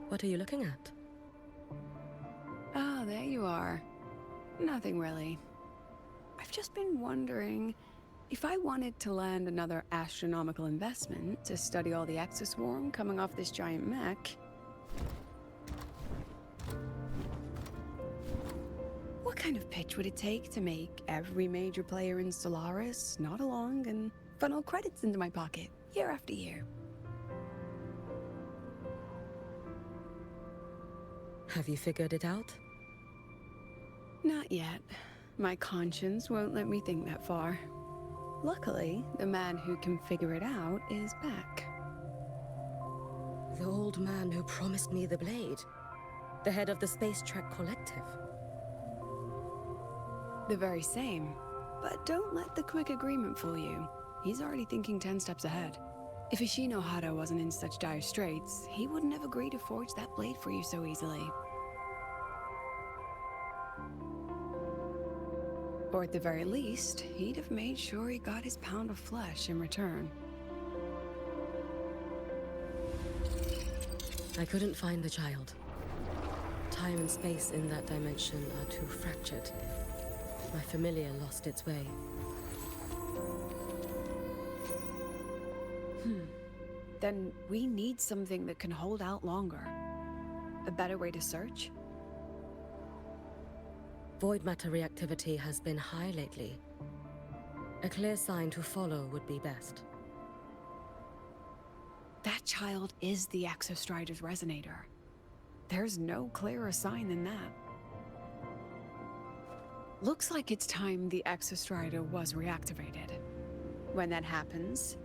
What are you looking at? Ah, there you are. Nothing really. I've just been wondering if I wanted to land another astronomical investment to study all the exoswarm coming off this giant mech. What kind of pitch would it take to make every major player in Solaris nod along and funnel credits into my pocket year after year? Have you figured it out? Not yet. My conscience won't let me think that far. Luckily, the man who can figure it out is back. The old man who promised me the blade. The head of the Space Trek Collective. The very same. But don't let the quick agreement fool you. He's already thinking 10 steps ahead. If Ishino Hado wasn't in such dire straits, he wouldn't have agreed to forge that blade for you so easily. Or at the very least, he'd have made sure he got his pound of flesh in return. I couldn't find the child. Time and space in that dimension are too fractured. My familiar lost its way. Then we need something that can hold out longer. A better way to search? Void matter reactivity has been high lately. A clear sign to follow would be best. That child is the Exostrider's resonator. There's no clearer sign than that. Looks like it's time the Exostrider was reactivated. When that happens,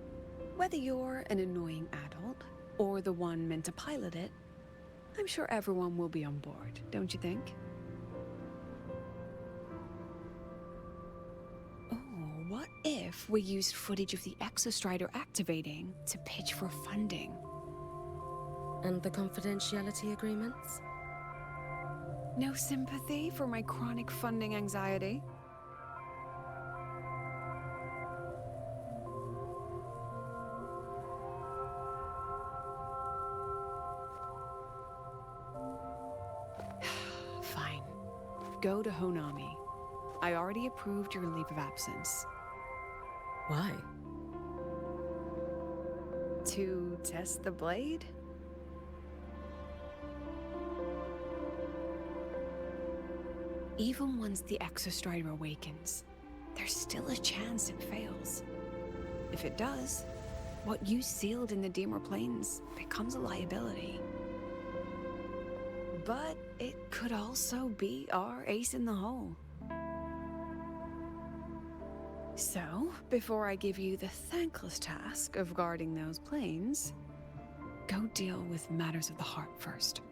whether you're an annoying adult or the one meant to pilot it, I'm sure everyone will be on board, don't you think? Oh, what if we used footage of the Exostrider activating to pitch for funding? And the confidentiality agreements? No sympathy for my chronic funding anxiety? Fine. Go to Honami. I already approved your leave of absence. Why? To test the blade? Even once the Exostrider awakens, there's still a chance it fails. If it does, what you sealed in the Deemer Plains becomes a liability. But it could also be our ace in the hole. So, before I give you the thankless task of guarding those planes, go deal with matters of the heart first.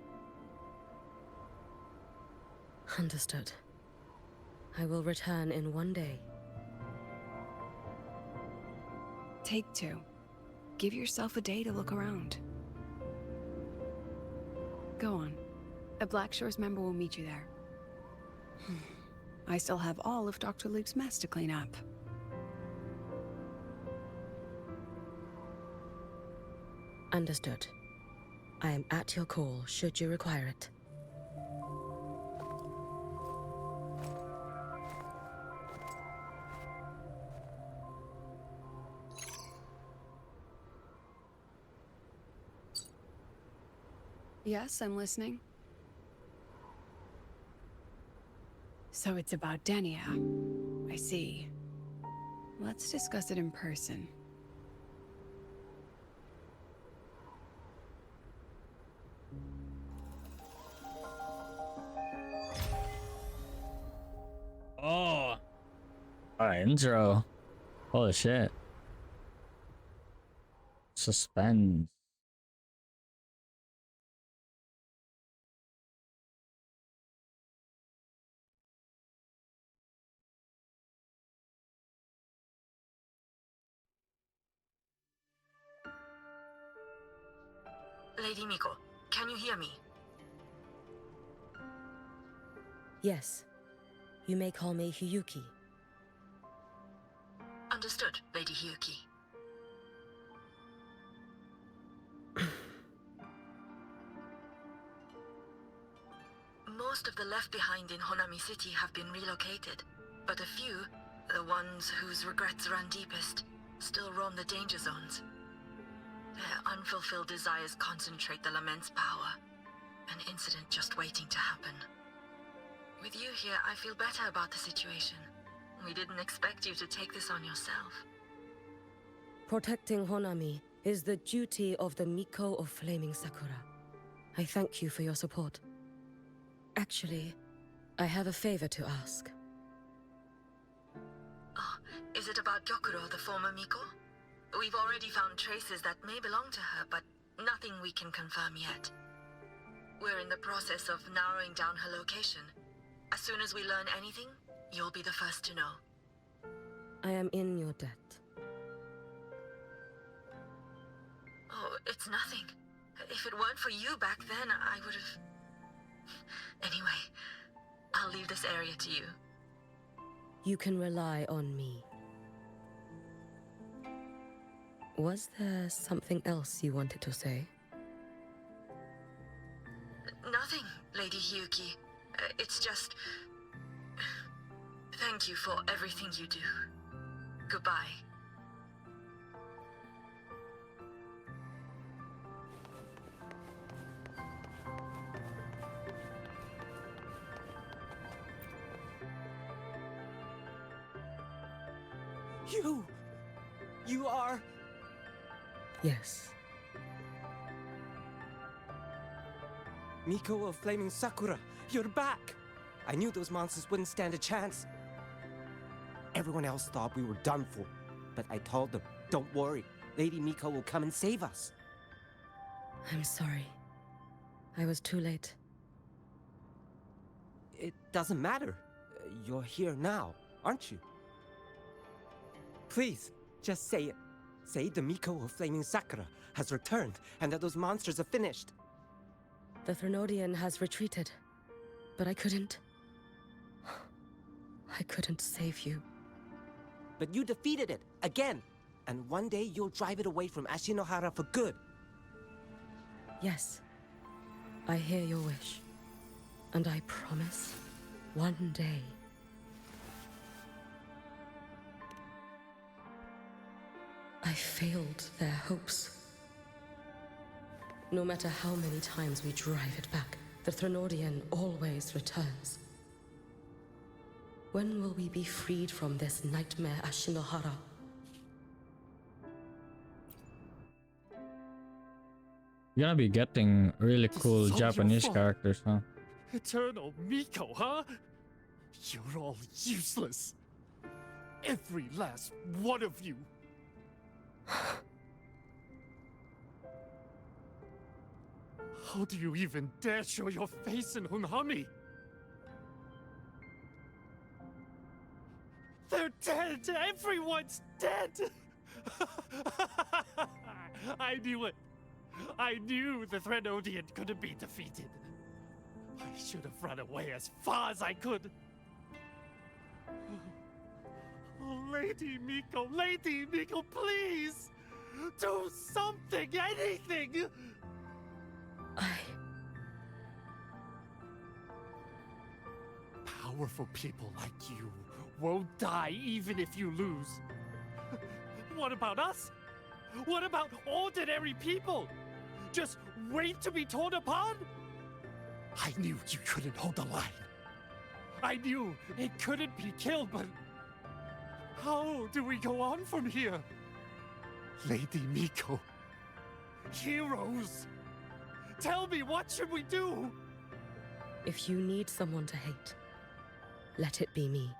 Understood. I will return in one day. Take 2. Give yourself a day to look around. Go on. A Black Shores member will meet you there. I still have all of Dr. Luke's mess to clean up. Understood. I am at your call should you require it. Yes, I'm listening. So it's about Denia. I see. Let's discuss it in person. Oh. Alright, intro. Holy shit. Suspense. Lady Miko, can you hear me? Yes. You may call me Hiyuki. Understood, Lady Hiyuki. Most of the left behind in Honami City have been relocated, but a few, the ones whose regrets run deepest, still roam the danger zones. Their unfulfilled desires concentrate the Lament's power. An incident just waiting to happen. With you here, I feel better about the situation. We didn't expect you to take this on yourself. Protecting Honami is the duty of the Miko of Flaming Sakura. I thank you for your support. Actually, I have a favor to ask. Oh, is it about Gyokuro, the former Miko? We've already found traces that may belong to her, but nothing we can confirm yet. We're in the process of narrowing down her location. As soon as we learn anything, you'll be the first to know. I am in your debt. Oh, it's nothing. If it weren't for you back then, I would have... Anyway, I'll leave this area to you. You can rely on me. Was there something else you wanted to say? Nothing, Lady Hiyuki. It's just... Thank you for everything you do. Goodbye. You are... Yes. Miko of Flaming Sakura, you're back! I knew those monsters wouldn't stand a chance. Everyone else thought we were done for, but I told them, don't worry, Lady Miko will come and save us. I'm sorry. I was too late. It doesn't matter. You're here now, aren't you? Please, just say it. Say the Miko of Flaming Sakura has returned and that those monsters are finished. The Threnodian has retreated, but I couldn't save you. But you defeated it, again! And one day you'll drive it away from Ashinohara for good. Yes, I hear your wish. And I promise, one day... I failed their hopes. No matter how many times we drive it back, the Threnodian always returns. When will we be freed from this nightmare Ashinohara? You're gonna be getting really cool This is all your Japanese fault. characters, huh? Eternal Miko, huh? You're all useless. Every last one of you. How do you even dare show your face in Hunhami? They're dead! Everyone's dead! I knew it! I knew the Threnodian couldn't be defeated. I should have run away as far as I could. Oh, Lady Miko, please! Do something, anything! Powerful people like you won't die even if you lose. What about us? What about ordinary people? Just wait to be torn apart? I knew you couldn't hold the line. I knew it couldn't be killed, but how do we go on from here? Lady Miko, heroes, tell me, what should we do? If you need someone to hate, let it be me.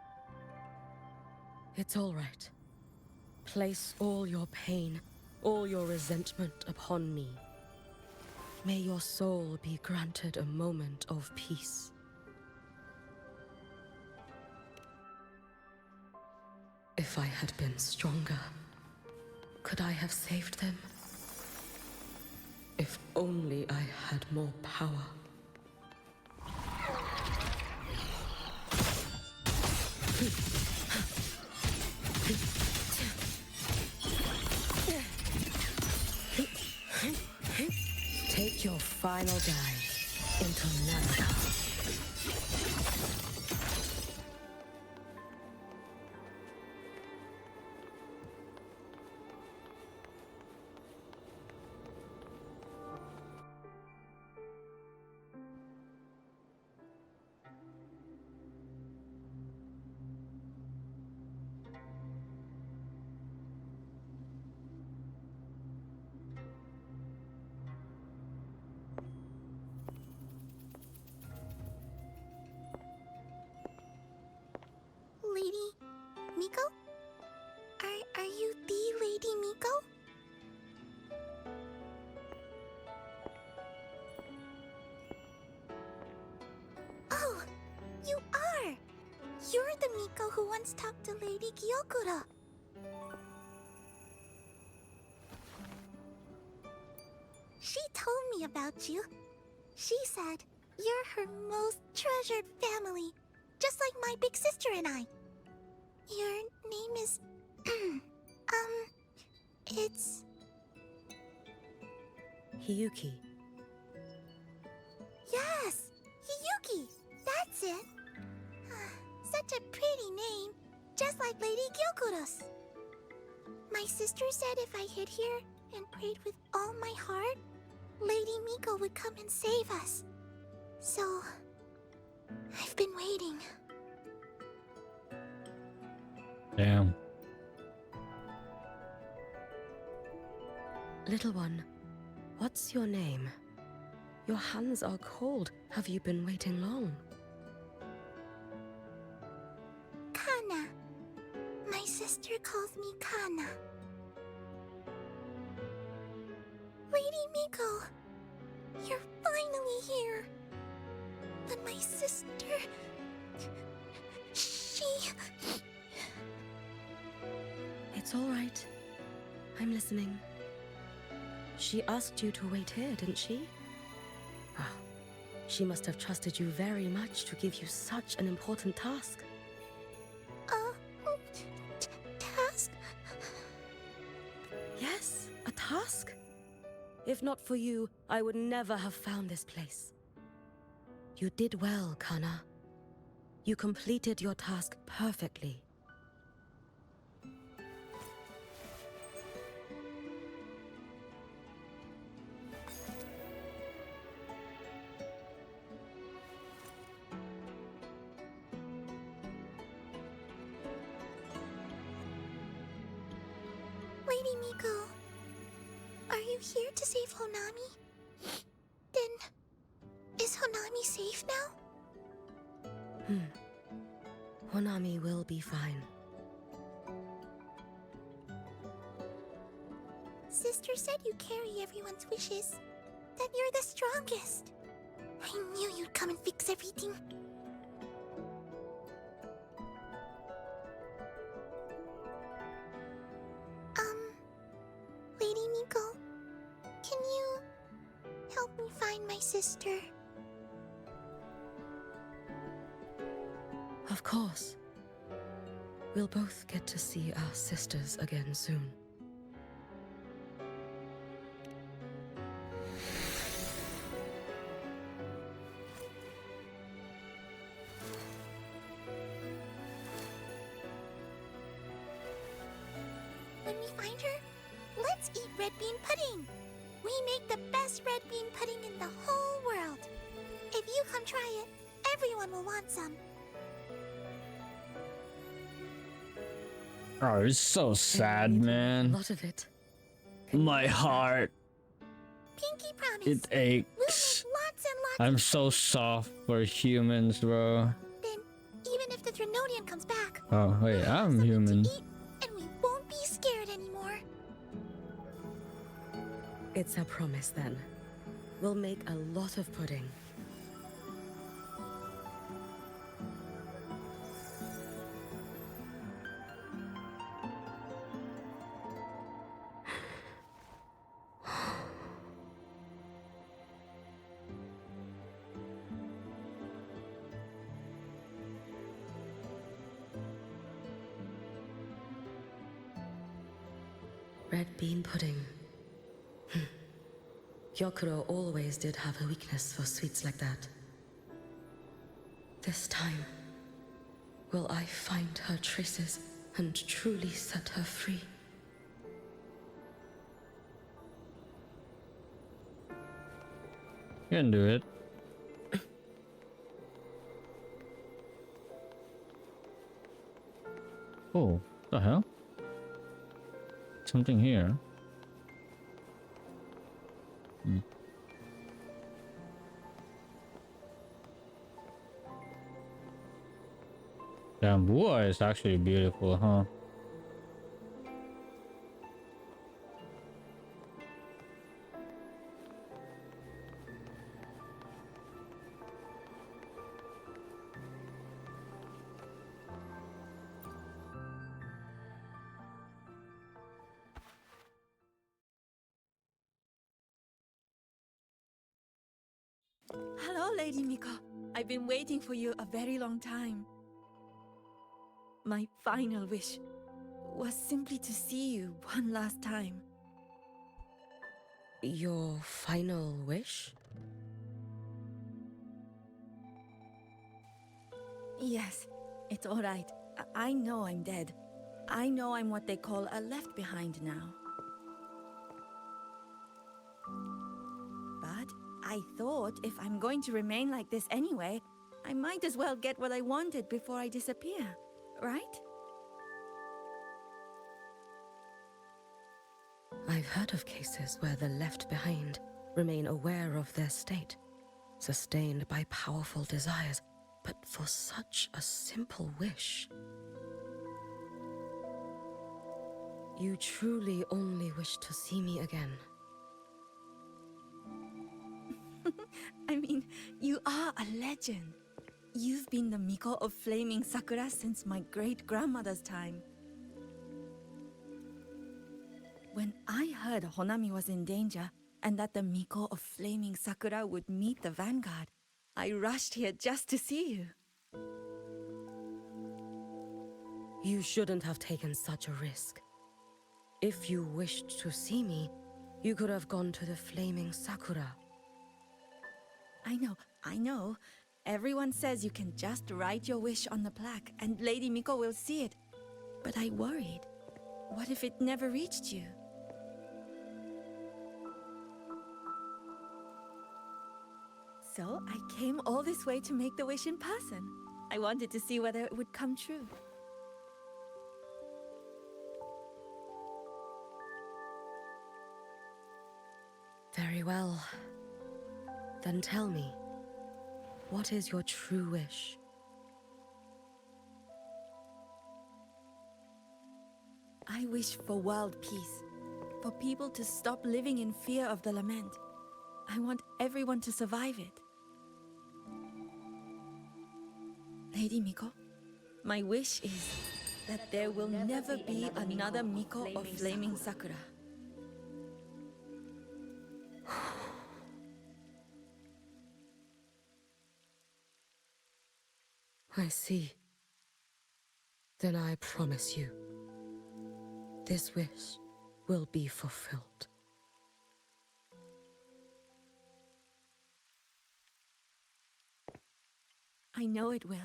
It's all right. Place all your pain, all your resentment upon me. May your soul be granted a moment of peace. If I had been stronger, could I have saved them? If only I had more power. Take your final dive into Nanaga. You're the Miko who once talked to Lady Gyokura. She told me about you. She said you're her most treasured family, just like my big sister and I. Your name is... it's... Hiyuki. Yes! Hiyuki! That's it! Such a pretty name, just like Lady Gyokura's. My sister said if I hid here and prayed with all my heart, Lady Miko would come and save us. So, I've been waiting. Damn. Little one, what's your name? Your hands are cold. Have you been waiting long? Kana. My sister calls me Kana. Lady Miko, you're finally here. But my sister... she... It's all right. I'm listening. She asked you to wait here, didn't she? Ah, she must have trusted you very much to give you such an important task. Task? Yes, a task. If not for you, I would never have found this place. You did well, Kana. You completed your task perfectly. Lady Miko, are you here to save Honami? Then, is Honami safe now? Honami will be fine. Sister said you carry everyone's wishes. That you're the strongest. I knew you'd come and fix everything. Lady Miko, can you help me find my sister? Of course. We'll both get to see our sisters again soon. When we find her, let's eat red bean pudding. We make the best red bean pudding in the whole world. If you come try it, everyone will want some. Oh, it's so sad, A man. lot of it. My heart, Pinky promise. it We'll aches. make lots and lots. I'm so soft for humans, bro. Then, even if the Drenodian comes back, Oh, wait, we'll have I'm something human. to eat, and we won't be scared anymore. It's a promise then. We'll make a lot of pudding. Red bean pudding. Gyokuro always did have a weakness for sweets like that. This time, will I find her traces and truly set her free? You can do it. Oh, the hell? Something here. Damn, Wuwa is actually beautiful, huh? Hello, Lady Miko. I've been waiting for you a very long time. My final wish was simply to see you one last time. Your final wish? Yes, it's all right. I know I'm dead. I know I'm what they call a left behind now. But I thought if I'm going to remain like this anyway, I might as well get what I wanted before I disappear, right? I've heard of cases where the left behind remain aware of their state, sustained by powerful desires, but for such a simple wish. You truly only wish to see me again. I mean, you are a legend. You've been the Miko of Flaming Sakura since my great-grandmother's time. When I heard Honami was in danger, and that the Miko of Flaming Sakura would meet the vanguard, I rushed here just to see you. You shouldn't have taken such a risk. If you wished to see me, you could have gone to the Flaming Sakura. I know. Everyone says you can just write your wish on the plaque and Lady Miko will see it. But I worried. What if it never reached you? So I came all this way to make the wish in person. I wanted to see whether it would come true. Very well. Then tell me, what is your true wish? I wish for world peace, for people to stop living in fear of the lament. I want everyone to survive it. Lady Miko, my wish is that there will never be another Miko of Flaming Sakura. I see. Then I promise you, this wish will be fulfilled. I know it will.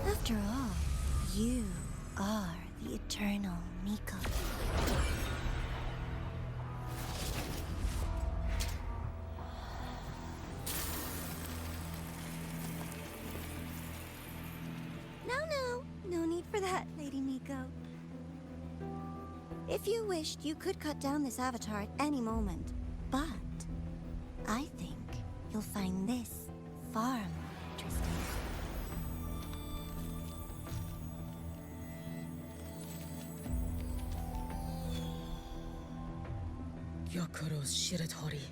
After all, you are the eternal Miko. No need for that, Lady Miko. If you wished, you could cut down this avatar at any moment. But I think you'll find this far more interesting. Yakuro's Shiratori.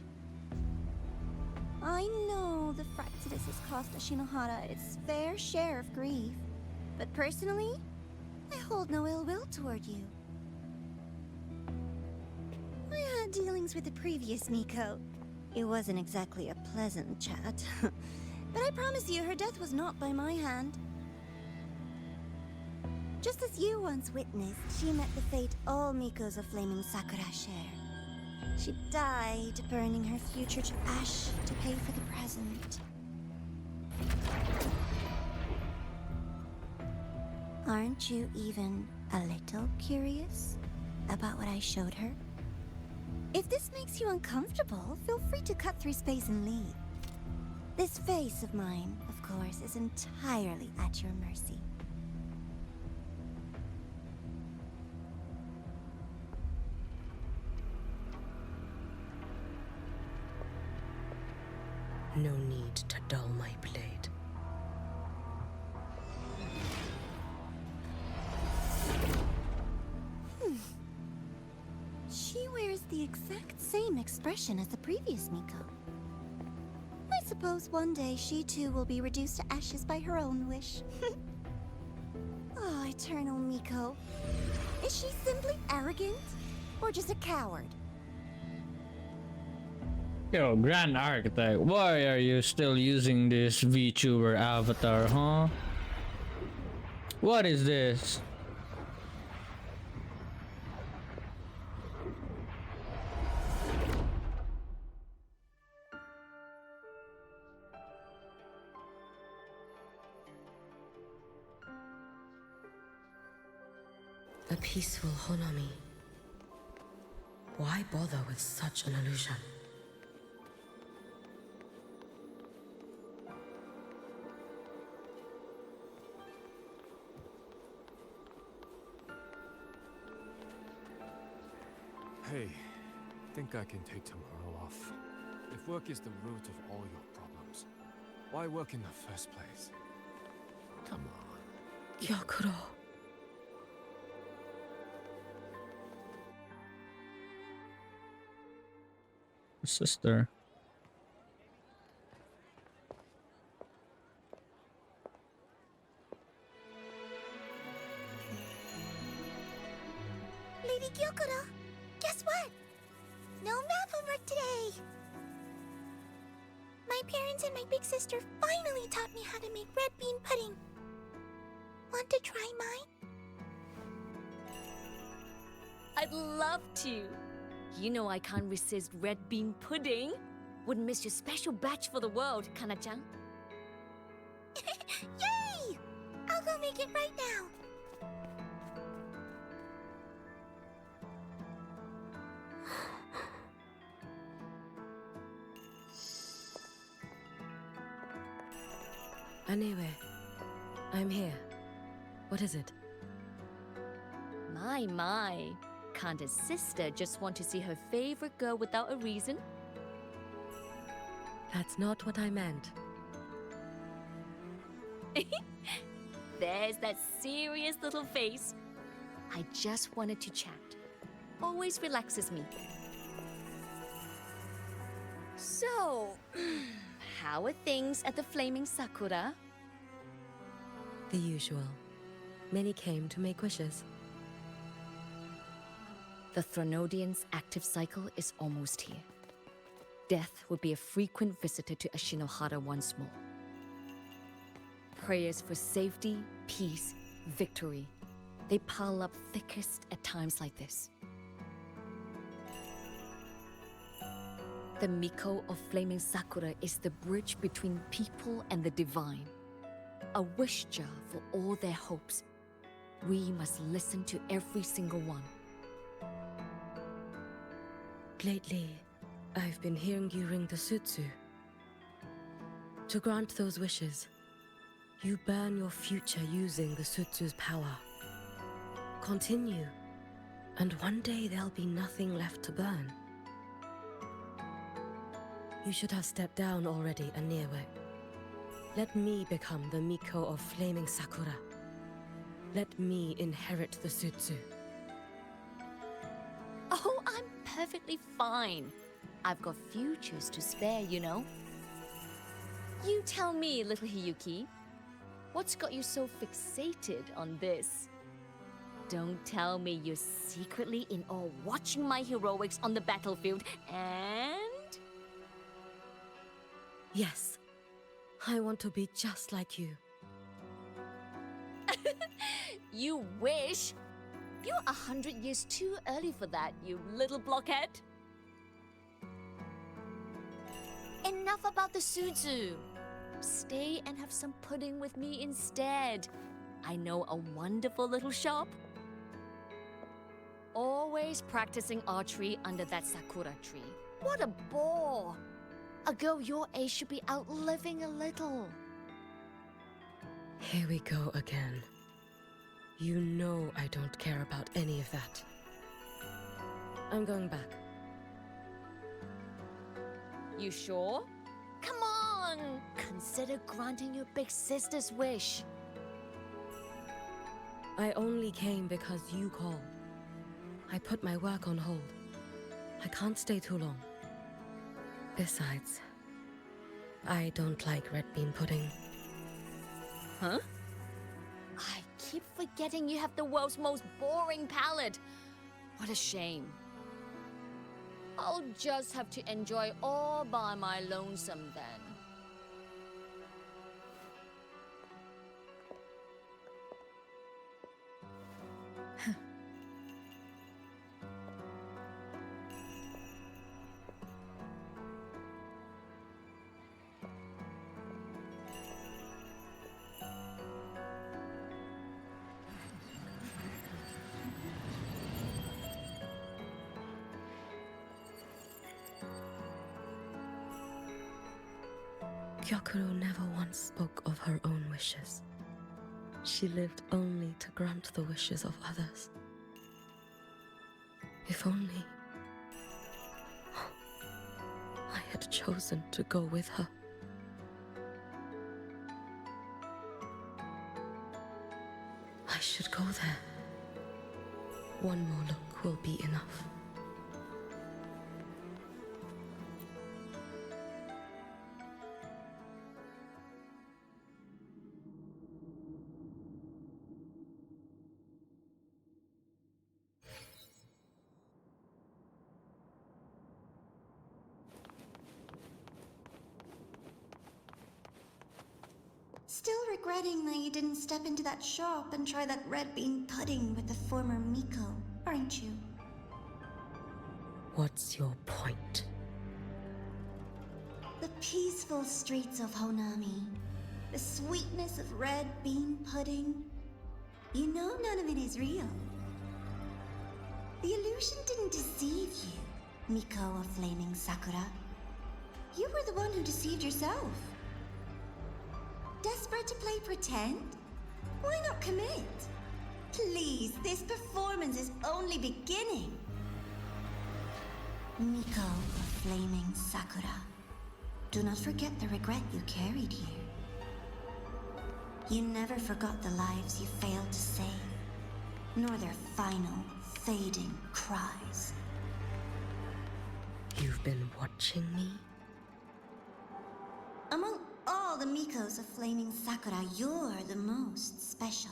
I know the Fraxidus has cost Ashinohara its fair share of grief. But personally, I hold no ill will toward you. I had dealings with the previous Miko. It wasn't exactly a pleasant chat. But I promise you, her death was not by my hand. Just as you once witnessed, she met the fate all Mikos of Flaming Sakura share. She died, burning her future to ash to pay for the present. Aren't you even a little curious about what I showed her? If this makes you uncomfortable, feel free to cut through space and leave. This face of mine, of course, is entirely at your mercy. No need to dull my blade. She wears the exact same expression as the previous Miko. I suppose one day she too will be reduced to ashes by her own wish. Oh, eternal Miko. Is she simply arrogant? or just a coward? Yo, Grand Architect, why are you still using this VTuber avatar, huh? What is this? A peaceful Honami. Why bother with such an illusion? Hey, think I can take tomorrow off. If work is the root of all your problems, why work in the first place? Come on. Gyokuro. Sister. Lady Gyokuro, guess what? No math homework today! My parents and my big sister finally taught me how to make red bean pudding. Want to try mine? I'd love to. You know I can't resist red bean pudding. Wouldn't miss your special batch for the world, Kana-chan. Yay! I'll go make it right now. Anyway, I'm here. What is it? My. Can't a sister just want to see her favorite girl without a reason? That's not what I meant. There's that serious little face. I just wanted to chat. Always relaxes me. So, how are things at the Flaming Sakura? The usual. Many came to make wishes. The Thronodian's active cycle is almost here. Death would be a frequent visitor to Ashinohara once more. Prayers for safety, peace, victory. They pile up thickest at times like this. The Miko of Flaming Sakura is the bridge between people and the divine. A wish jar for all their hopes. We must listen to every single one. Lately, I've been hearing you ring the sutsu. To grant those wishes, you burn your future using the sutsu's power. Continue, and one day there'll be nothing left to burn. You should have stepped down already, Aniewe. Let me become the Miko of Flaming Sakura. Let me inherit the sutsu. Oh, I'm perfectly fine. I've got futures to spare, you know. You tell me, little Hiyuki, what's got you so fixated on this? Don't tell me you're secretly in awe watching my heroics on the battlefield and... Yes, I want to be just like you. You wish? You're 100 years too early for that, you little blockhead. Enough about the sutsu. Stay and have some pudding with me instead. I know a wonderful little shop. Always practicing archery under that sakura tree. What a bore! A girl your age should be out living a little. Here we go again. You know I don't care about any of that. I'm going back. You sure? Come on! Consider granting your big sister's wish. I only came because you called. I put my work on hold. I can't stay too long. Besides, I don't like red bean pudding. Huh? I keep forgetting you have the world's most boring palate. What a shame. I'll just have to enjoy all by my lonesome then. Gyokuro never once spoke of her own wishes. She lived only to grant the wishes of others. If only I had chosen to go with her. I should go there. One more look will be enough. Still regretting that you didn't step into that shop and try that red bean pudding with the former Miko, aren't you? What's your point? The peaceful streets of Honami, the sweetness of red bean pudding. You know none of it is real. The illusion didn't deceive you, Miko of Flaming Sakura. You were the one who deceived yourself. Desperate to play pretend? Why not commit? Please, this performance is only beginning. Miko of Flaming Sakura, do not forget the regret you carried here. You never forgot the lives you failed to save, nor their final, fading cries. You've been watching me? Among all the Mikos of Flaming Sakura, you're the most special.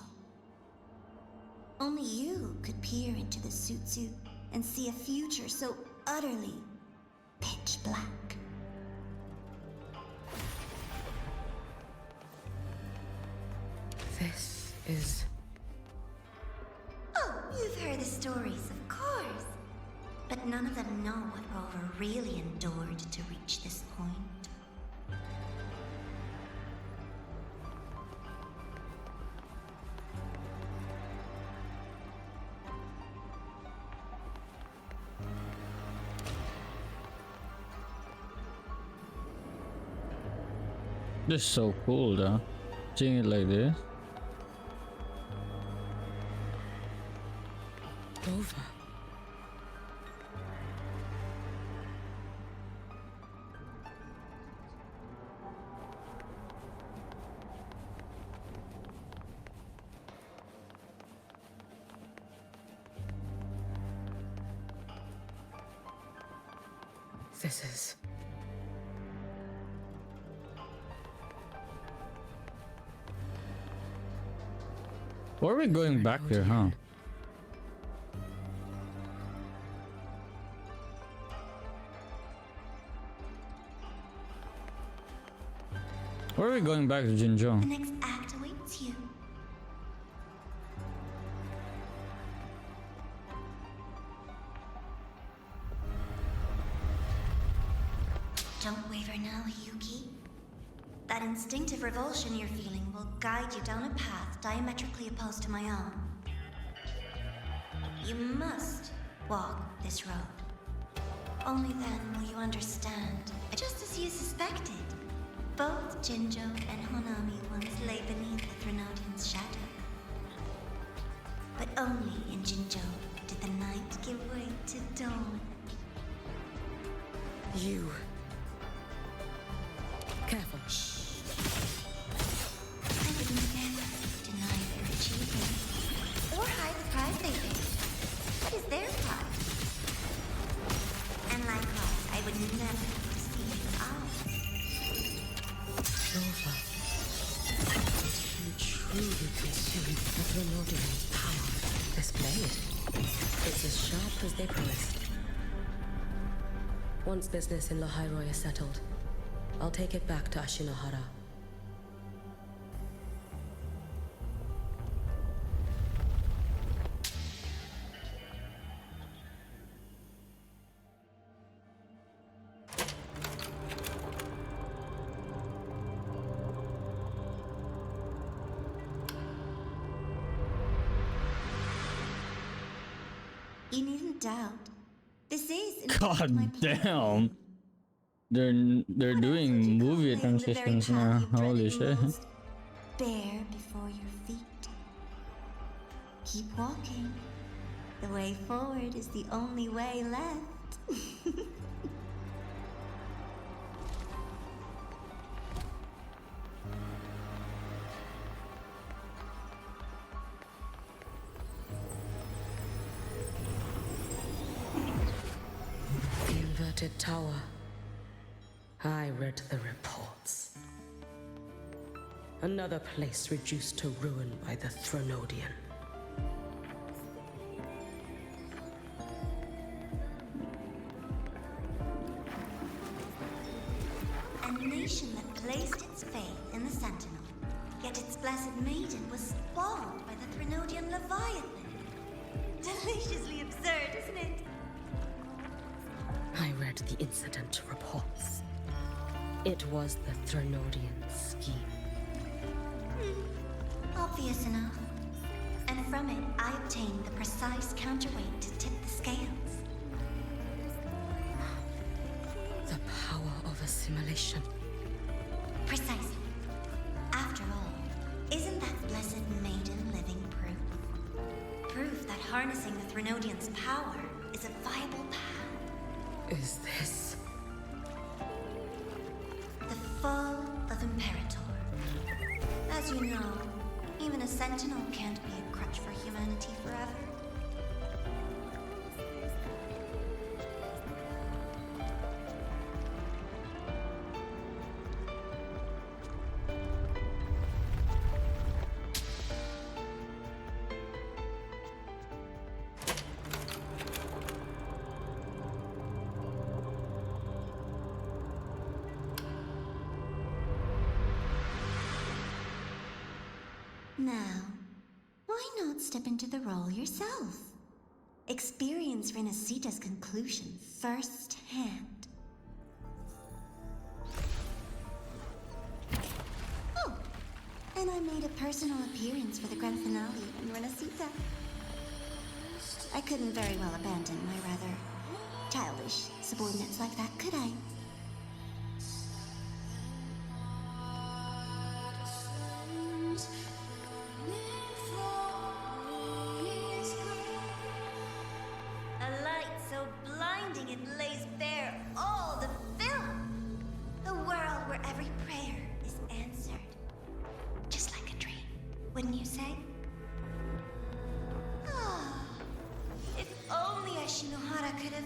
Only you could peer into the Sutsu and see a future so utterly pitch black. This is... Oh, you've heard the stories, of course. But none of them know what Rover really endured to reach this point. This is so cool though. Seeing it like this. Over. This is... Where are we going back here, huh? Where are we going back to The Jinzhou? next act awaits you. Don't waver now, Hiyuki. That instinctive revulsion you're feeling will guide you down a path diametrically opposed to my own. You must walk this road. Only then will you understand, just as you suspected. Both Jinzhou and Honami once lay beneath the Threnodian's shadow. But only in Jinzhou did the night give way to dawn. You... Careful. I would never deny their achievements, or hide the prize they paid. That is their prize. And likewise, I would never deceive ours. Nova. Did you truly consume the Threnodian's power? This blade. It's as sharp as they promised. Once business in Lahairoi is settled, I'll take it back to Ashinohara. You needn't doubt. This is in fact, God my plan. damn. They're doing movie transitions now. Holy shit. Bare before your feet. Keep walking. The way forward is the only way left. The inverted tower. I read the reports. Another place reduced to ruin by the Thronodian. A nation that placed its faith in the Sentinel, yet its blessed maiden was spawned by the Thronodian Leviathan. Deliciously absurd, isn't it? I read the incident reports. It was the Thronodian scheme. Obvious enough. And from it, I obtained the precise counterweight to tip the scales. The power of assimilation. Precisely. After all, isn't that blessed maiden living proof? Proof that harnessing the Thronodian's power is a viable path. Is this... The fall of Imperator. As you know, even a sentinel can't be a crutch for humanity forever. Now, why not step into the role yourself? Experience Renacita's conclusion firsthand. Oh, and I made a personal appearance for the grand finale in Renacita. I couldn't very well abandon my rather childish subordinates like that, could I? A light so blinding it lays bare all the film. A world where every prayer is answered. Just like a dream, wouldn't you say? Ah, if only Ashinohara could have...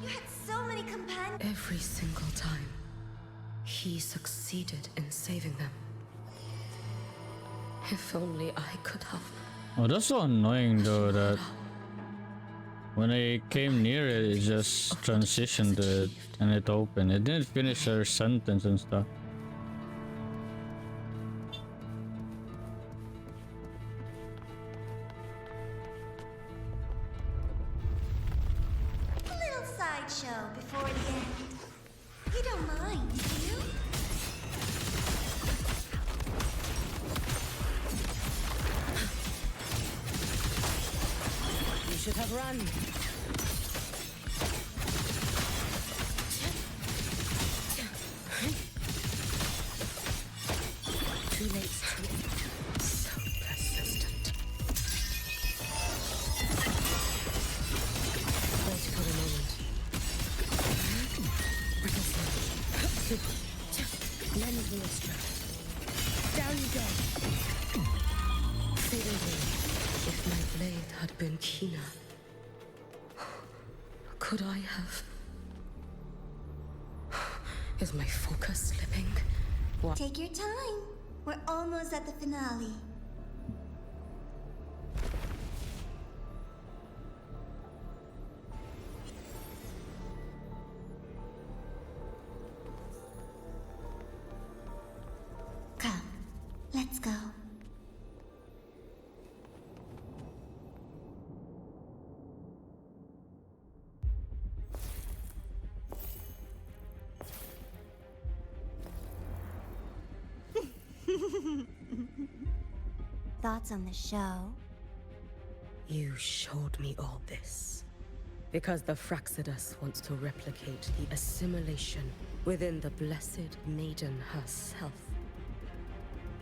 You had so many companions. Every single time, he succeeded in saving them. If only I could have... Oh, that's so annoying though that when I came near it, it just transitioned to it and it opened. It didn't finish her sentence and stuff. A little sideshow before the end. You don't mind, do you? You should have run. Too late. So persistent. Pause for a moment. Lend me a strap. Down you go. Fading blade. If my blade had been keener, could I have... Is my focus slipping? What? Take your time. We're almost at the finale. Thoughts on the show? You showed me all this because the Fraxidus wants to replicate the assimilation within the blessed maiden herself.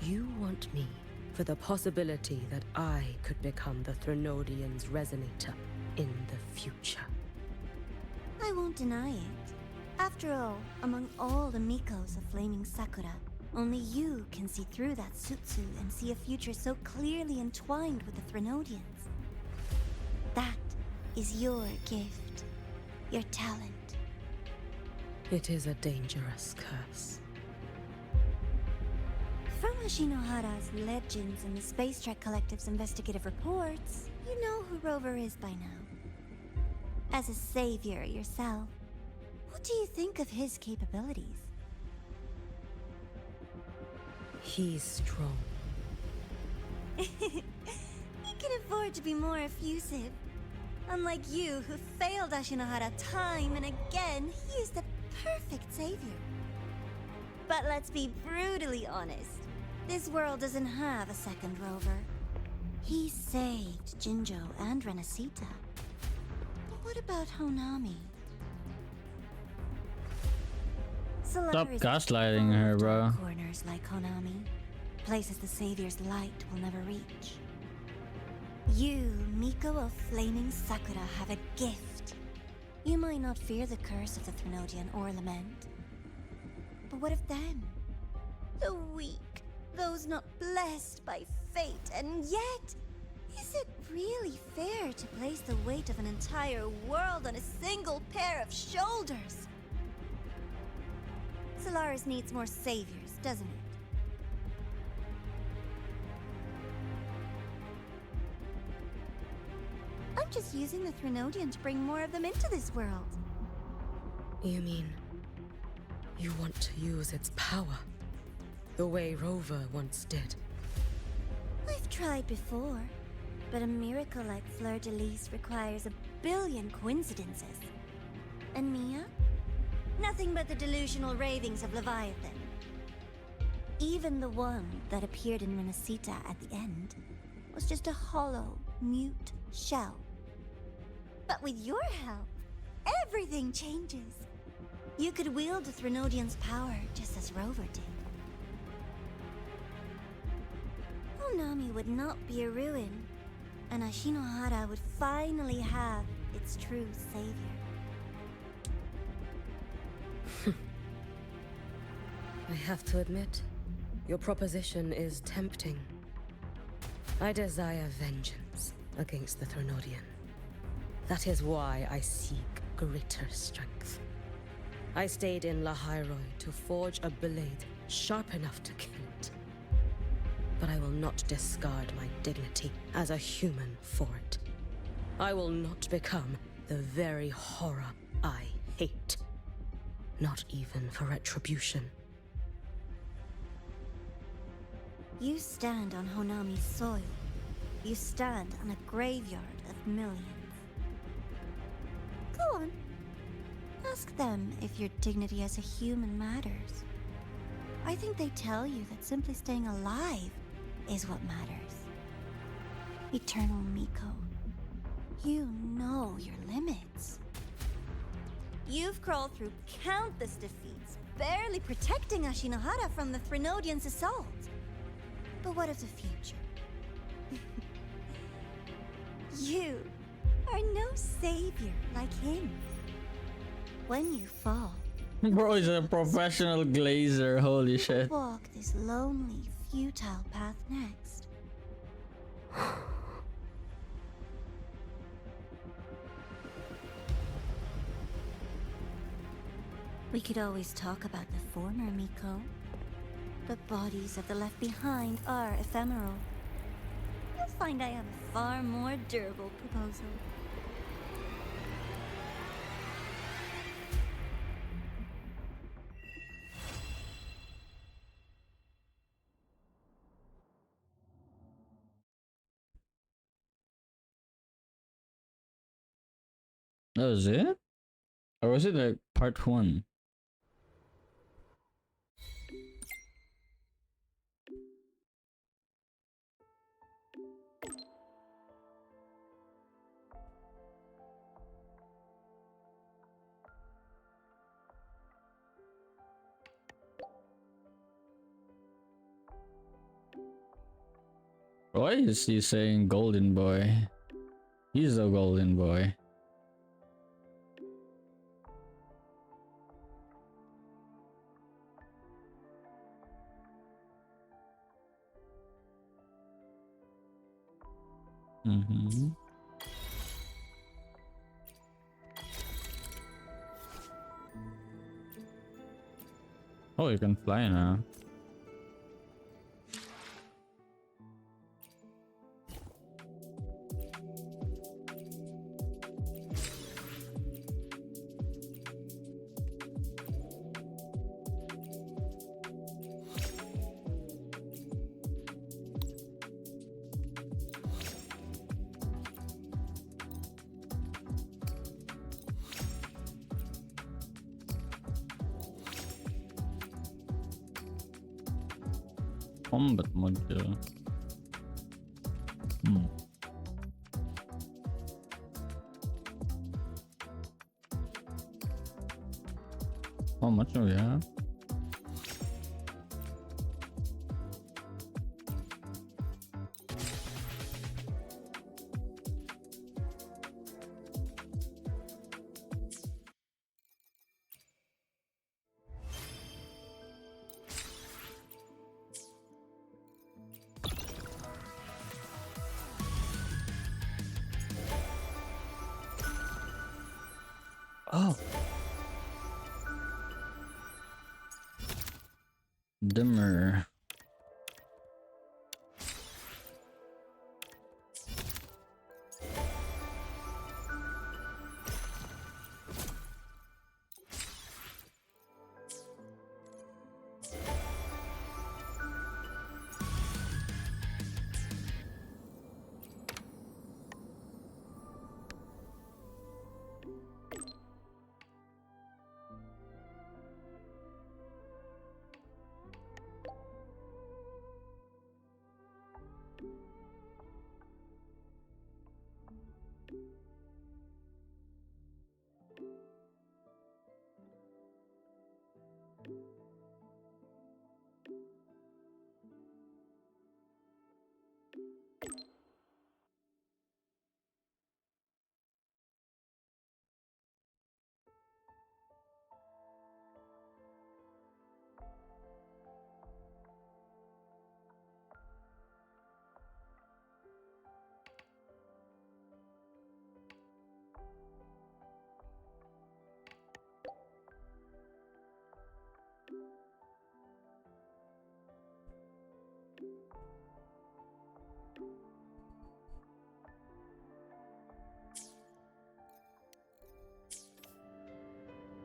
You want me for the possibility that I could become the Threnodian's resonator in the future. I won't deny it. After all, among all the Mikos of Flaming Sakura, only you can see through that Sutsu and see a future so clearly entwined with the Threnodians. That is your gift, your talent. It is a dangerous curse. From Ashinohara's legends and the Space Trek Collective's investigative reports, you know who Rover is by now. As a savior yourself, what do you think of his capabilities? He's strong. He can afford to be more effusive. Unlike you, who failed Ashinohara time and again, he is the perfect savior. But let's be brutally honest. This world doesn't have a second Rover. He saved Jinjo and Renacita. But what about Honami? Stop gaslighting her, bro. Corners like Honami, places the Savior's light will never reach. You, Miko of Flaming Sakura, have a gift. You might not fear the curse of the Threnodian or lament. But what of them? The weak, those not blessed by fate, and yet, is it really fair to place the weight of an entire world on a single pair of shoulders? Solaris needs more saviors, doesn't it? I'm just using the Threnodian to bring more of them into this world. You mean you want to use its power the way Rover once did? I've tried before, but a miracle like Fleur-de-Lis requires a billion coincidences. And Mia? Nothing but the delusional ravings of Leviathan. Even the one that appeared in Renacita at the end was just a hollow, mute shell. But with your help, everything changes. You could wield the Threnodian's power just as Rover did. Honami would not be a ruin, and Ashinohara would finally have its true savior. I have to admit, your proposition is tempting. I desire vengeance against the Threnodian. That is why I seek greater strength. I stayed in Lahairoi to forge a blade sharp enough to kill it. But I will not discard my dignity as a human for it. I will not become the very horror I hate. Not even for retribution. You stand on Honami's soil. You stand on a graveyard of millions. Go on. Ask them if your dignity as a human matters. I think they tell you that simply staying alive is what matters. Eternal Miko, you know your limits. You've crawled through countless defeats, barely protecting Ashinohara from the Threnodian's assault. But what of the future? You are no savior like him. When you fall, Bro is a professional glazer, holy shit. walk this lonely, futile path next. We could always talk about the former Miko. The bodies of the left behind are ephemeral. You'll find I have a far more durable proposal. That was it? Or was it like part 1? Why is he saying golden boy? He's a golden boy. Mm-hmm. Oh, you can fly now. Combat module. How much do we have? Oh. Dimmer.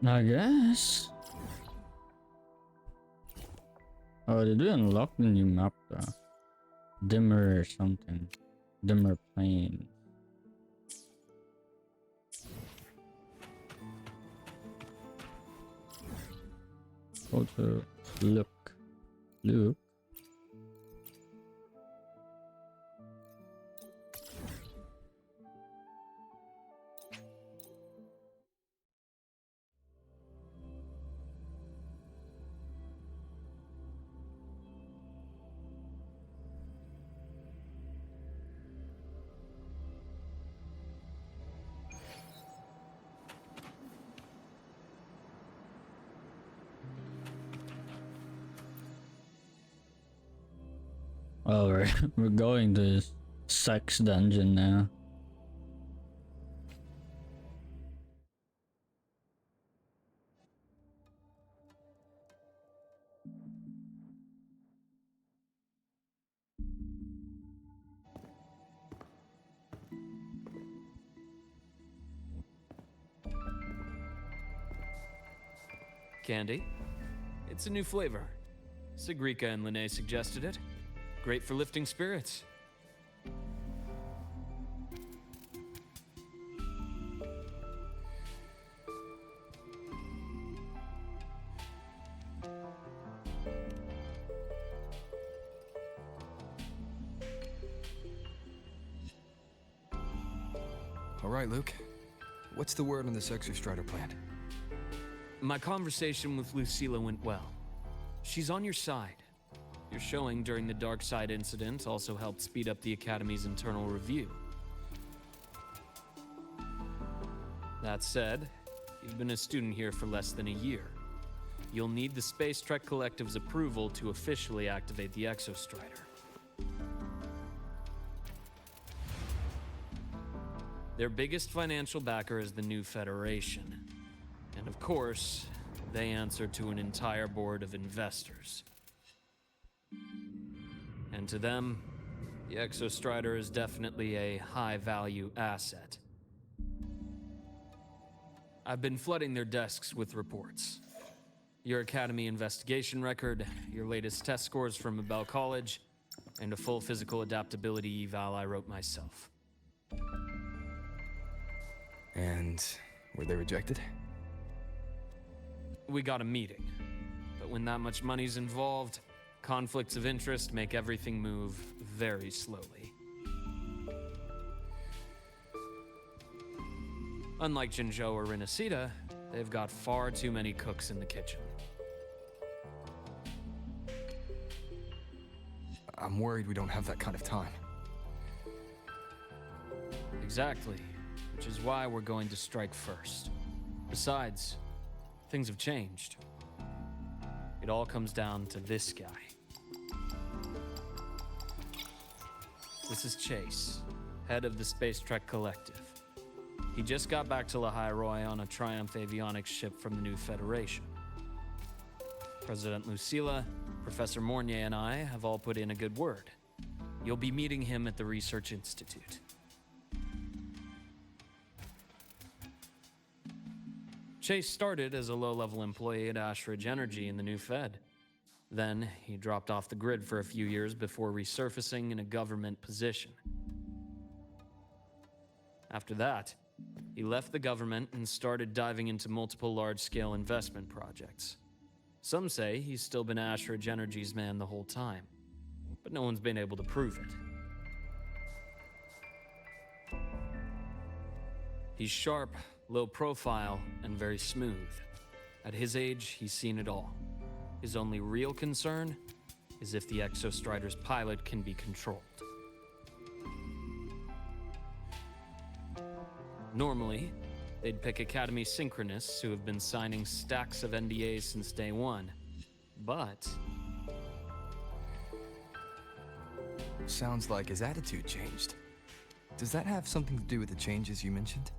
I guess. Oh, did we unlock the new map though? Dimmer or something. Dimmer plane. Go to look. Look. Oh, we're going to sex dungeon now. Candy? It's a new flavor. Sigrika and Lene suggested it. Great for lifting spirits. All right, Luke. What's the word on this Exostrider plan? My conversation with Lucilla went well. She's on your side. Your showing during the Dark Side incident also helped speed up the Academy's internal review. That said, you've been a student here for less than a year. You'll need the Space Trek Collective's approval to officially activate the Exostrider. Their biggest financial backer is the New Federation. And of course, they answer to an entire board of investors. And to them, the Exostrider is definitely a high-value asset. I've been flooding their desks with reports. Your Academy investigation record, your latest test scores from Abel College, and a full physical adaptability eval I wrote myself. And were they rejected? We got a meeting, but when that much money's involved, conflicts of interest make everything move very slowly. Unlike Jinzhou or Rinasida, they've got far too many cooks in the kitchen. I'm worried we don't have that kind of time. Exactly, which is why we're going to strike first. Besides, things have changed. It all comes down to this guy. This is Chase, head of the Space Trek Collective. He just got back to Lahai Roi on a Triumph avionics ship from the New Federation. President Lucilla, Professor Mornier, and I have all put in a good word. You'll be meeting him at the Research Institute. Chase started as a low-level employee at Ashridge Energy in the New Fed. Then, he dropped off the grid for a few years before resurfacing in a government position. After that, he left the government and started diving into multiple large-scale investment projects. Some say he's still been Ashridge Energy's man the whole time, but no one's been able to prove it. He's sharp, low profile, and very smooth. At his age, he's seen it all. His only real concern is if the Exostrider's pilot can be controlled. Normally, they'd pick Academy synchronists who have been signing stacks of NDAs since day one, but... Sounds like his attitude changed. Does that have something to do with the changes you mentioned?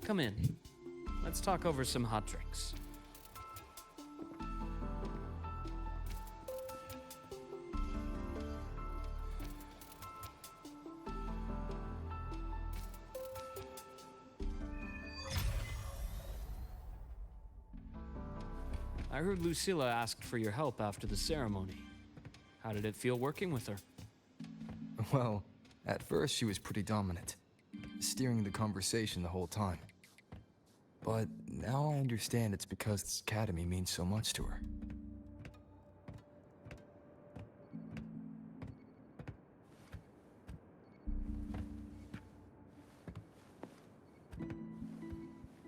Come in. Let's talk over some hot drinks. I heard Lucilla asked for your help after the ceremony. How did it feel working with her? Well, at first she was pretty dominant, steering the conversation the whole time. But now I understand it's because this academy means so much to her.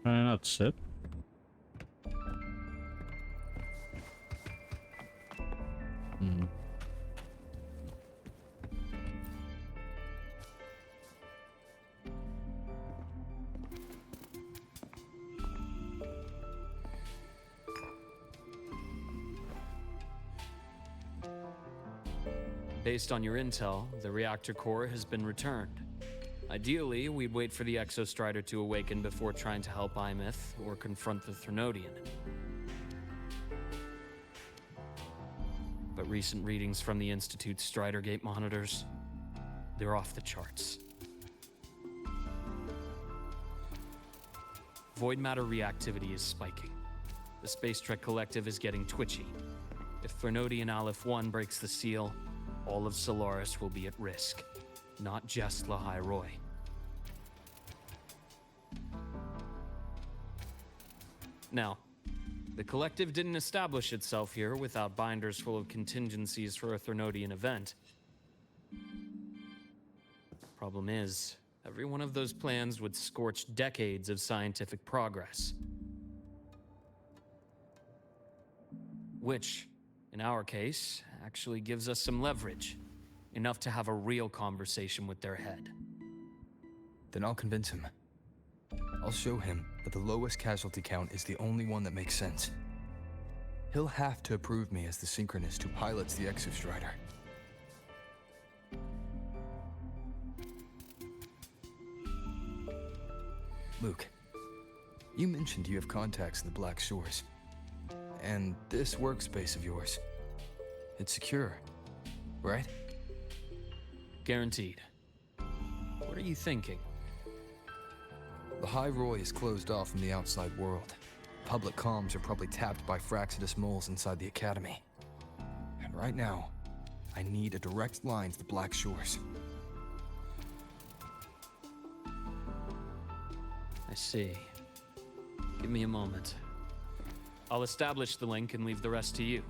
Can I not sit? Based on your intel, the reactor core has been returned. Ideally, we'd wait for the Exostrider to awaken before trying to help Imith or confront the Thrunodian. But recent readings from the Institute's Strider Gate monitors, they're off the charts. Void matter reactivity is spiking. The Space Trek Collective is getting twitchy. If Thrunodian Aleph 1 breaks the seal, all of Solaris will be at risk, not just Lahai Roi. Now, the Collective didn't establish itself here without binders full of contingencies for a Thrunodian event. Problem is, every one of those plans would scorch decades of scientific progress. which, in our case, actually gives us some leverage. Enough to have a real conversation with their head. Then I'll convince him. I'll show him that the lowest casualty count is the only one that makes sense. He'll have to approve me as the synchronist who pilots the Exostrider. Luke, you mentioned you have contacts in the Black Shores. And this workspace of yours, it's secure, right? Guaranteed. What are you thinking? The High Roy is closed off from the outside world. Public comms are probably tapped by Fraxidus moles inside the Academy. And right now, I need a direct line to the Black Shores. I see. Give me a moment. I'll establish the link and leave the rest to you.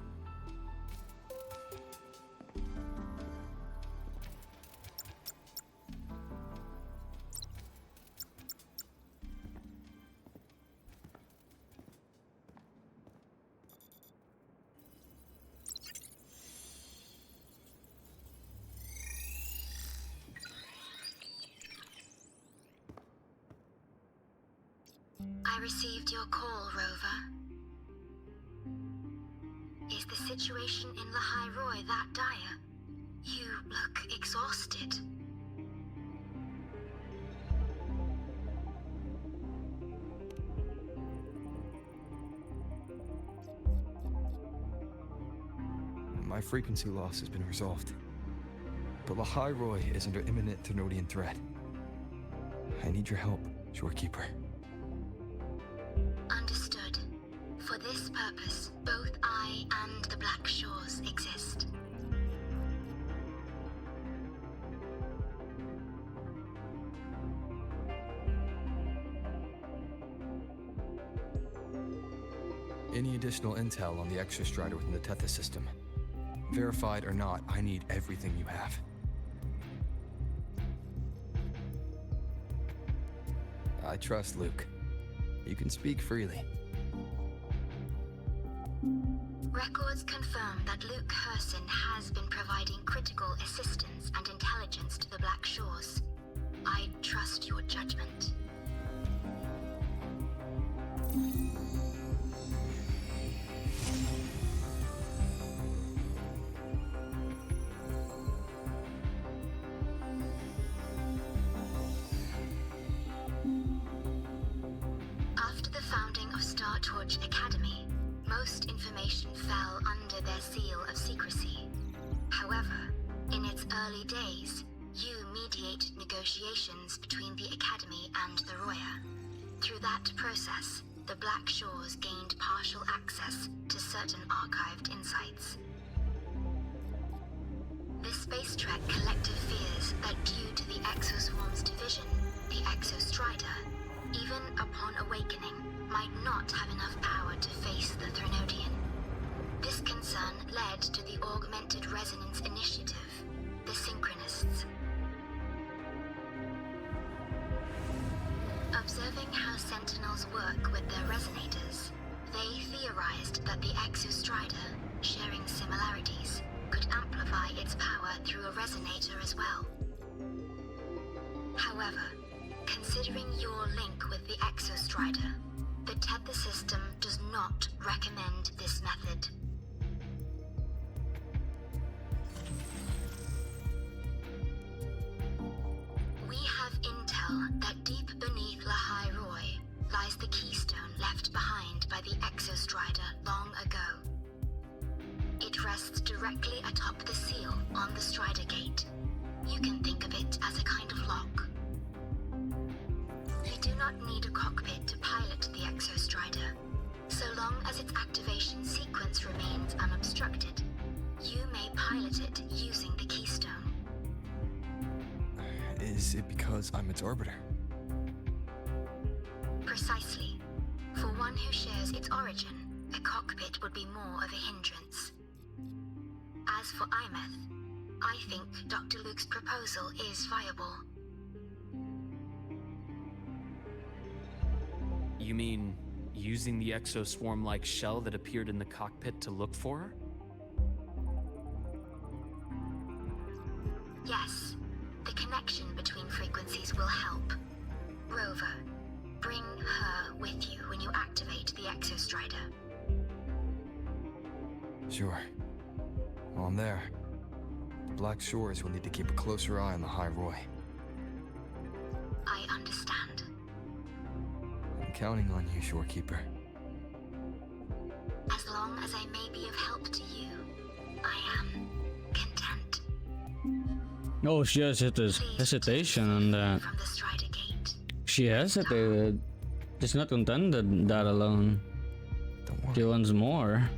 I received your call, Rover. Is the situation in the High Roy that dire? You look exhausted. My frequency loss has been resolved. But the High Roy is under imminent Thenodian threat. I need your help, Shorekeeper. Understood. For this purpose, both I and the Black Shores exist. Any additional intel on the Exostrider within the Tethys system? Verified or not, I need everything you have. I trust Luke. You can speak freely. Records confirm that Luke Herson has been providing critical assistance and intelligence to the Black Shores. I trust your judgment. After the founding of Star Torch Academy, most information fell under their seal of secrecy. However, in its early days, you mediate negotiations between the Academy and the Roya. Through that process, the Black Shores gained partial access to certain archived insights. This space trek collective fears that due to the Exoswarm's division, the Exostrider, even upon awakening, might not have enough power to face the Thenodian. This concern led to the Augmented Resonance Initiative, the Synchronists. Observing how Sentinels work with their resonators, they theorized that the Exostrider, sharing similarities, could amplify its power through a resonator as well. However, considering your link with the Exostrider, the Tether system does not recommend this method. We have intel that deep beneath La High Roy lies the keystone left behind by the Exostrider long ago. It rests directly atop the seal on the Strider Gate. You can think of it as a kind of lock. You do not need a cockpit to pilot the Exostrider. So long as its activation sequence remains unobstructed, you may pilot it using the keystone. Is it because I'm its orbiter? Precisely. For one who shares its origin, a cockpit would be more of a hindrance. As for Imeth, I think Dr. Luke's proposal is viable. You mean Using the exoswarm-like shell that appeared in the cockpit to look for her? Yes, the connection between frequencies will help. Rover, bring her with you when you activate the Exostrider. Sure. While I'm there, the Black Shores will need to keep a closer eye on the High Roy. I understand. I'm counting on you, Shorekeeper. As long as I may be of help to you, I am content. Oh, she has hesitation on that. From the Strider Gate. She hesitated. She's not contented that alone. Don't worry. She wants more.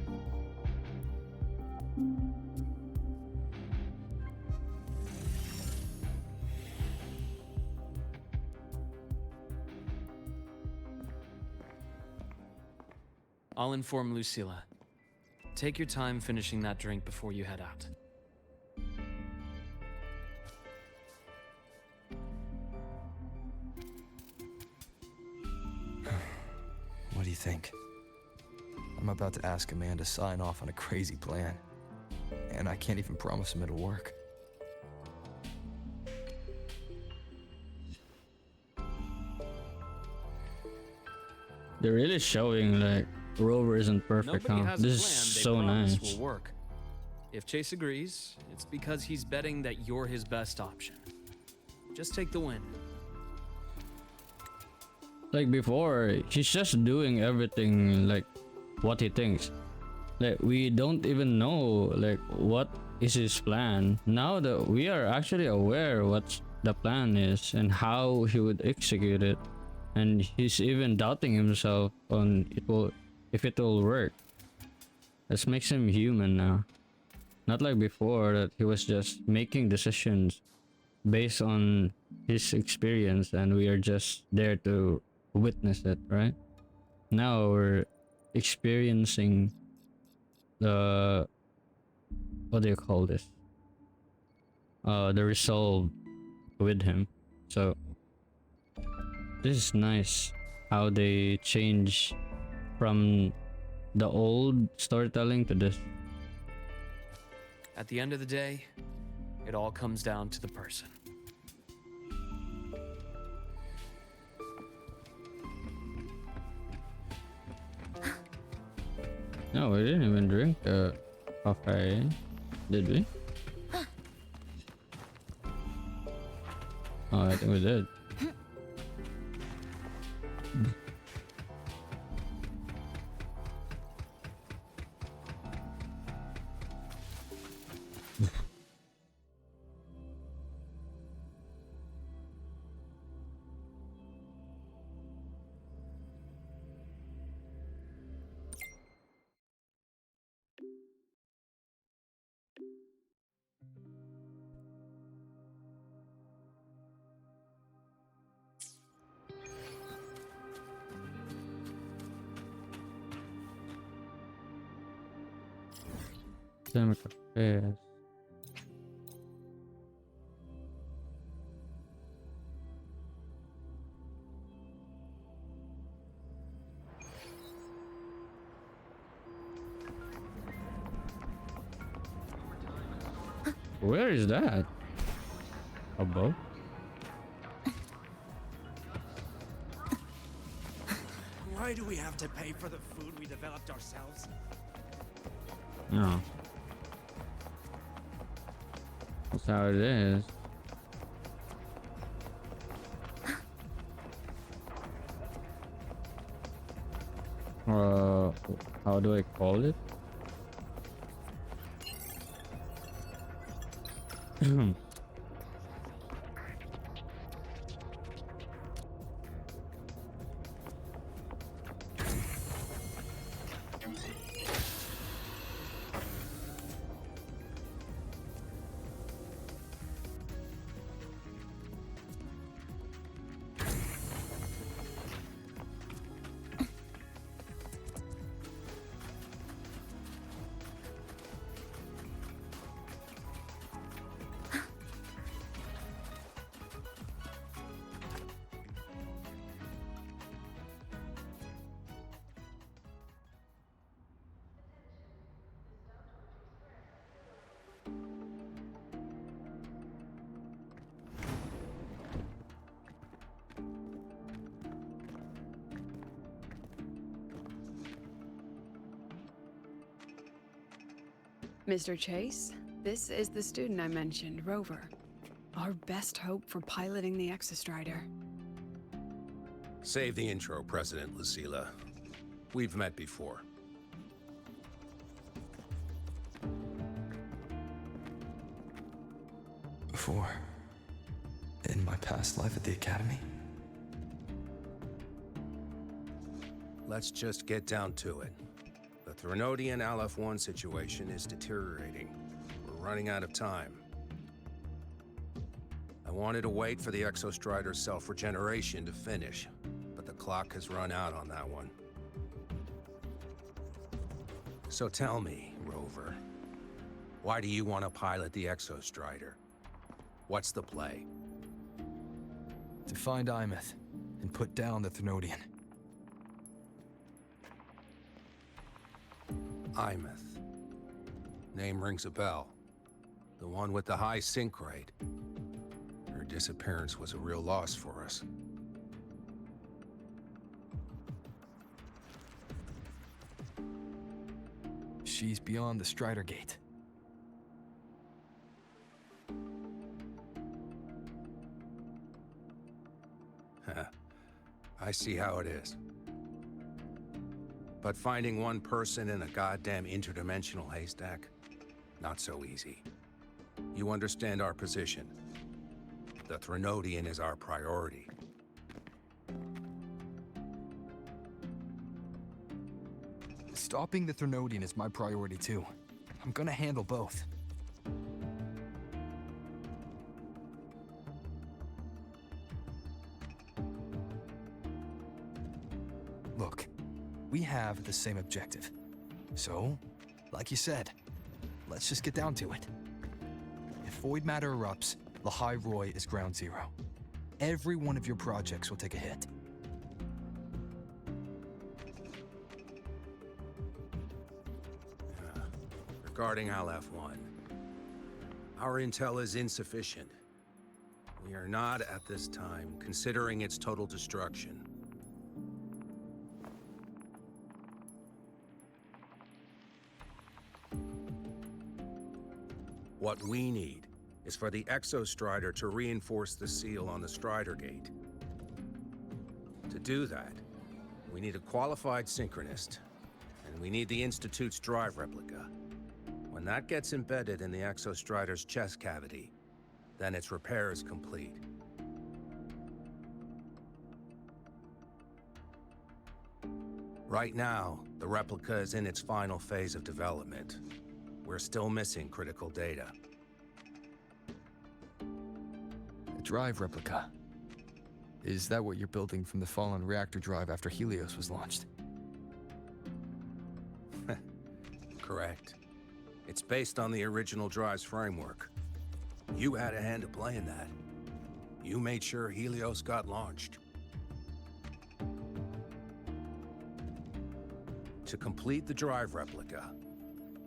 I'll inform Lucilla. Take your time finishing that drink before you head out. What do you think? I'm about to ask a man to sign off on a crazy plan. And I can't even promise him it'll work. They're really showing like Rover isn't perfect, Nobody huh? has This a is plan they so promise nice. will work. If Chase agrees, it's because he's betting that you're his best option. Just take the win. Like before, he's just doing everything like what he thinks. Like we don't even know like what is his plan. Now that we are actually aware what the plan is and how he would execute it, and he's even doubting himself on if it will work. This makes him human now. Not like before that he was just making decisions based on his experience and we are just there to witness it, right? Now we're experiencing the what do you call this? The resolve with him. So this is nice how they change from the old storytelling to this. At the end of the day, it all comes down to the person. No, we didn't even drink the coffee, did we? Oh, I think we did. Cafés. Where is that? Above? Why do we have to pay for the food we developed ourselves? No. That's how it is. How do I call it? Mr. Chase, this is the student I mentioned, Rover. Our best hope for piloting the Exostrider. Save the intro, President Lucila. We've met before. Before? In my past life at the Academy? Let's just get down to it. The Threnodian Aleph-1 situation is deteriorating. We're running out of time. I wanted to wait for the Exostrider's self-regeneration to finish, but the clock has run out on that one. So tell me, Rover, why do you want to pilot the Exostrider? What's the play? To find Imeth and put down the Threnodian. Imeth. Name rings a bell. The one with the high sync rate. Her disappearance was a real loss for us. She's beyond the Strider Gate. I see how it is. But finding one person in a goddamn interdimensional haystack? Not so easy. You understand our position. The Threnodian is our priority. Stopping the Threnodian is my priority too. I'm gonna handle both. Look, we have the same objective. So, like you said, let's just get down to it. If void matter erupts, Lahai Roy is ground zero. Every one of your projects will take a hit. Regarding Aleph-1, our intel is insufficient. We are not, at this time, considering its total destruction. What we need is for the Exostrider to reinforce the seal on the Strider Gate. To do that, we need a qualified synchronist, and we need the Institute's drive replica. When that gets embedded in the Exostrider's chest cavity, then its repair is complete. Right now, the replica is in its final phase of development. We're still missing critical data. A drive replica. Is that what you're building from the fallen reactor drive after Helios was launched? Correct. It's based on the original drive's framework. You had a hand to play in that. You made sure Helios got launched. To complete the drive replica,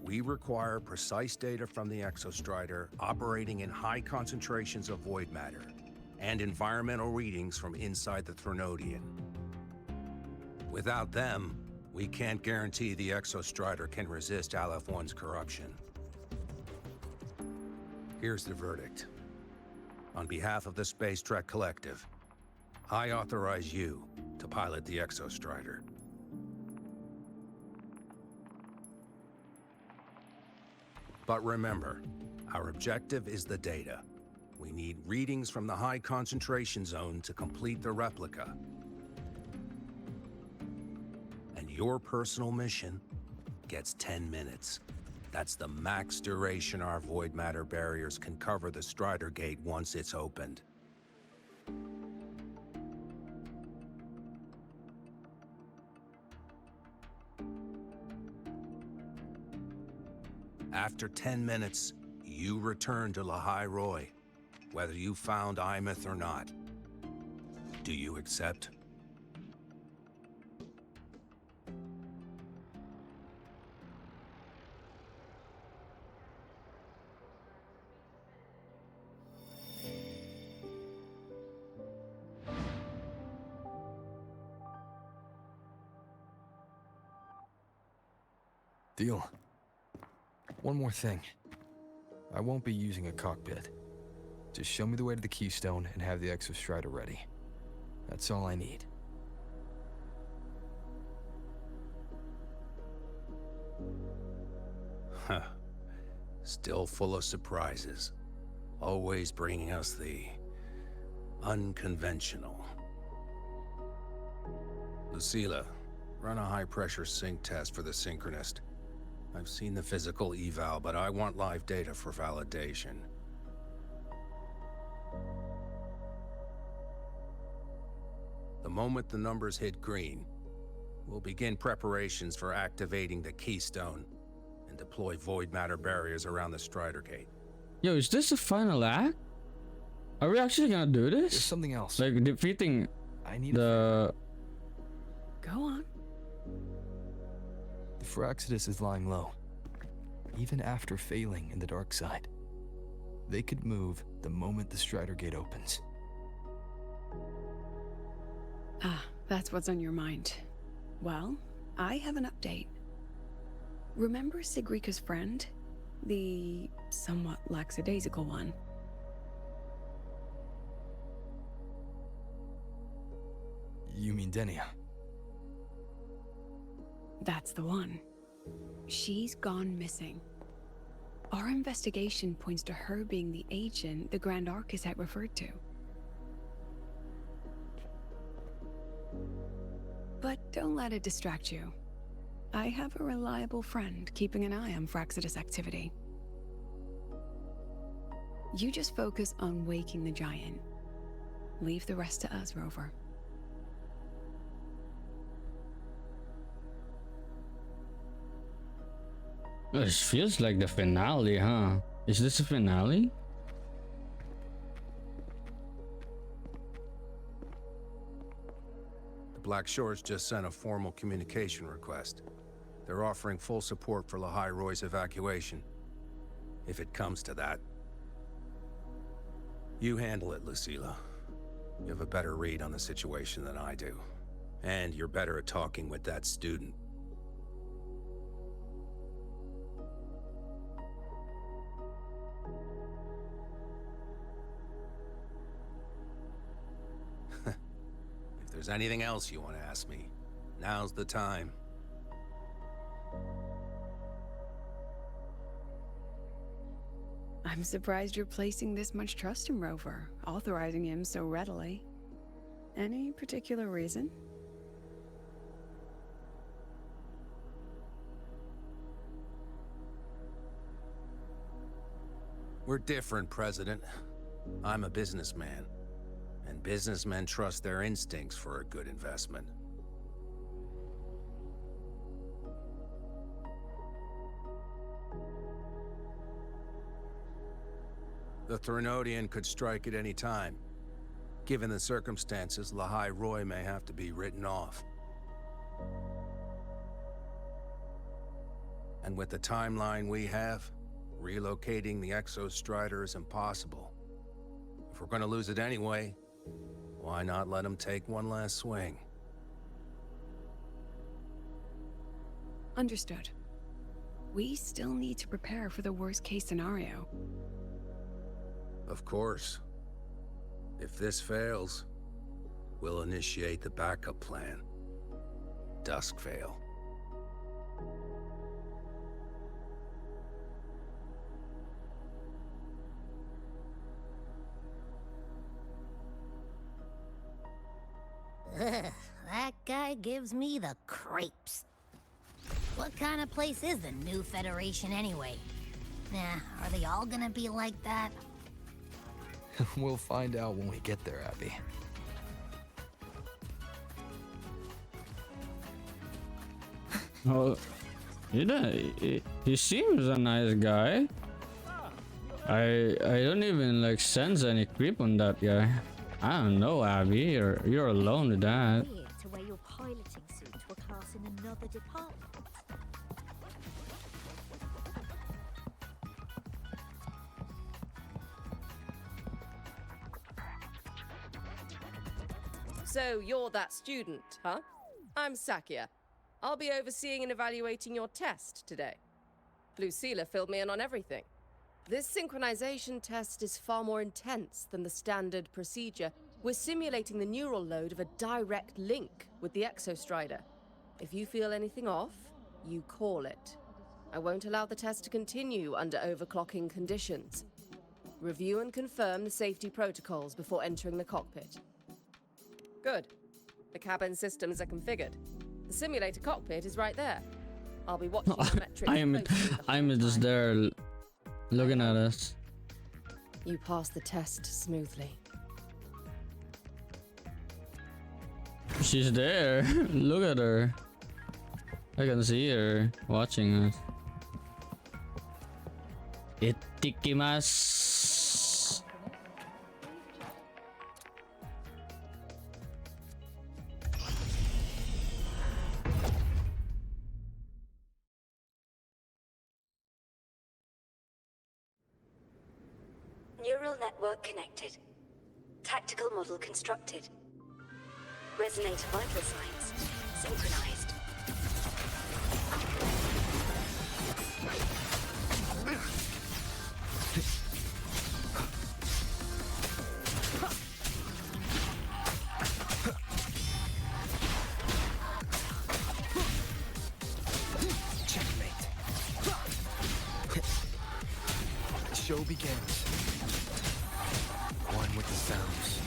we require precise data from the Exostrider operating in high concentrations of void matter, and environmental readings from inside the Threnodian. Without them, we can't guarantee the Exostrider can resist Aleph-1's corruption. Here's the verdict. On behalf of the Space Trek Collective, I authorize you to pilot the Exostrider. But remember, our objective is the data. We need readings from the high concentration zone to complete the replica. And your personal mission gets 10 minutes. That's the max duration our void matter barriers can cover the Strider Gate once it's opened. After 10 minutes, you return to Lahai Roy, whether you found Imeth or not. Do you accept? Deal. One more thing. I won't be using a cockpit. Just show me the way to the Keystone and have the Exostrider ready. That's all I need. Huh. Still full of surprises. Always bringing us the unconventional. Lucilla, run a high-pressure sync test for the Synchronist. I've seen the physical eval, but I want live data for validation. The moment the numbers hit green, we'll begin preparations for activating the Keystone and deploy void matter barriers around the Strider Gate. Yo, is this the final act? Are we actually gonna do this? There's something else. Like defeating I need the... Go on. The Fraxidus is lying low. Even after failing in the dark side, they could move the moment the Strider Gate opens. Ah, that's what's on your mind. Well, I have an update. Remember Sigrika's friend? The somewhat lackadaisical one? You mean Denia? That's the one. She's gone missing. Our investigation points to her being the agent the Grand Architect referred to. But don't let it distract you. I have a reliable friend keeping an eye on Fraxidus activity. You just focus on waking the giant. Leave the rest to us, Rover. This feels like the finale, huh? Is this the finale? The Black Shores just sent a formal communication request. They're offering full support for Lahai Roy's evacuation. If it comes to that. You handle it, Lucilla. You have a better read on the situation than I do. And you're better at talking with that student. If there's anything else you want to ask me, now's the time. I'm surprised you're placing this much trust in Rover, authorizing him so readily. Any particular reason? We're different, President. I'm a businessman, and businessmen trust their instincts for a good investment. The Threnodian could strike at any time. Given the circumstances, Lahai Roy may have to be written off. And with the timeline we have, relocating the Exostrider is impossible. If we're gonna lose it anyway, why not let him take one last swing? Understood. We still need to prepare for the worst-case scenario. Of course. If this fails, we'll initiate the backup plan. Duskvale. Ugh, that guy gives me the creeps. What kind of place is the new Federation anyway? Nah, are they all gonna be like that? We'll find out when we get there, Abby. Oh, he seems a nice guy. I don't even like sense any creep on that guy. I don't know, Abby. You're alone with that. Weird to wear your piloting suit to a class in another department. So you're that student, huh? I'm Sakia. I'll be overseeing and evaluating your test today. Lucilla filled me in on everything. This synchronization test is far more intense than the standard procedure. We're simulating the neural load of a direct link with the Exostrider. If you feel anything off, you call it. I won't allow the test to continue under overclocking conditions. Review and confirm the safety protocols before entering the cockpit. Good. The cabin systems are configured. The simulator cockpit is right there. I'll be watching the metrics closely. I'm just there looking at us. You passed the test smoothly. She's there. Look at her. I can see her watching us. Itadakimasu. Neural network connected. Tactical model constructed. Resonator vital signs synchronized. Checkmate. The show begins. One with the sounds.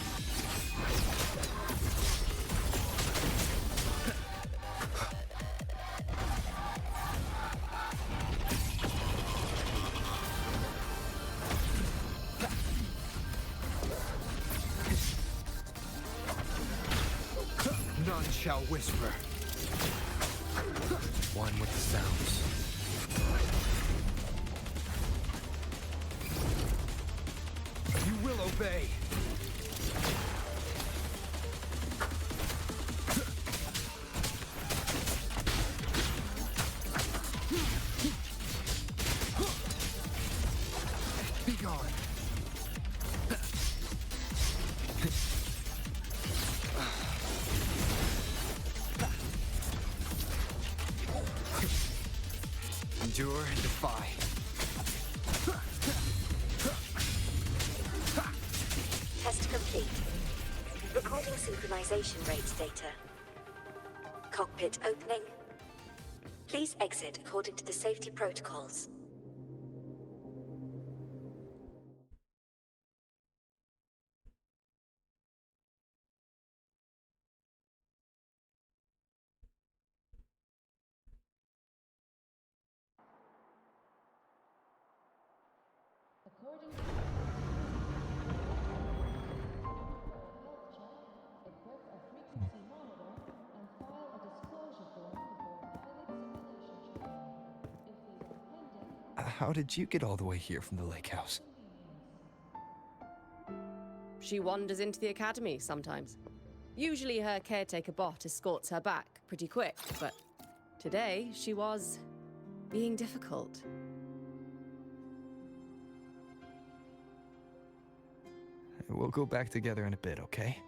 None shall whisper. One with the sounds. You will obey. Be gone. Endure and defy. Test complete. Recording synchronization rate data. Cockpit opening. Please exit according to the safety protocols. How did you get all the way here from the lake house? She wanders into the academy sometimes. Usually her caretaker bot escorts her back pretty quick, but today she was being difficult. We'll go back together in a bit, okay?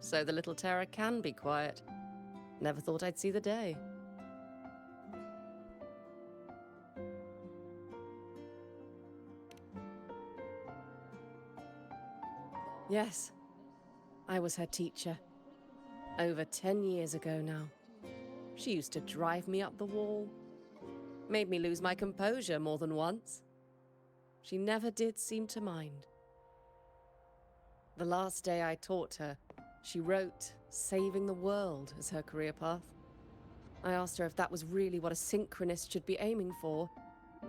So the little terror can be quiet. Never thought I'd see the day. Yes, I was her teacher. Over 10 years ago now. She used to drive me up the wall. Made me lose my composure more than once. She never did seem to mind. The last day I taught her, she wrote saving the world as her career path. I asked her if that was really what a synchronist should be aiming for,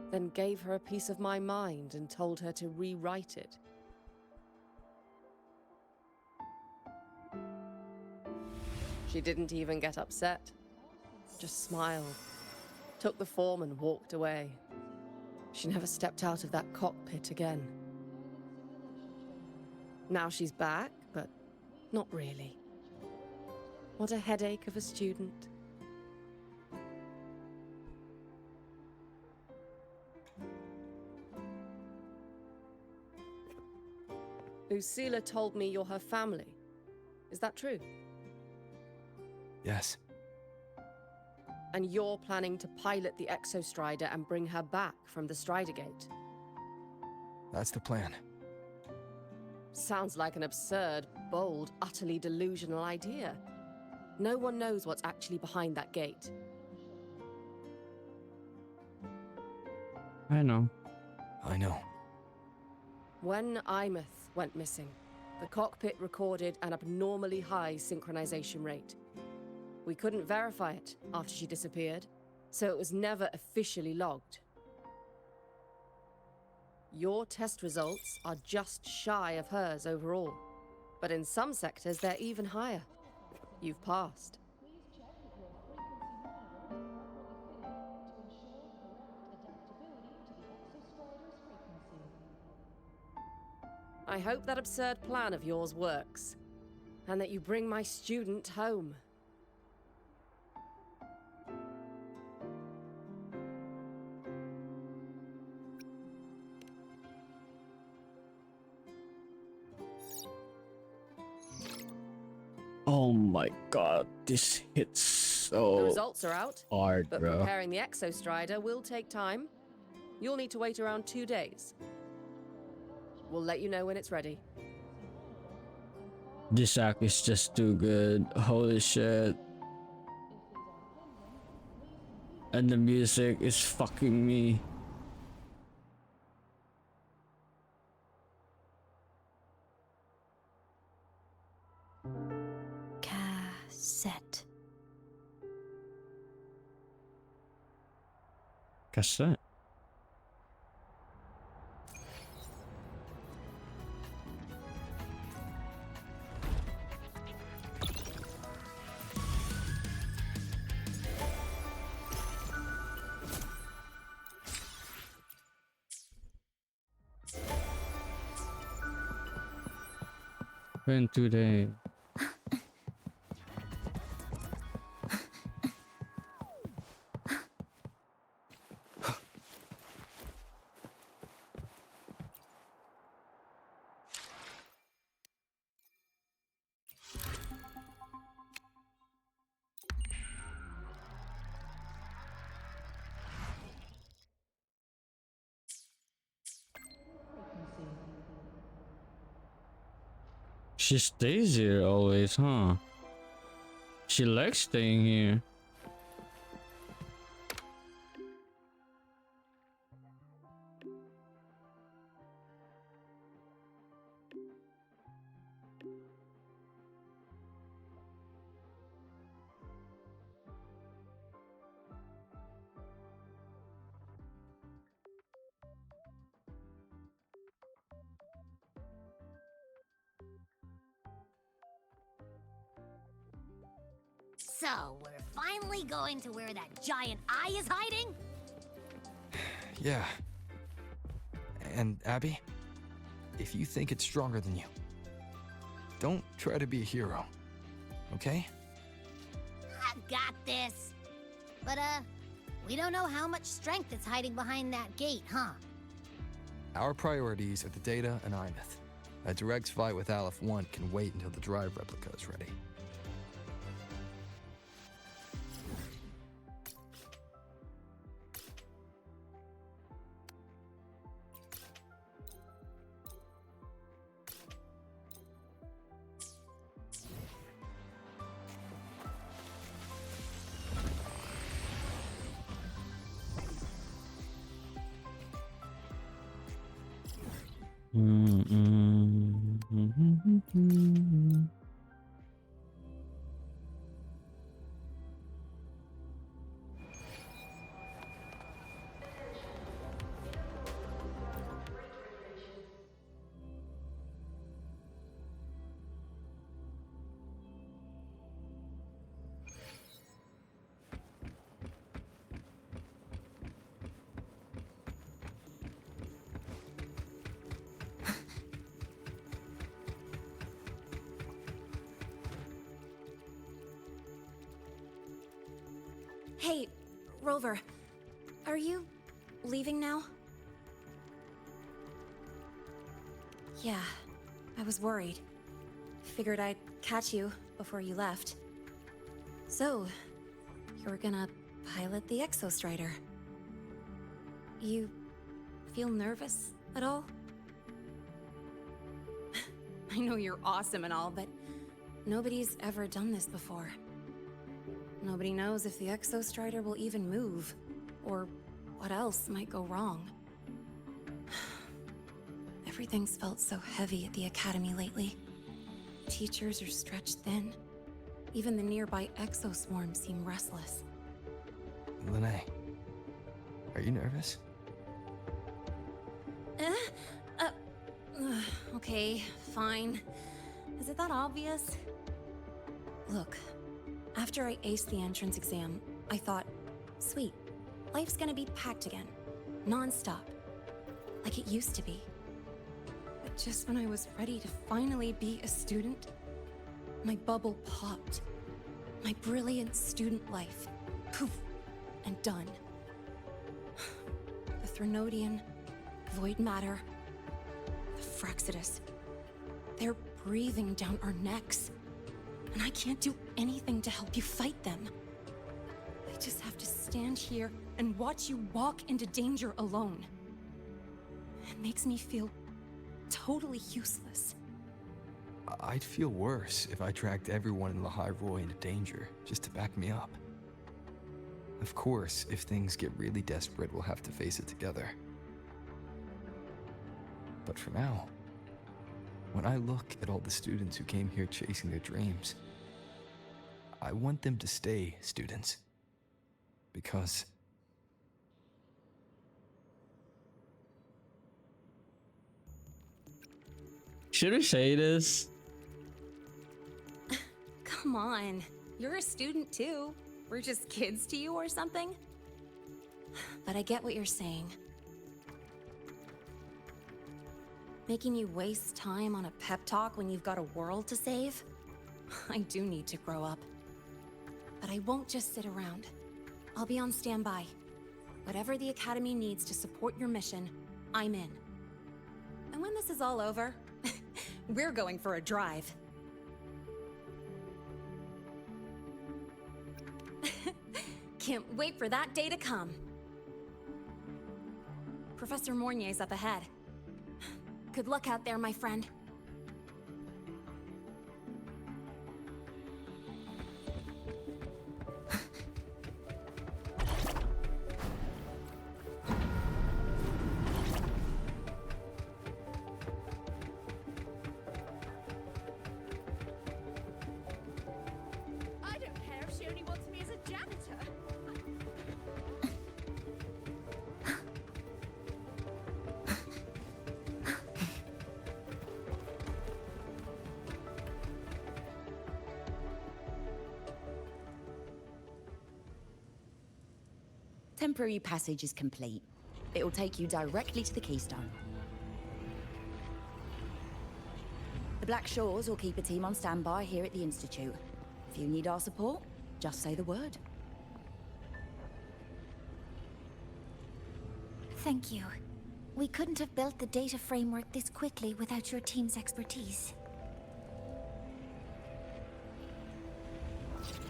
then gave her a piece of my mind and told her to rewrite it. She didn't even get upset, just smiled, took the form and walked away. She never stepped out of that cockpit again. Now she's back, but not really. What a headache of a student. Lucilla told me you're her family. Is that true? Yes. And you're planning to pilot the Exostrider and bring her back from the Strider Gate? That's the plan. Sounds like an absurd, bold, utterly delusional idea. No one knows what's actually behind that gate. I know. I know. When Imeth went missing, the cockpit recorded an abnormally high synchronization rate. We couldn't verify it after she disappeared, so it was never officially logged. Your test results are just shy of hers overall, but in some sectors they're even higher. You've passed. I hope that absurd plan of yours works, and that you bring my student home. Oh my god, this hits so The results are out, hard, but bro. preparing the Exostrider will take time. You'll need to wait around 2 days. We'll let you know when it's ready. This act is just too good. Holy shit. And the music is fucking me. Cassette. Cassette. Been 2 days. She stays here always, huh? She likes staying here. So, we're finally going to where that giant eye is hiding? Yeah. And Abby, if you think it's stronger than you, don't try to be a hero, okay? I've got this. But, we don't know how much strength is hiding behind that gate, huh? Our priorities are the data and Imeth. A direct fight with Aleph 1 can wait until the drive replica is ready. Hey, Rover. Are you leaving now? Yeah, I was worried. Figured I'd catch you before you left. So, you're gonna pilot the Exostrider. You feel nervous at all? I know you're awesome and all, but nobody's ever done this before. Nobody knows if the Exostrider will even move, or what else might go wrong. Everything's felt so heavy at the Academy lately. Teachers are stretched thin. Even the nearby exoswarms seem restless. Lene, are you nervous? Okay, fine. Is it that obvious? Look, after I aced the entrance exam, I thought, sweet, life's gonna be packed again. Non-stop. Like it used to be. But just when I was ready to finally be a student, my bubble popped. My brilliant student life. Poof. And done. The Threnodian, void matter, the Fraxidus. They're breathing down our necks. And I can't do anything to help you fight them. I just have to stand here and watch you walk into danger alone. It makes me feel totally useless. I'd feel worse if I tracked everyone in Lehigh Roy into danger, just to back me up. Of course, if things get really desperate, we'll have to face it together. But for now, when I look at all the students who came here chasing their dreams, I want them to stay students. Because should we say this? Come on. You're a student too. We're just kids to you or something? But I get what you're saying. Making you waste time on a pep talk when you've got a world to save? I do need to grow up. But I won't just sit around. I'll be on standby. Whatever the Academy needs to support your mission, I'm in. And when this is all over, we're going for a drive. Can't wait for that day to come. Professor Mornier's up ahead. Good luck out there, my friend. I don't care if she only wants me as a janitor. Temporary passage is complete. It will take you directly to the Keystone. The Black Shores will keep a team on standby here at the Institute. If you need our support, just say the word. Thank you. We couldn't have built the data framework this quickly without your team's expertise.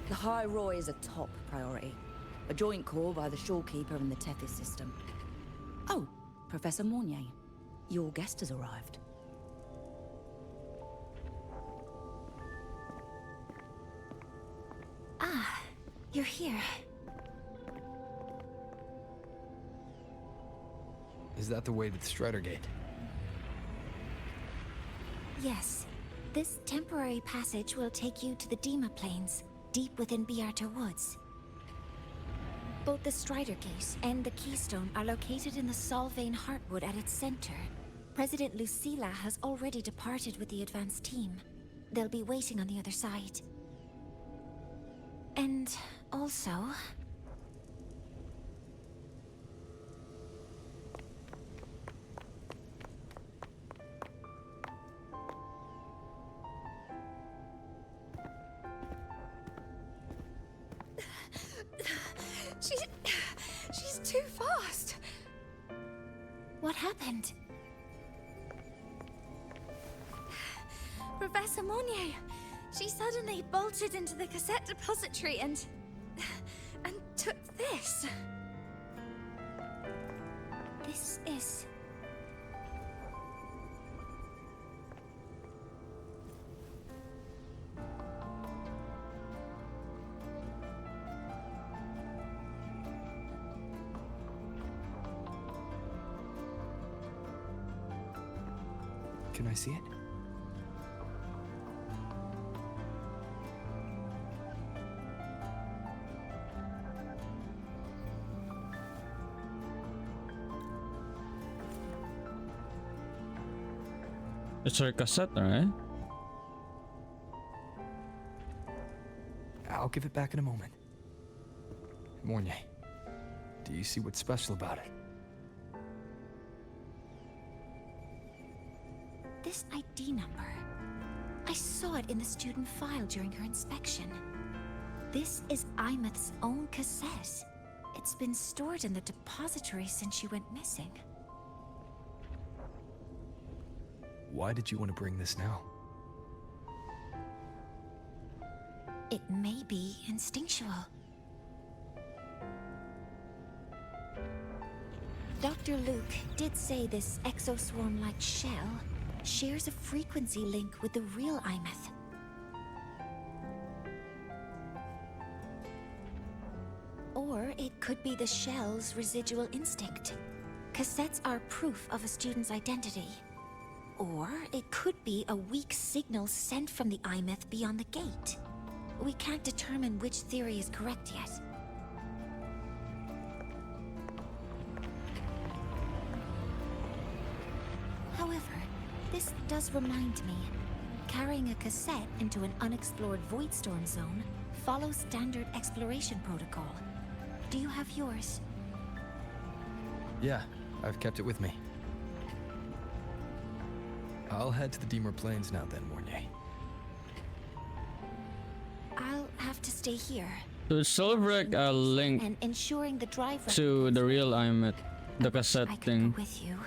The High Roy is a top priority. A joint call by the Shorekeeper and the Tethys system. Oh, Professor Mornier, your guest has arrived. Ah, you're here. is that the way to the Strider Gate? Yes. This temporary passage will take you to the Dima Plains, deep within Biarta Woods. Both the Strider Gate and the Keystone are located in the Solvane Heartwood at its center. President Lucilla has already departed with the advance team. They'll be waiting on the other side. And also... She's too fast. What happened? Professor Monnier, she suddenly bolted into the cassette depository and took this. This is... Can I see it? It's her cassette, right? I'll give it back in a moment. Mornier, do you see what's special about it? This ID number. I saw it in the student file during her inspection. This is Imeth's own cassette. It's been stored in the depository since she went missing. Why did you want to bring this now? It may be instinctual. Dr. Luke did say this exoswarm-like shell shares a frequency link with the real Imeth. Or it could be the shell's residual instinct. Cassettes are proof of a student's identity. Or it could be a weak signal sent from the Imeth beyond the gate. We can't determine which theory is correct yet. However, this does remind me, carrying a cassette into an unexplored Voidstorm zone follows standard exploration protocol. Do you have yours? Yeah, I've kept it with me. I'll head to the Deemer Plains now then, Mornier. I'll have to stay here. To Silveric, a link And ensuring the drive to the real Imeth, the cassette I could thing. go with you.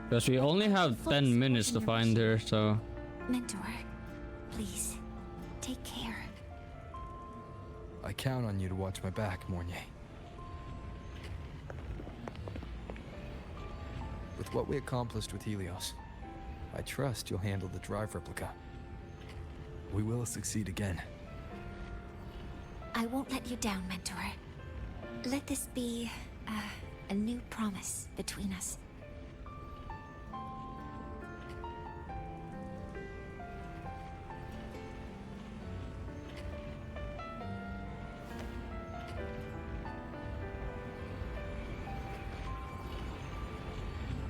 Because we only have 10 minutes to find her, so... Mentor, please, take care. I count on you to watch my back, Mornier. With what we accomplished with Helios, I trust you'll handle the drive replica. We will succeed again. I won't let you down, Mentor. Let this be a new promise between us.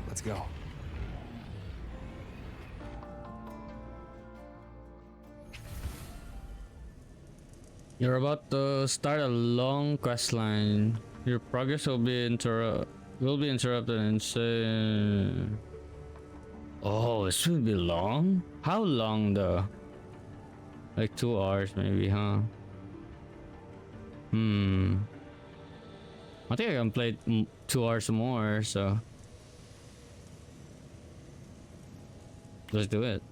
Let's go. You're about to start a long quest line. Your progress will be interrupted and say... Oh, this will be long? How long though? Like 2 hours maybe, huh? I think I can play 2 hours more, so... Let's do it.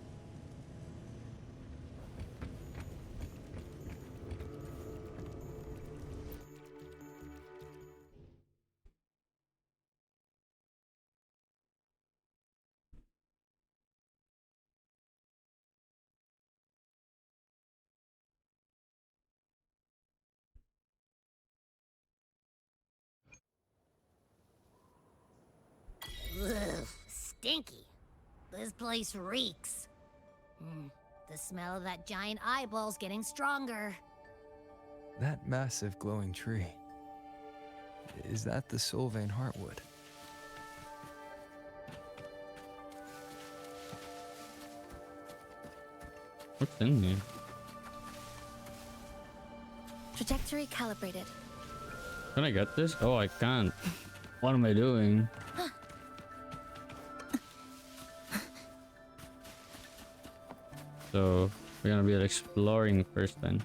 Ugh, stinky. This place reeks. The smell of that giant eyeball's getting stronger. That massive glowing tree. Is that the Sylvain Heartwood? What's in here? Trajectory calibrated. Can I get this? Oh, I can't. What am I doing? So We're gonna be exploring first then.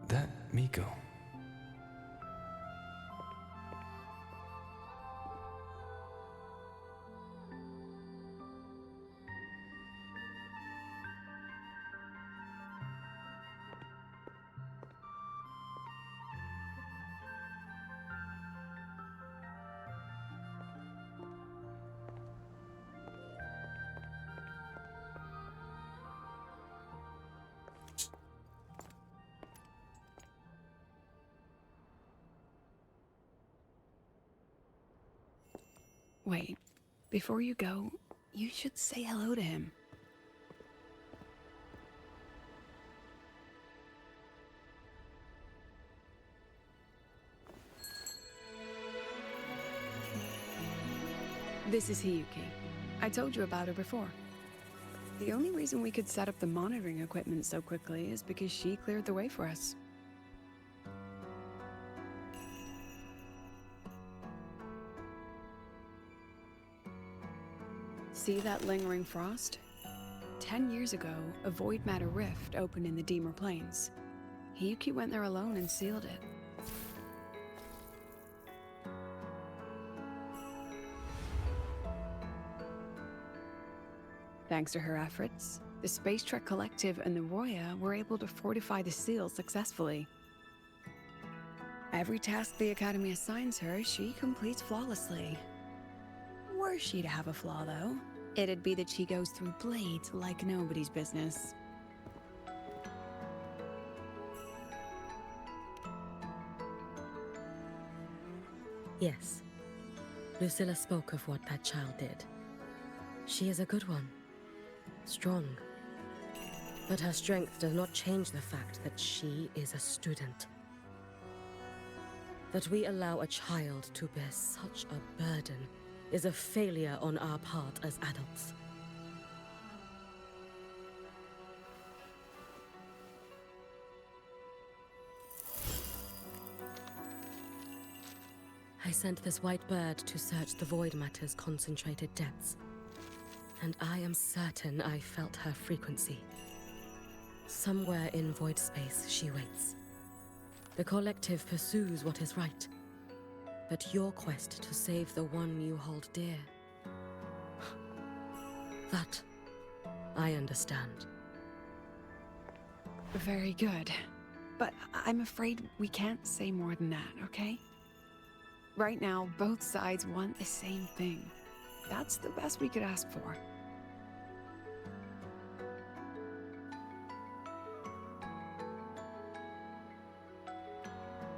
That Miko. Wait, before you go, you should say hello to him. This is Hiyuki. I told you about her before. The only reason we could set up the monitoring equipment so quickly is because she cleared the way for us. See that lingering frost? 10 years ago, a void matter rift opened in the Deemer Plains. Hiyuki went there alone and sealed it. Thanks to her efforts, the Space Trek Collective and the Roya were able to fortify the seal successfully. Every task the Academy assigns her, she completes flawlessly. Were she to have a flaw, though, it'd be that she goes through blades like nobody's business. Yes. Lucilla spoke of what that child did. She is a good one. Strong. But her strength does not change the fact that she is a student. That we allow a child to bear such a burden is a failure on our part as adults. I sent this white bird to search the void matter's concentrated depths, and I am certain I felt her frequency. Somewhere in void space she waits. The collective pursues what is right, but your quest to save the one you hold dear, that I understand. Very good. But I'm afraid we can't say more than that, okay? Right now, both sides want the same thing. That's the best we could ask for.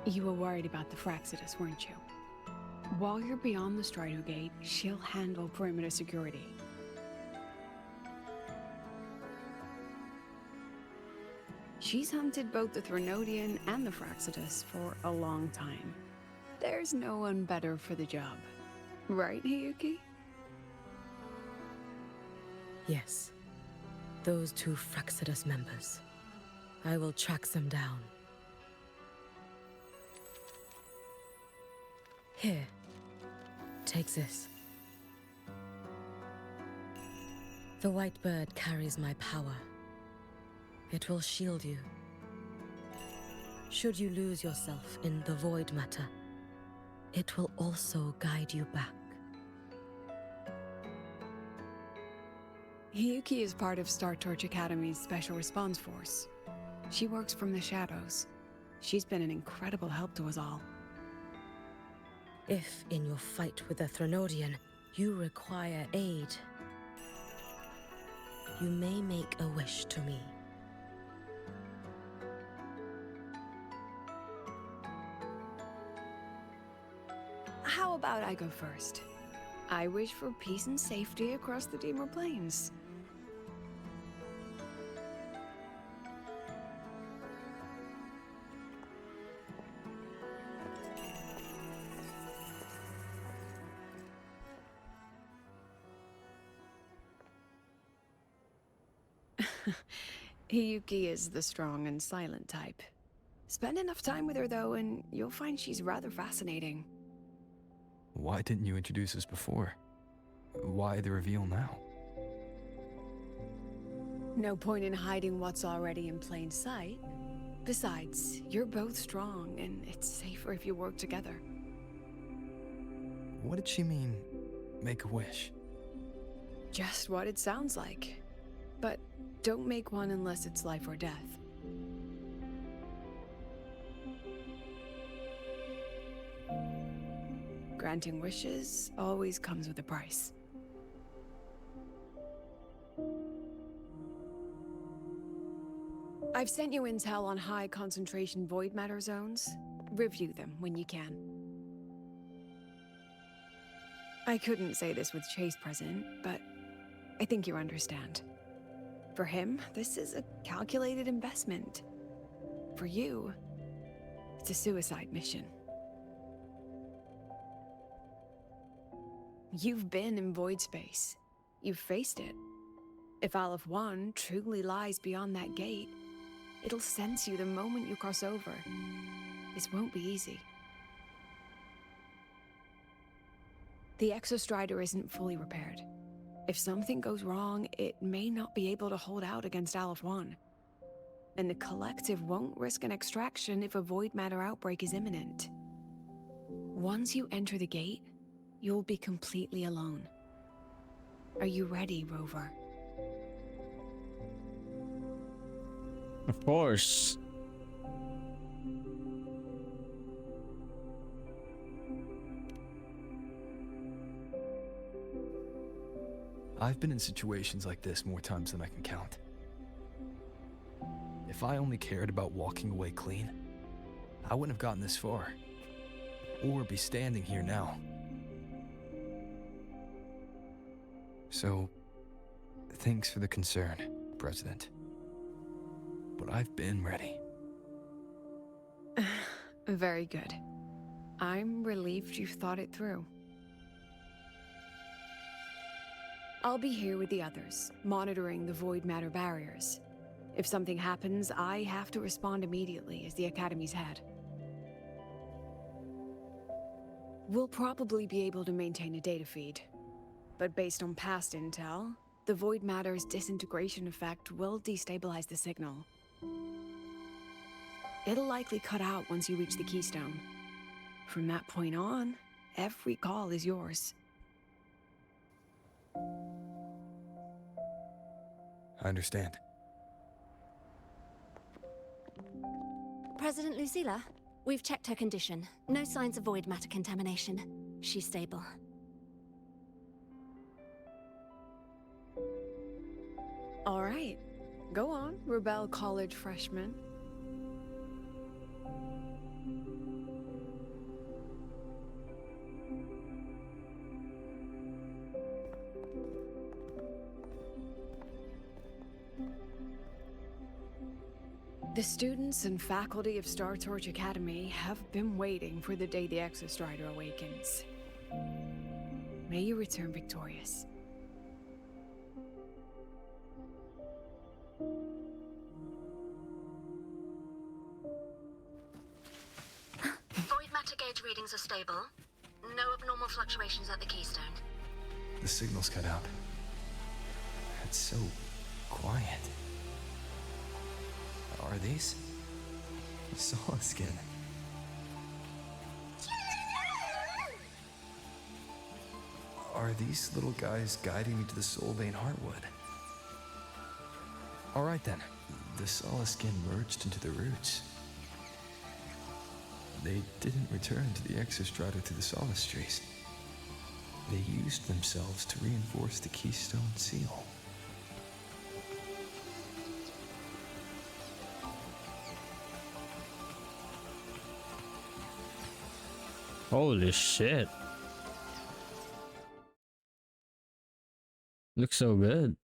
You were worried about the Fraxidus, weren't you? While you're beyond the Strider Gate, she'll handle perimeter security. She's hunted both the Threnodian and the Fraxidus for a long time. There's no one better for the job. Right, Hiyuki? Yes. Those two Fraxidus members. I will track them down. Here. Take this. The white bird carries my power. It will shield you. Should you lose yourself in the void matter, it will also guide you back. Hiyuki is part of Star Torch Academy's Special Response Force. She works from the shadows. She's been an incredible help to us all. If, in your fight with the Threnodian, you require aid, you may make a wish to me. How about I go first? I wish for peace and safety across the Deemer Plains. Hiyuki is the strong and silent type. Spend enough time with her, though, and you'll find she's rather fascinating. Why didn't you introduce us before? Why the reveal now? No point in hiding what's already in plain sight. Besides, you're both strong, and it's safer if you work together. What did she mean, make a wish? Just what it sounds like. But don't make one unless it's life or death. Granting wishes always comes with a price. I've sent you intel on high concentration void matter zones. Review them when you can. I couldn't say this with Chase present, but I think you understand. For him, this is a calculated investment. For you, it's a suicide mission. You've been in void space. You've faced it. If Aleph 1 truly lies beyond that gate, it'll sense you the moment you cross over. This won't be easy. The Exostrider isn't fully repaired. If something goes wrong, it may not be able to hold out against Aleph 1. And the Collective won't risk an extraction if a void matter outbreak is imminent. Once you enter the gate, you'll be completely alone. Are you ready, Rover? Of course. I've been in situations like this more times than I can count. If I only cared about walking away clean, I wouldn't have gotten this far. Or be standing here now. So, thanks for the concern, President. But I've been ready. Very good. I'm relieved you've thought it through. I'll be here with the others, monitoring the void matter barriers. If something happens, I have to respond immediately as the Academy's head. We'll probably be able to maintain a data feed, but based on past intel, the void matter's disintegration effect will destabilize the signal. It'll likely cut out once you reach the keystone. From that point on, every call is yours. I understand. President Lucilla, we've checked her condition. No signs of void matter contamination. She's stable. All right. Go on, Rebel College freshman. The students and faculty of Star Torch Academy have been waiting for the day the Exostrider awakens. May you return victorious. Void matter gauge readings are stable. No abnormal fluctuations at the keystone. The signal's cut out. It's so quiet. Are these? Solace skin. Are these little guys guiding me to the Soul Vein Heartwood? Alright then. The Solace skin merged into the roots. They didn't return to the Exostrider through the Solace trees. They used themselves to reinforce the Keystone Seal. Holy shit. Looks so good.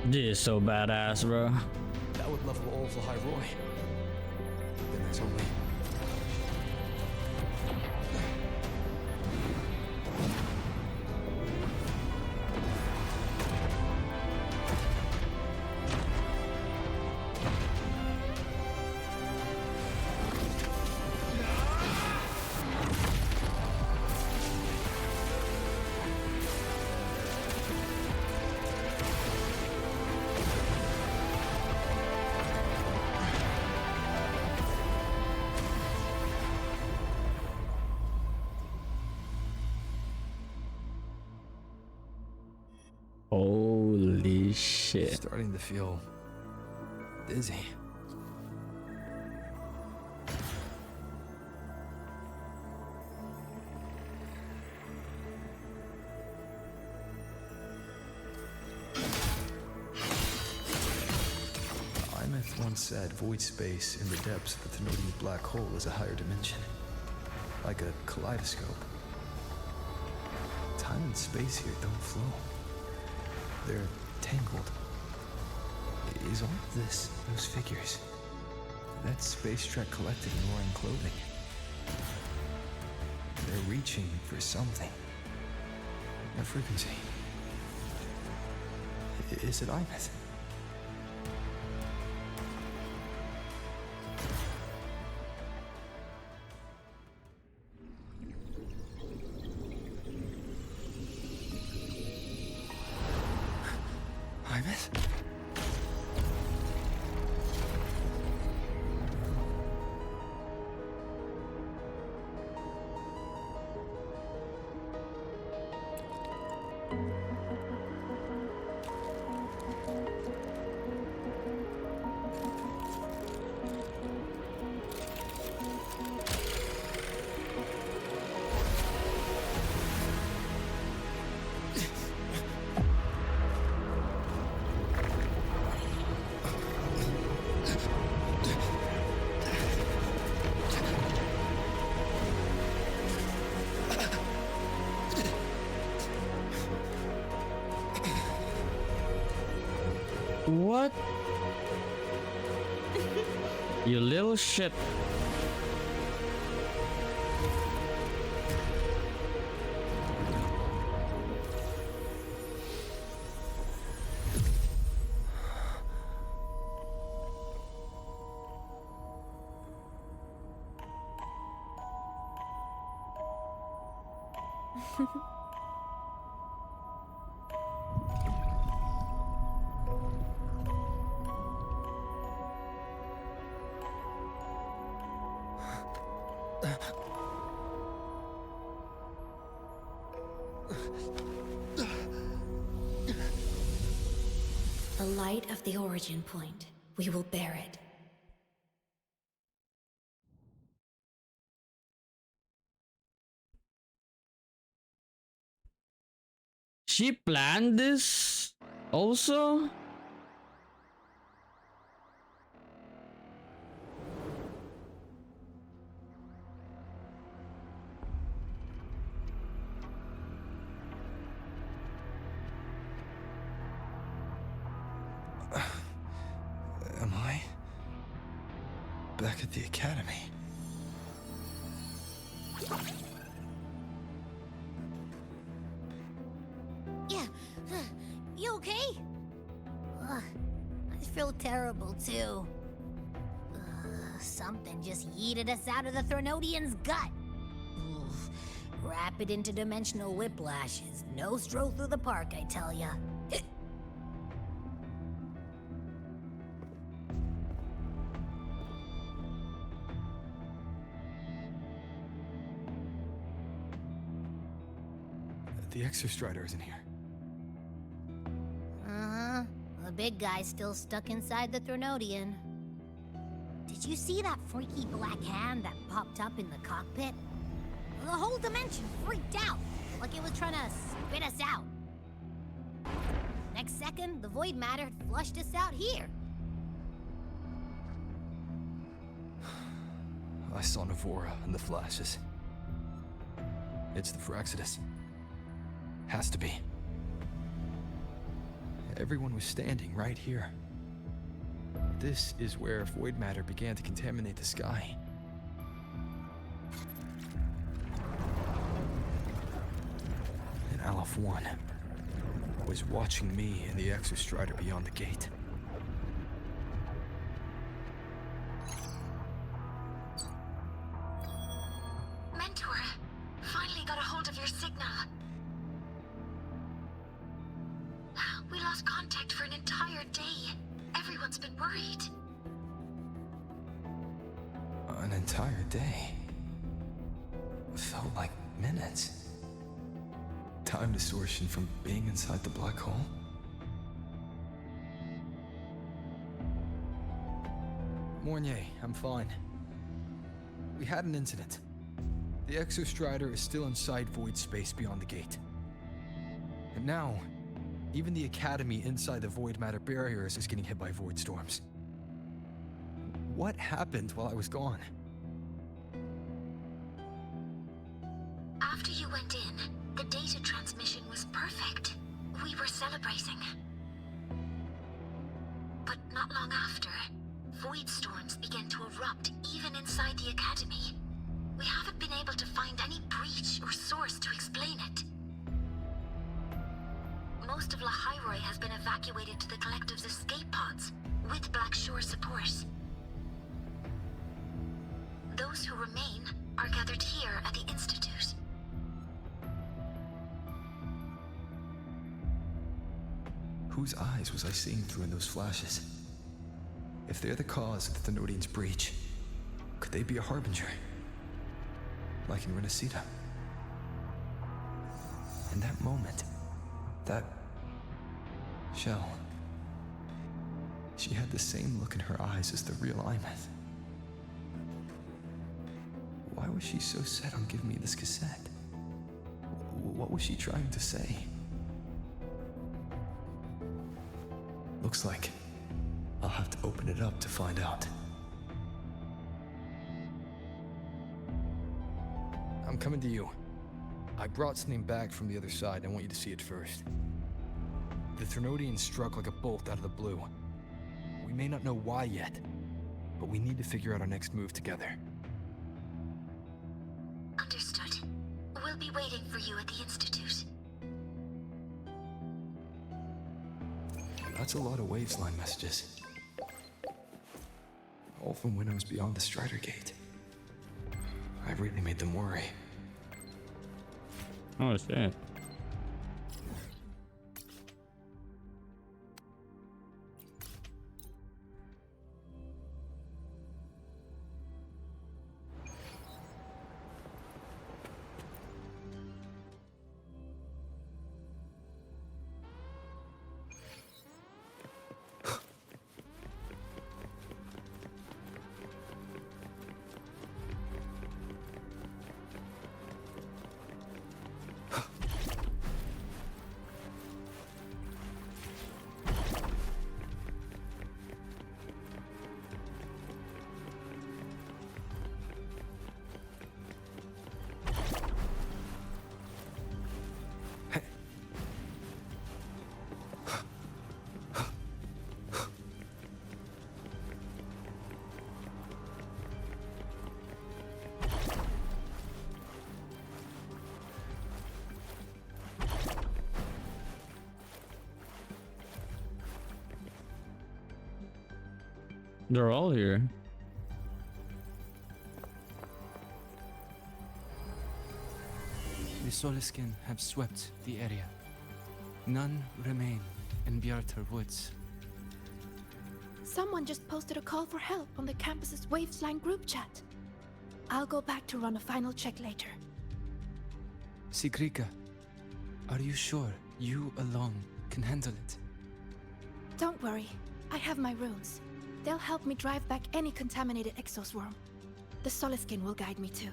This is so badass, bro. That would level all of the High Roy. Then there's only... Holy shit. Starting to feel dizzy. Imeth once said void space in the depths of the Thenodian black hole is a higher dimension. Like a kaleidoscope. Time and space here don't flow. They're tangled. Is all of this those figures? That space trek collective in wearing clothing. They're reaching for something. A frequency. Is it Imeth? What? You little shit. The light of the origin point. We will bear it. She planned this also? Am I back at the academy? Yeah. You okay? I feel terrible too. Something just yeeted us out of the Thenodian's gut. Oof. Rapid interdimensional whiplashes. No stroll through the park, I tell ya. The Exostrider isn't here. Uh-huh. The big guy's still stuck inside the Thenodian. Did you see that freaky black hand that popped up in the cockpit? The whole dimension freaked out, like it was trying to spit us out. Next second, the void matter had flushed us out here. I saw Navora in the flashes. It's the Fraxidus. Has to be. Everyone was standing right here. This is where void matter began to contaminate the sky. And Aleph 1 was watching me and the Exostrider beyond the gate. Mentor, finally got a hold of your signal. We lost contact for an entire day. Everyone's been worried. An entire day? Felt like minutes. Time distortion from being inside the black hole? Mornier, I'm fine. We had an incident. The Exostrider is still inside void space beyond the gate. And now, even the Academy inside the void matter barriers is getting hit by void storms. What happened while I was gone? After you went in, the data transmission was perfect. We were celebrating. But not long after, void storms began to erupt even inside the Academy. We haven't been able to find any breach or source to explain it. Most of Lahairoi has been evacuated to the Collective's escape pods, with Black Shore support. Those who remain are gathered here at the Institute. Whose eyes was I seeing through in those flashes? If they're the cause of the Thenodian's breach, could they be a harbinger? Like in Renacita? In that moment, that Shell, she had the same look in her eyes as the real Imeth. Why was she so set on giving me this cassette? What was she trying to say? Looks like I'll have to open it up to find out. I'm coming to you. I brought something back from the other side. I want you to see it first. The Thenodian struck like a bolt out of the blue. We may not know why yet, but we need to figure out our next move together. Understood. We'll be waiting for you at the Institute. That's a lot of Waveline messages. All from when I was beyond the Strider Gate. I really made them worry. Oh shit. They're all here. The Soliskin have swept the area. None remain in Bjartar Woods. Someone just posted a call for help on the campus's Wavesline group chat. I'll go back to run a final check later. Sigrika, are you sure you alone can handle it? Don't worry, I have my runes. They'll help me drive back any contaminated exoswarm. The Soliskin will guide me too.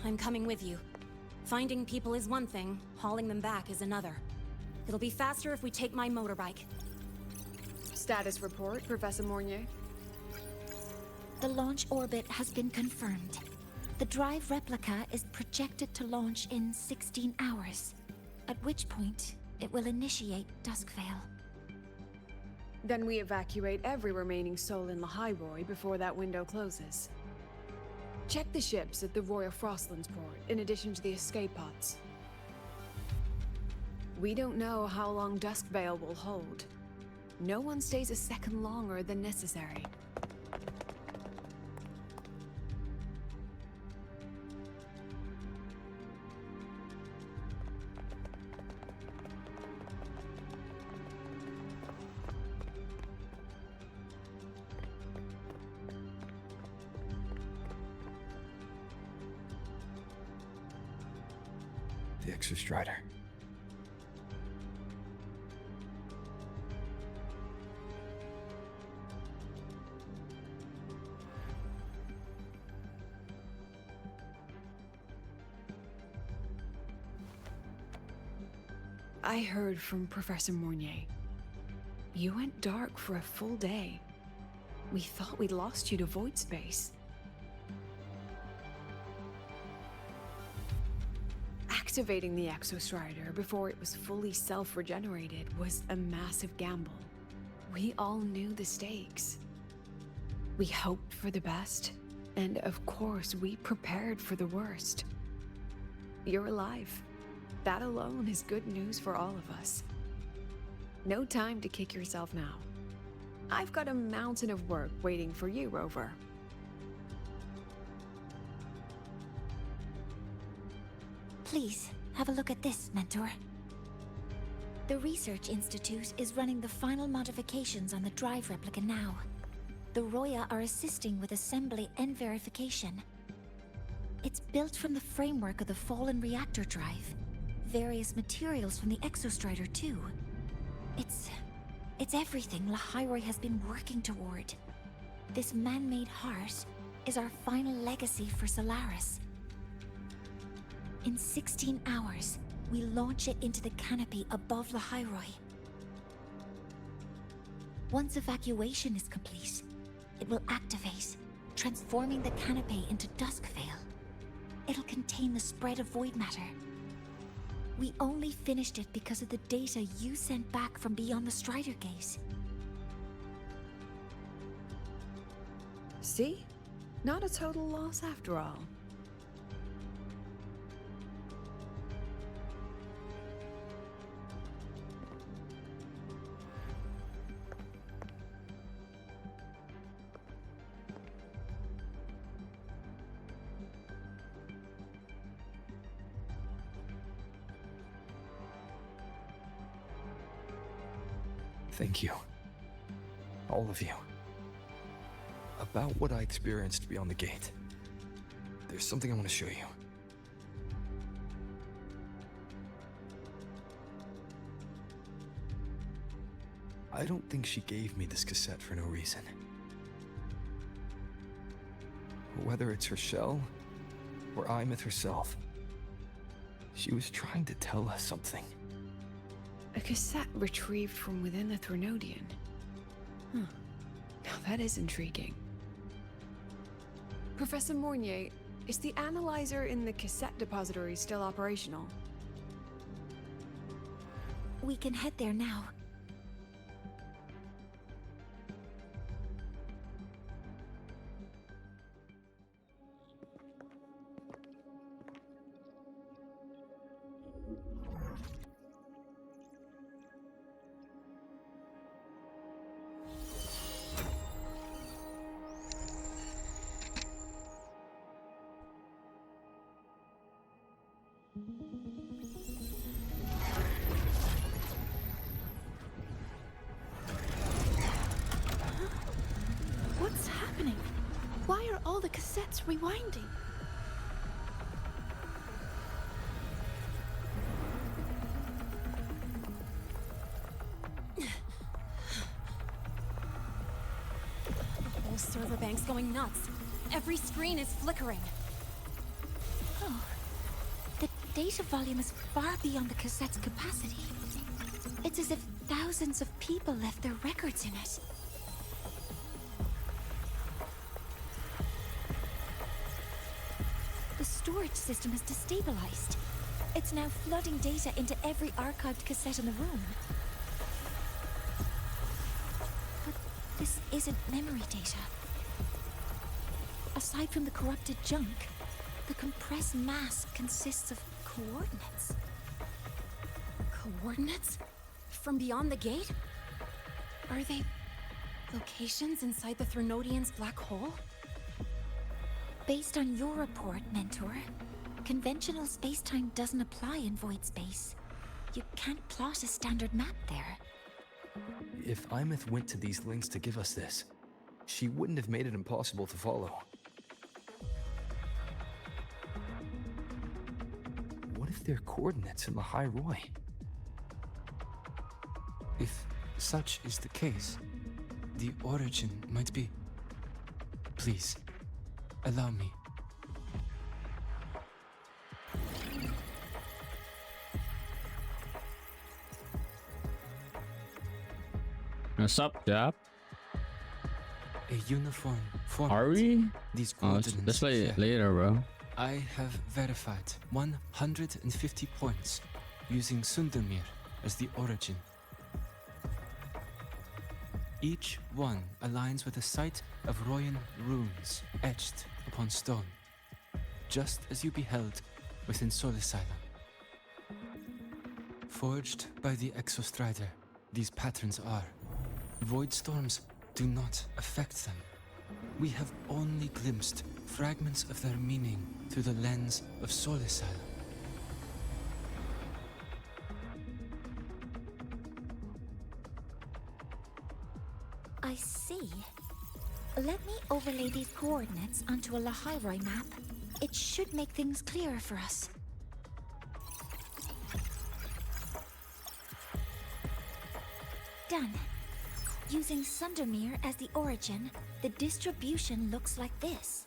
I'm coming with you. Finding people is one thing, hauling them back is another. It'll be faster if we take my motorbike. Status report, Professor Mornier. The launch orbit has been confirmed. The drive replica is projected to launch in 16 hours, at which point it will initiate Duskvale. Then we evacuate every remaining soul in Lahairoi before that window closes. Check the ships at the Royal Frostlands port, in addition to the escape pods. We don't know how long Duskvale will hold. No one stays a second longer than necessary. The Exostrider. I heard from Professor Mournier. You went dark for a full day. We thought we'd lost you to void space. Activating the Exostrider before it was fully self-regenerated was a massive gamble. We all knew the stakes. We hoped for the best, and of course we prepared for the worst. You're alive. That alone is good news for all of us. No time to kick yourself now. I've got a mountain of work waiting for you, Rover. Please, have a look at this, Mentor. The Research Institute is running the final modifications on the drive replica now. The Roya are assisting with assembly and verification. It's built from the framework of the fallen reactor drive. Various materials from the Exostrider, too. It's everything Lahairoi has been working toward. This man-made heart is our final legacy for Solaris. In 16 hours, we launch it into the canopy above Lahairoi. Once evacuation is complete, it will activate, transforming the canopy into Duskvale. It'll contain the spread of void matter. We only finished it because of the data you sent back from beyond the Strider Gate. See? Not a total loss after all. Thank you. All of you. About what I experienced beyond the gate. There's something I want to show you. I don't think she gave me this cassette for no reason. Whether it's her shell, or Imeth herself, she was trying to tell us something. A cassette retrieved from within the Threnodian. Huh. Now that is intriguing. Professor Mournier, is the analyzer in the cassette depository still operational? We can head there now. What's happening? Why are all the cassettes rewinding? The whole server bank's going nuts. Every screen is flickering. Oh. The data volume is far beyond the cassette's capacity. It's as if thousands of people left their records in it. The storage system is destabilized. It's now flooding data into every archived cassette in the room. But this isn't memory data. Aside from the corrupted junk, the compressed mass consists of coordinates. Coordinates? From beyond the gate? Are they locations inside the Threnodian's black hole? Based on your report, Mentor, conventional space-time doesn't apply in void space. You can't plot a standard map there. If Imeth went to these links to give us this, she wouldn't have made it impossible to follow. What if they're coordinates in the High Roy? If such is the case, the origin might be... Please, allow me. What's up, Jap? A uniform format. Are we? These Oh, let's coordinates play share. it later, bro. I have verified 150 points using Sundermere as the origin. Each one aligns with a site of Royan runes etched upon stone, just as you beheld within Solisila. Forged by the Exostrider, these patterns are. Void storms do not affect them. We have only glimpsed fragments of their meaning through the lens of Solisila. I see. Let me overlay these coordinates onto a Lahairoi map. It should make things clearer for us. Done. Using Sundermere as the origin, the distribution looks like this.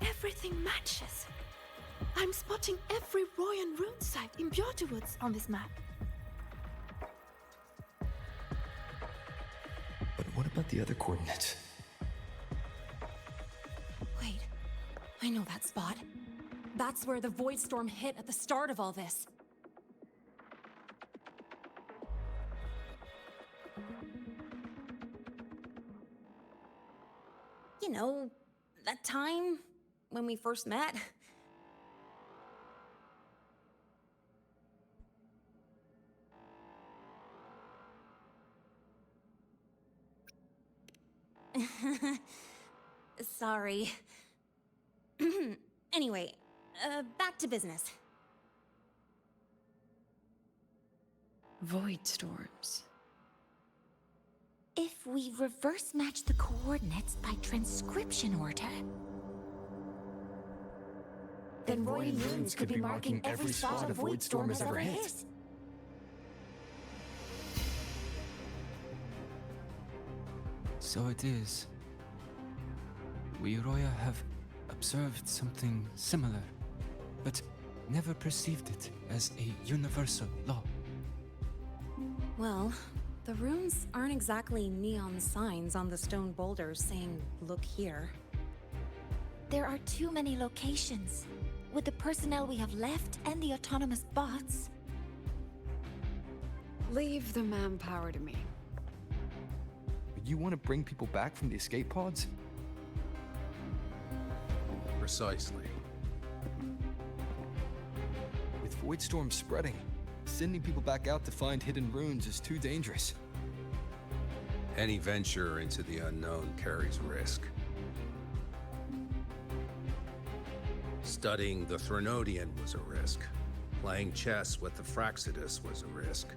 Everything matches. I'm spotting every Royan rune site in Bjorterwoods on this map. But what about the other coordinates? Wait, I know that spot. That's where the Void Storm hit at the start of all this. You know, that time when we first met. Sorry. Anyway, back to business. Void storms. If we reverse match the coordinates by transcription order, then Royan runes could be marking every spot a void storm has ever hit. So it is. We Roya have observed something similar, but never perceived it as a universal law. Well, the runes aren't exactly neon signs on the stone boulders saying, "Look here." there are too many locations. With the personnel we have left and the autonomous bots. Leave the manpower to me. You want to bring people back from the escape pods? Precisely. With Void Storm spreading, sending people back out to find hidden runes is too dangerous. Any venture into the unknown carries risk. Studying the Threnodian was a risk. Playing chess with the Fraxidus was a risk.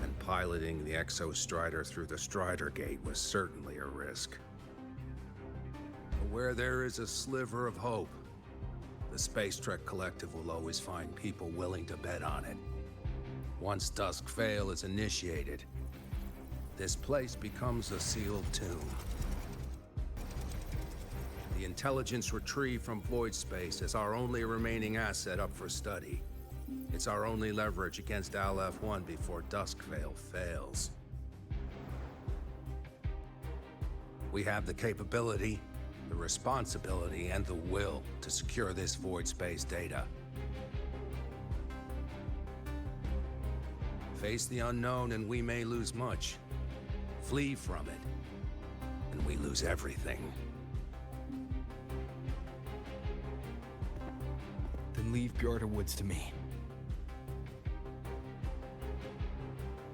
And piloting the Exostrider through the Strider Gate was certainly a risk. But where there is a sliver of hope, the Space Trek Collective will always find people willing to bet on it. Once Dusk Vale is initiated, this place becomes a sealed tomb. The intelligence retrieved from void space is our only remaining asset up for study. It's our only leverage against Aleph-1 before Dusk Vale fails. We have the capability, the responsibility, and the will to secure this void space data. Face the unknown and we may lose much. Flee from it, and we lose everything. Then leave Bjarta Woods to me.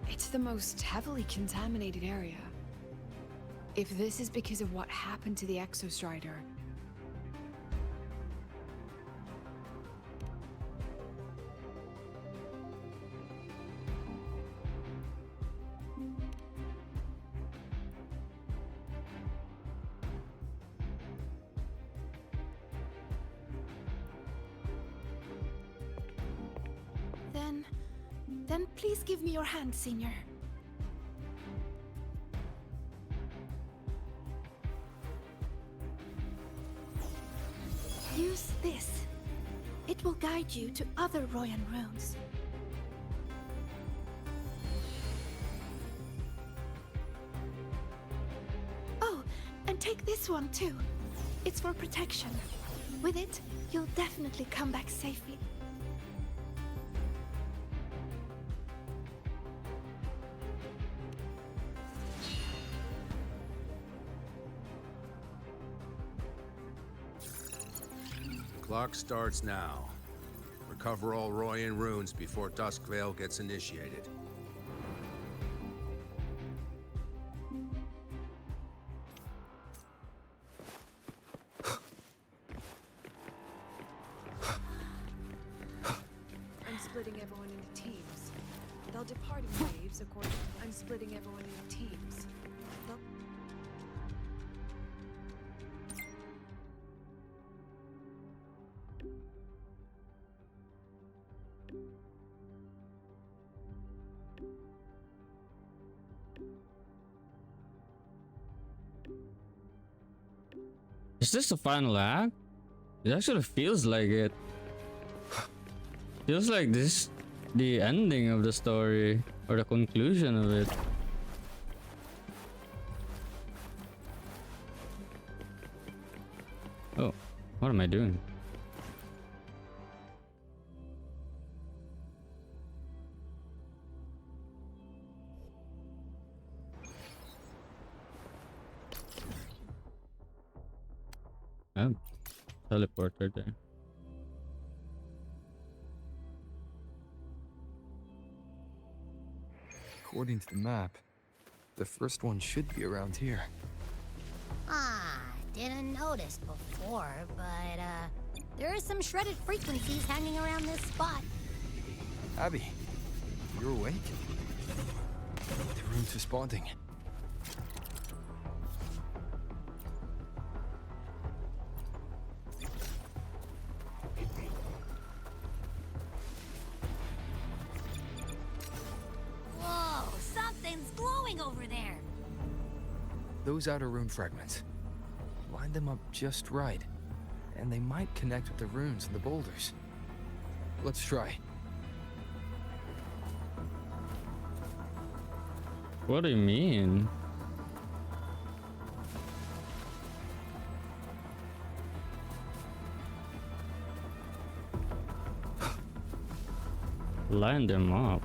It's the most heavily contaminated area. If this is because of what happened to the Exostrider, then please give me your hand, Senior. Use this. It will guide you to other Royan runes. Oh, and take this one too. It's for protection. With it, you'll definitely come back safely. Clock starts now. Recover all Royan runes before Duskvale gets initiated. I'm splitting everyone into teams. They'll depart in waves according. I'm splitting everyone into teams. They'll... Is this the final act? It actually feels like it. Feels like this the ending of the story or the conclusion of it. Oh, what am I doing? Oh, teleporter there. According to the map, the first one should be around here. Ah, didn't notice before, but there are some shredded frequencies hanging around this spot. Abby, you're awake? The room's responding. Whoa, something's glowing over there. Those outer rune fragments. Line them up just right, and they might connect with the runes and the boulders. Let's try. What do you mean? Line them up.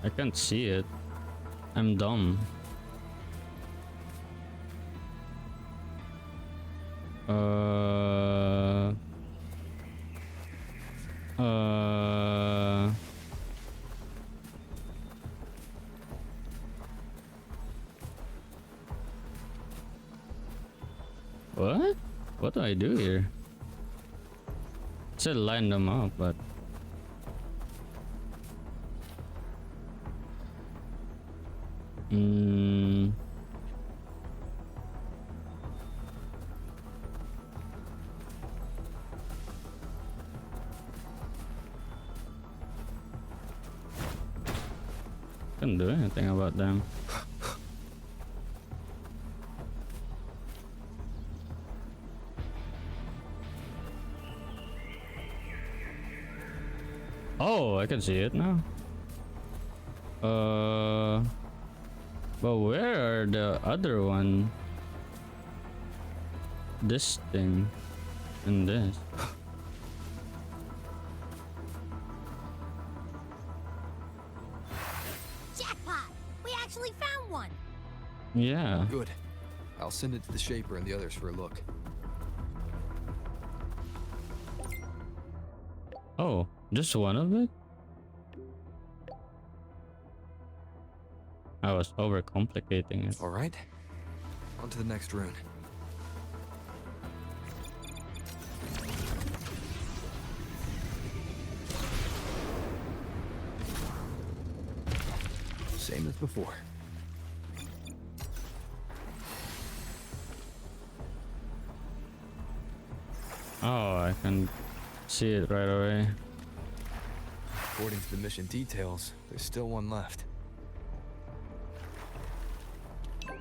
I can't see it. I'm dumb. What? What do I do here? It said line them up, but couldn't do anything about them. Oh, I can see it now. But where are the other one? This thing and this. Jackpot! We actually found one! Yeah. Good. I'll send it to the Shaper and the others for a look. Oh, just one of it? I was overcomplicating it. All right. On to the next rune. Same as before. Oh, I can see it right away. According to the mission details, there's still one left.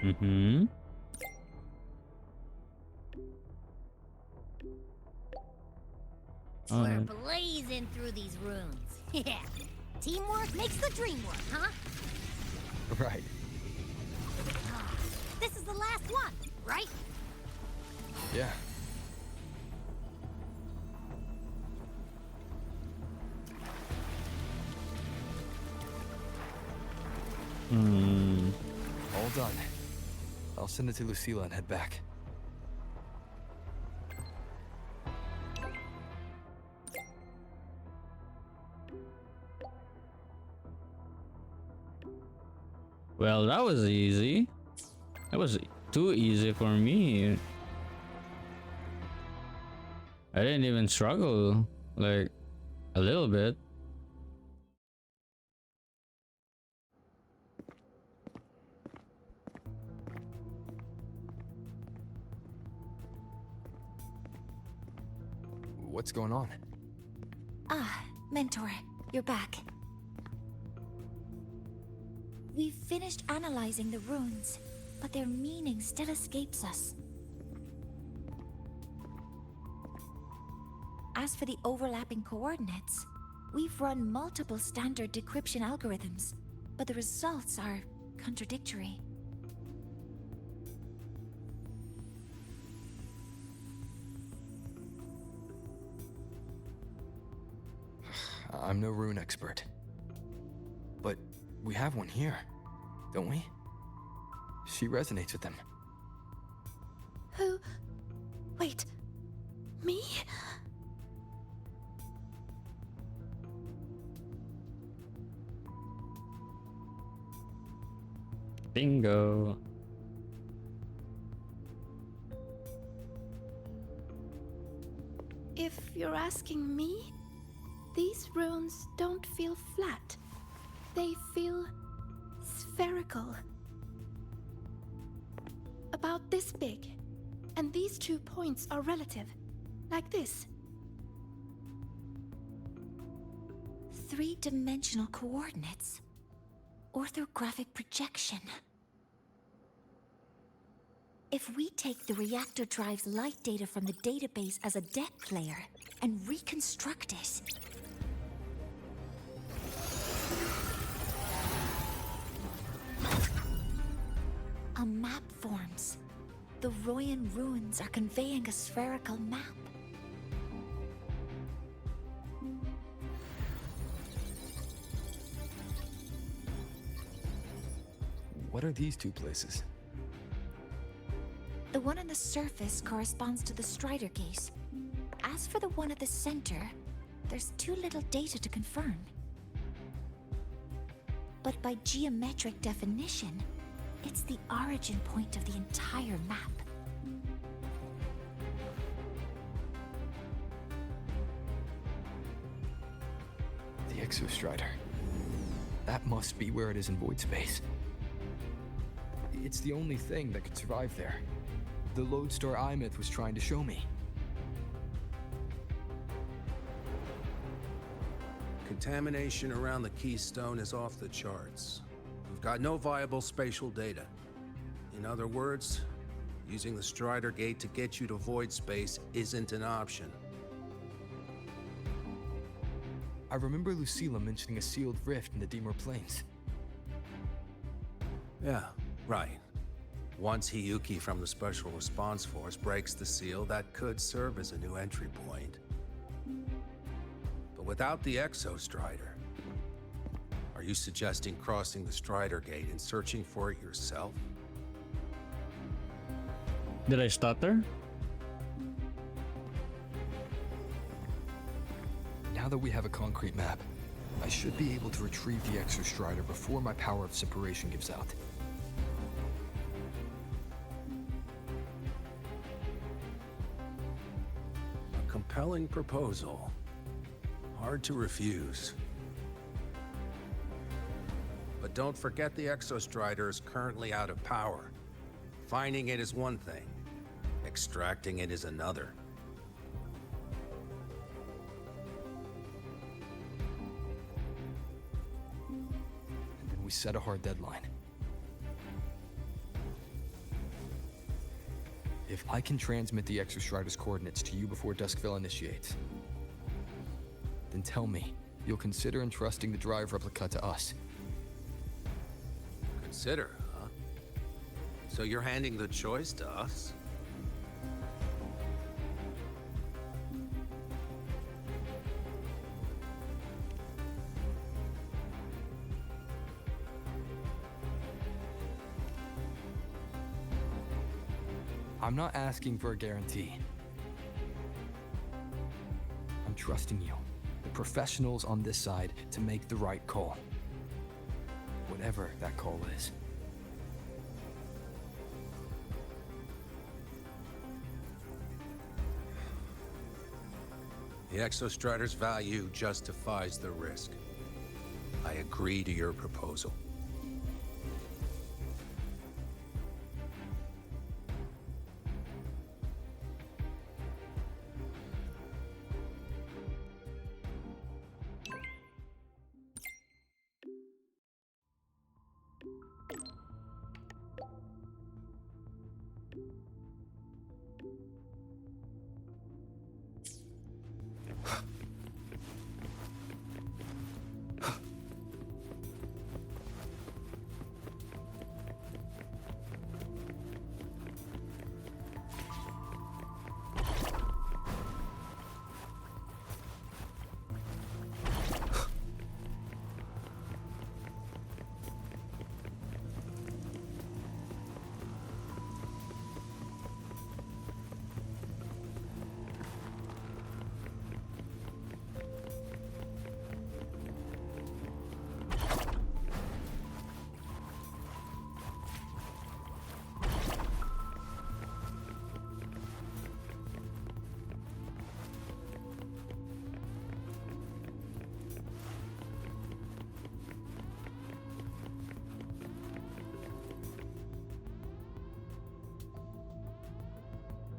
Mm-hmm. We're blazing through these runes. Yeah. Teamwork makes the dream work, huh? Right. This is the last one, right? Yeah. All done. I'll send it to Lucilla and head back. Well, that was easy. That was too easy for me. I didn't even struggle, like, a little bit. What's going on? Ah, Mentor, you're back. We've finished analyzing the runes, but their meaning still escapes us. As for the overlapping coordinates, we've run multiple standard decryption algorithms, but the results are contradictory. I'm no rune expert. But we have one here, don't we? She resonates with them. Who? Wait. Me? Bingo. If you're asking me, these runes don't feel flat. They feel spherical. About this big. And these 2 points are relative. Like this. 3-dimensional coordinates. Orthographic projection. If we take the reactor drive's light data from the database as a deck layer and reconstruct it, a map forms. The Royan runes are conveying a spherical map. What are these two places? The one on the surface corresponds to the Strider case. As for the one at the center, there's too little data to confirm. But by geometric definition, it's the origin point of the entire map. The Exostrider. That must be where it is in void space. It's the only thing that could survive there. The Lodestar Eye-Myth was trying to show me. Contamination around the keystone is off the charts. We've got no viable spatial data. In other words, using the Strider Gate to get you to void space isn't an option. I remember Lucilla mentioning a sealed rift in the Deemer Plains. Yeah, right. Once Hiyuki from the Special Response Force breaks the seal, that could serve as a new entry point. But without the Exostrider, are you suggesting crossing the Strider Gate and searching for it yourself? Did I stutter? Now that we have a concrete map, I should be able to retrieve the Exostrider before my power of separation gives out. A compelling proposal. Hard to refuse. But don't forget the Exostrider is currently out of power. Finding it is one thing. Extracting it is another. And then we set a hard deadline. If I can transmit the Exostrider's coordinates to you before Duskville initiates, then tell me you'll consider entrusting the drive replica to us. Consider, huh? So you're handing the choice to us? I'm not asking for a guarantee. I'm trusting you, the professionals on this side, to make the right call. Whatever that call is. The Exostrider's value justifies the risk. I agree to your proposal.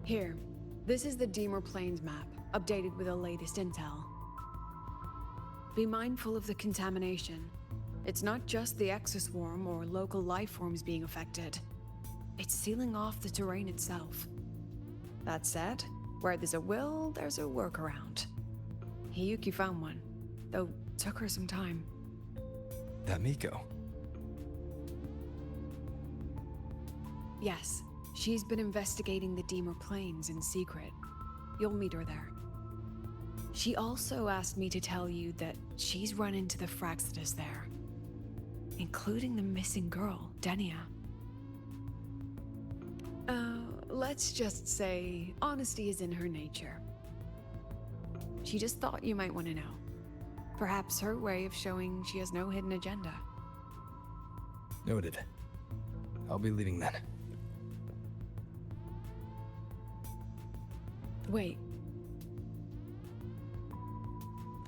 Here, this is the Deemer Plains map, updated with the latest intel. Be mindful of the contamination. It's not just the exoswarm or local life forms being affected. It's sealing off the terrain itself. That said, where there's a will, there's a workaround. Hiyuki found one, though took her some time. That Miko. Yes, she's been investigating the Deemer Plains in secret. You'll meet her there. She also asked me to tell you that she's run into the Fraxidus there, including the missing girl, Denia. Let's just say honesty is in her nature. She just thought you might want to know. Perhaps her way of showing she has no hidden agenda. Noted. I'll be leaving then. Wait.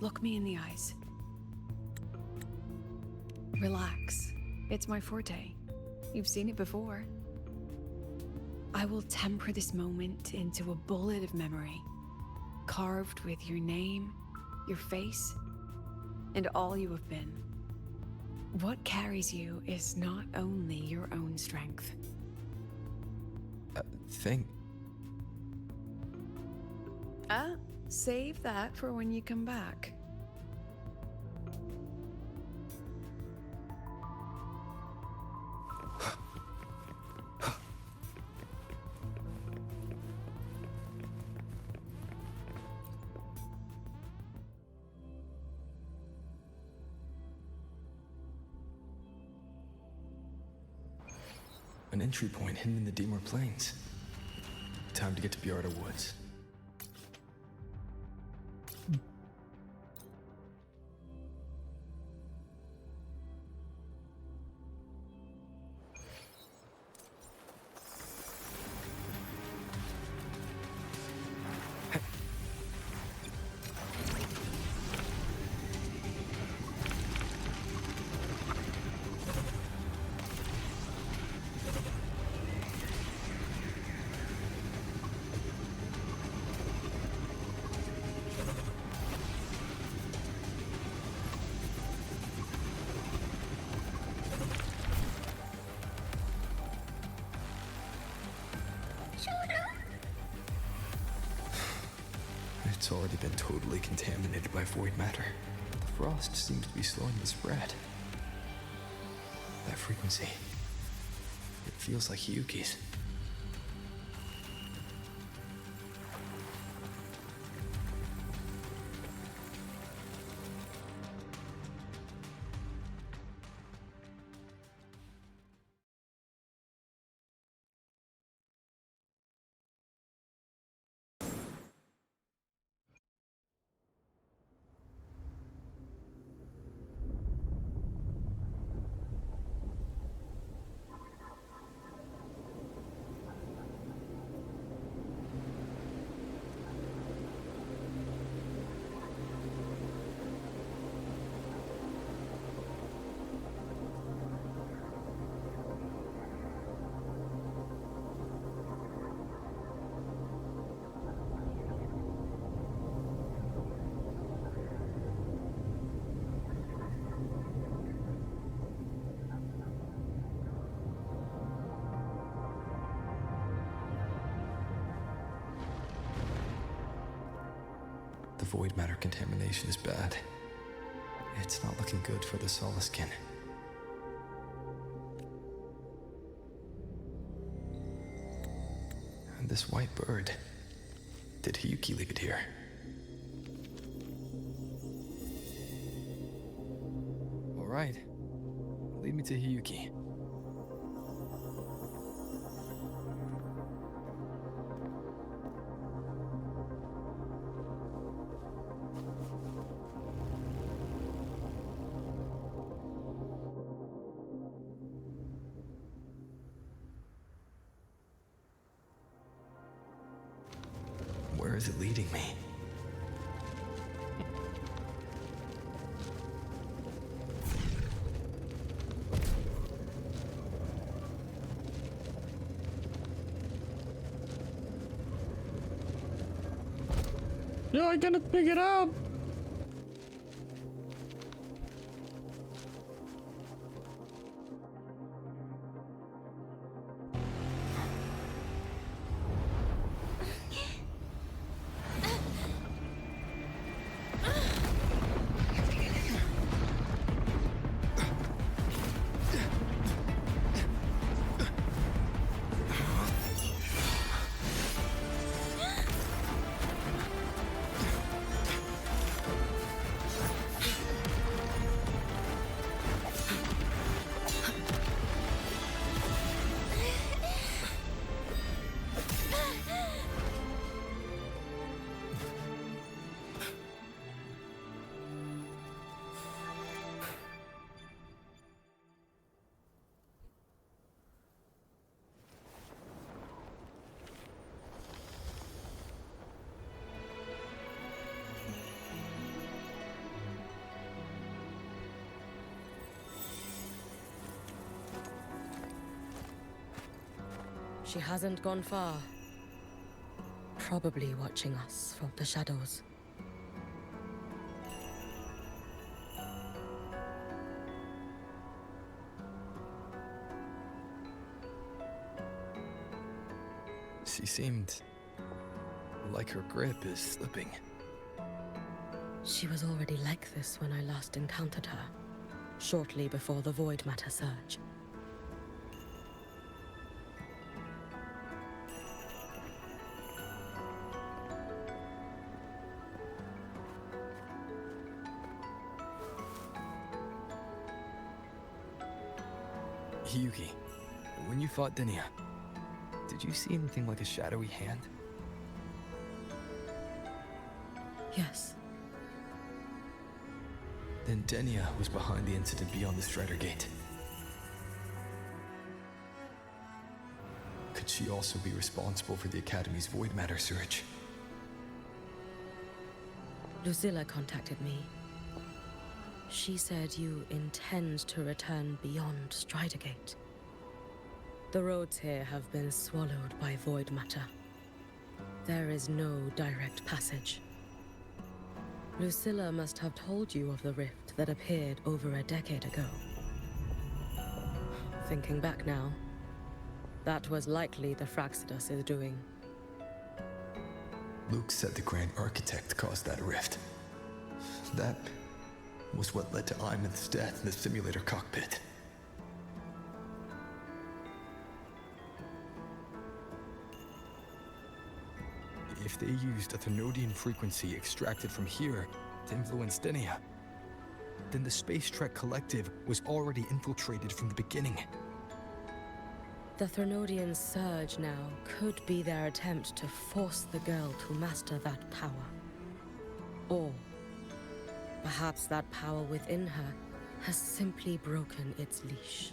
Look me in the eyes. Relax. It's my forte. You've seen it before. I will temper this moment into a bullet of memory, carved with your name, your face, and all you have been. What carries you is not only your own strength. Save that for when you come back. An entry point hidden in the Deemer Plains. Time to get to Bjarta Woods. It's already been totally contaminated by void matter. The frost seems to be slowing the spread. That frequency, it feels like Hiyuki's. The void matter contamination is bad. It's not looking good for the Solaskin. And this white bird, did Hiyuki leave it here? All right, lead me to Hiyuki. Where is it leading me? Yo, I cannot pick it up! She hasn't gone far. Probably watching us from the shadows. She seemed like her grip is slipping. She was already like this when I last encountered her, shortly before the void matter surge. Hiyuki, When you fought Denia, did you see anything like a shadowy hand? Yes. Then Denia was behind the incident beyond the Strider Gate. Could she also be responsible for the Academy's void matter surge? Lucilla contacted me. She said you intend to return beyond Strider Gate. The roads here have been swallowed by void matter. There is no direct passage. Lucilla must have told you of the rift that appeared over a decade ago. Thinking back now, that was likely the Fraxidus' doing. Luke said the Grand Architect caused that rift. That was what led to Iman's death in the simulator cockpit. If they used a Thenodian frequency extracted from here to influence Denia, then the Space Trek Collective was already infiltrated from the beginning. The Thenodian surge now could be their attempt to force the girl to master that power. Or perhaps that power within her has simply broken its leash.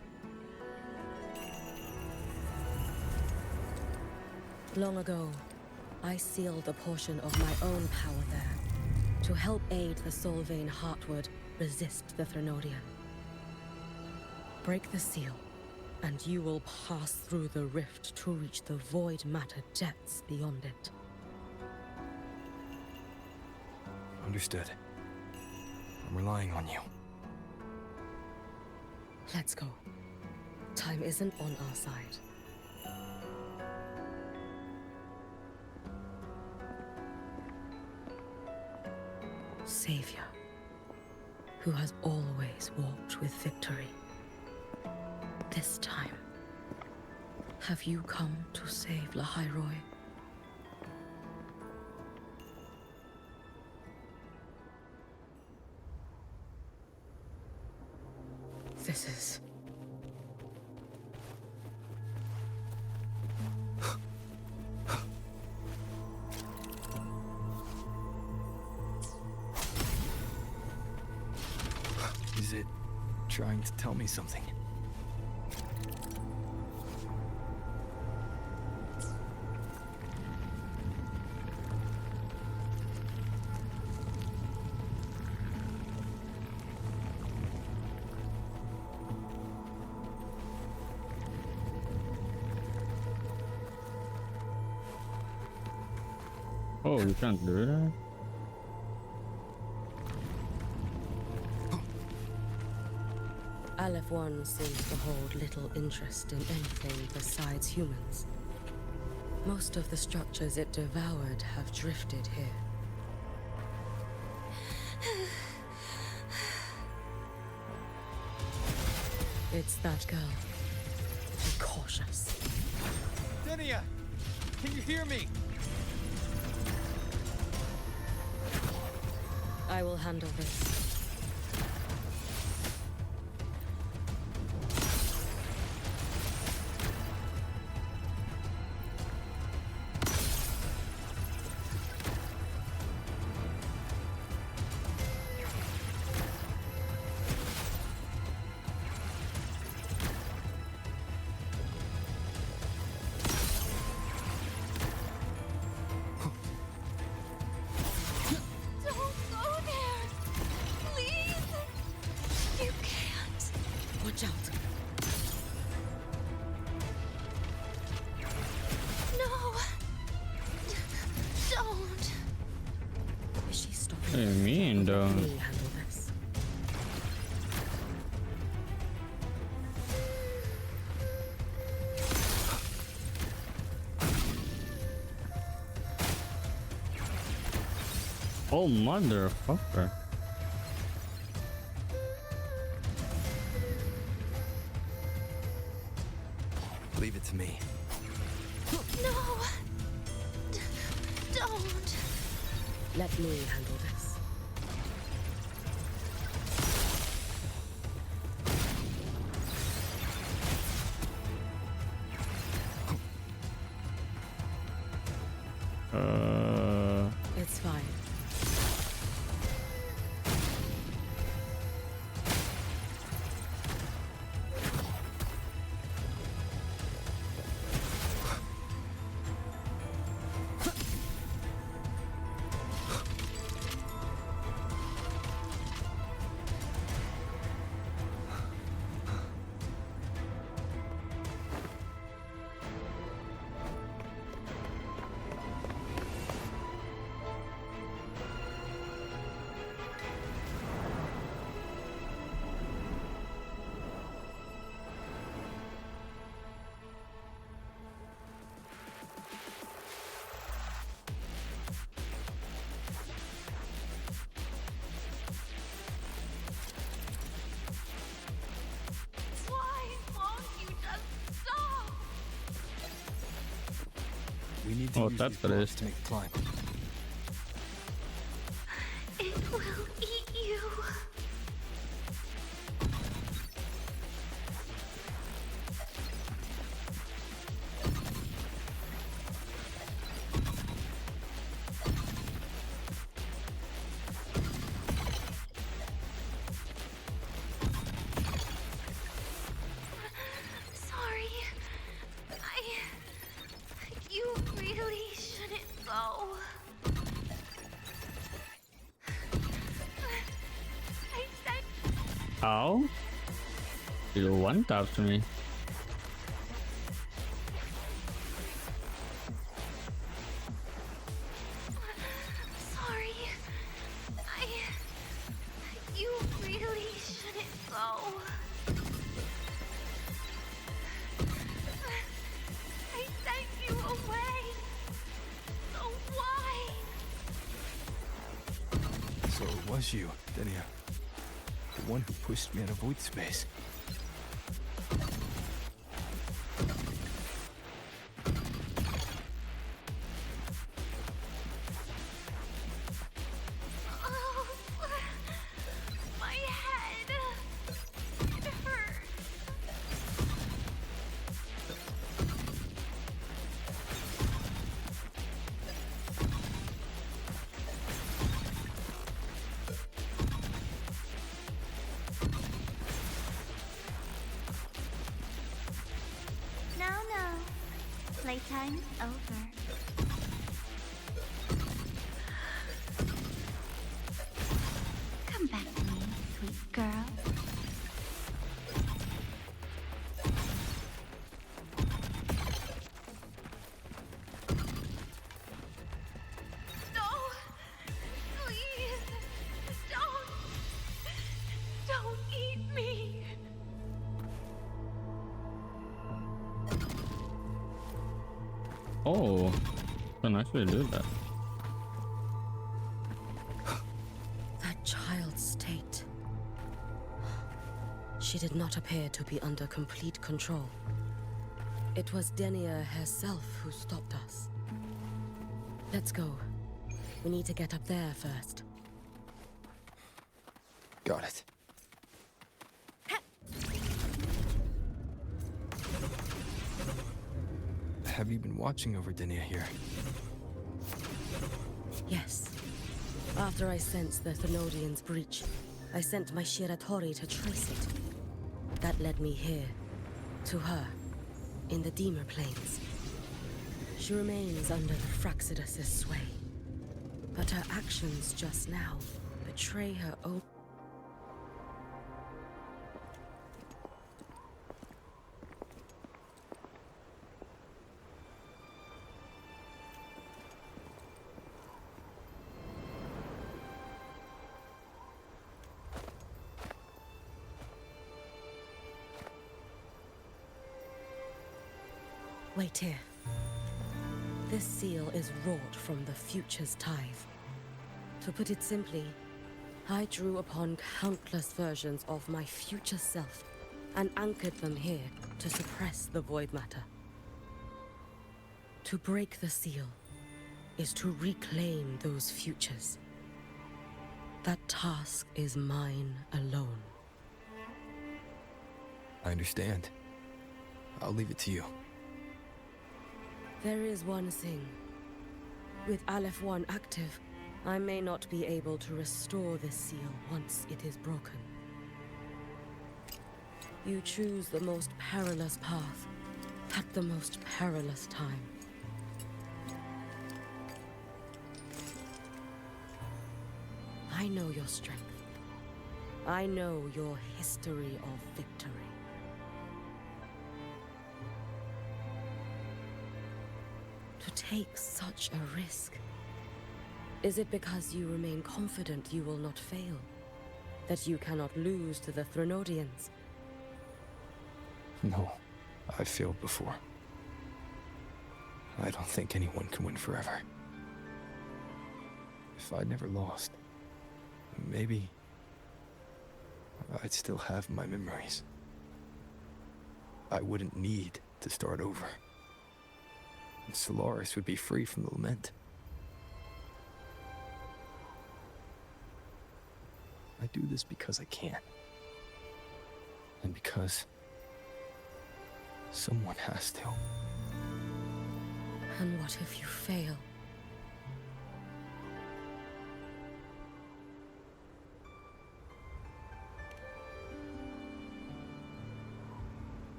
Long ago, I sealed a portion of my own power there to help aid the Solvane Heartwood resist the Thenodian. Break the seal, and you will pass through the rift to reach the void matter depths beyond it. Understood. I'm relying on you. Let's go. Time isn't on our side. Savior, who has always walked with victory. This time, have you come to save Lahairoi? This is... Is it trying to tell me something? Oh, you can't do that? Aleph 1 seems to hold little interest in anything besides humans. Most of the structures it devoured have drifted here. It's that girl. Be cautious. Denia! Can you hear me? I will handle this. Watch out. No! Don't! Is she stopping? What do you mean, though? Let me handle this. Oh, motherfucker. Leave it to me. No! Don't! Let me handle this. to Oh, use that's these what it blocks is. to make the climb. It will eat you. Sorry. You really shouldn't go. I said Ow? You one-tapped me. sorry. You really shouldn't go. I sent you away. So why? So it was you, Denia. The one who pushed me out of void space. Oh, my head. It hurts. No. Playtime's over. Come back to me, sweet girl. No! Please! Don't eat me! Oh, can actually do that. That child's state. She did not appear to be under complete control. It was Denia herself who stopped us. Let's go. We need to get up there first. Got it. Have you been watching over Denia here? Yes. After I sensed the Thenodian's breach, I sent my Shiratori to trace it. That led me here, to her, in the Deemer Plains. She remains under the Fraxidus' sway, but her actions just now betray her own. Wait here. This seal is wrought from the future's tithe. To put it simply, I drew upon countless versions of my future self and anchored them here to suppress the void matter. To break the seal is to reclaim those futures. That task is mine alone. I understand. I'll leave it to you. There is one thing. With Aleph 1 active, I may not be able to restore this seal once it is broken. You choose the most perilous path at the most perilous time. I know your strength. I know your history of victory. To take such a risk? Is it because you remain confident you will not fail? That you cannot lose to the Thenodians? No, I've failed before. I don't think anyone can win forever. If I'd never lost, maybe I'd still have my memories. I wouldn't need to start over. and Solaris would be free from the lament. I do this because I can. And because someone has to. And what if you fail?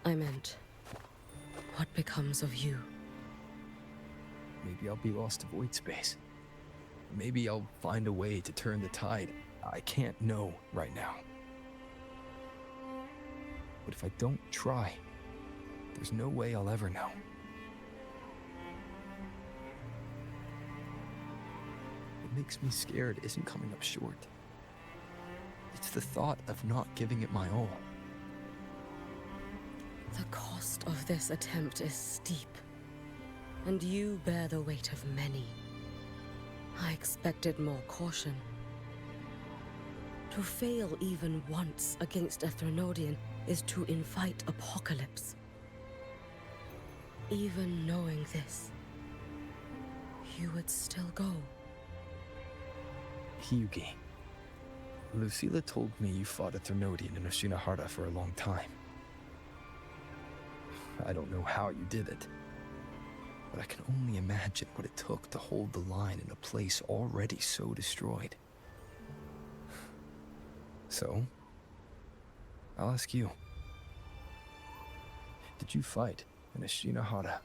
I meant, what becomes of you? Maybe I'll be lost to void space. Maybe I'll find a way to turn the tide. I can't know right now. But if I don't try, there's no way I'll ever know. What makes me scared isn't coming up short. It's the thought of not giving it my all. The cost of this attempt is steep, and you bear the weight of many. I expected more caution. To fail even once against a Threnodian is to invite apocalypse. Even knowing this, you would still go. Hiyuki, Lucilla told me you fought a Threnodian in Oshinahara for a long time. I don't know how you did it, but I can only imagine what it took to hold the line in a place already so destroyed. So, I'll ask you. Did you fight in Oshinahara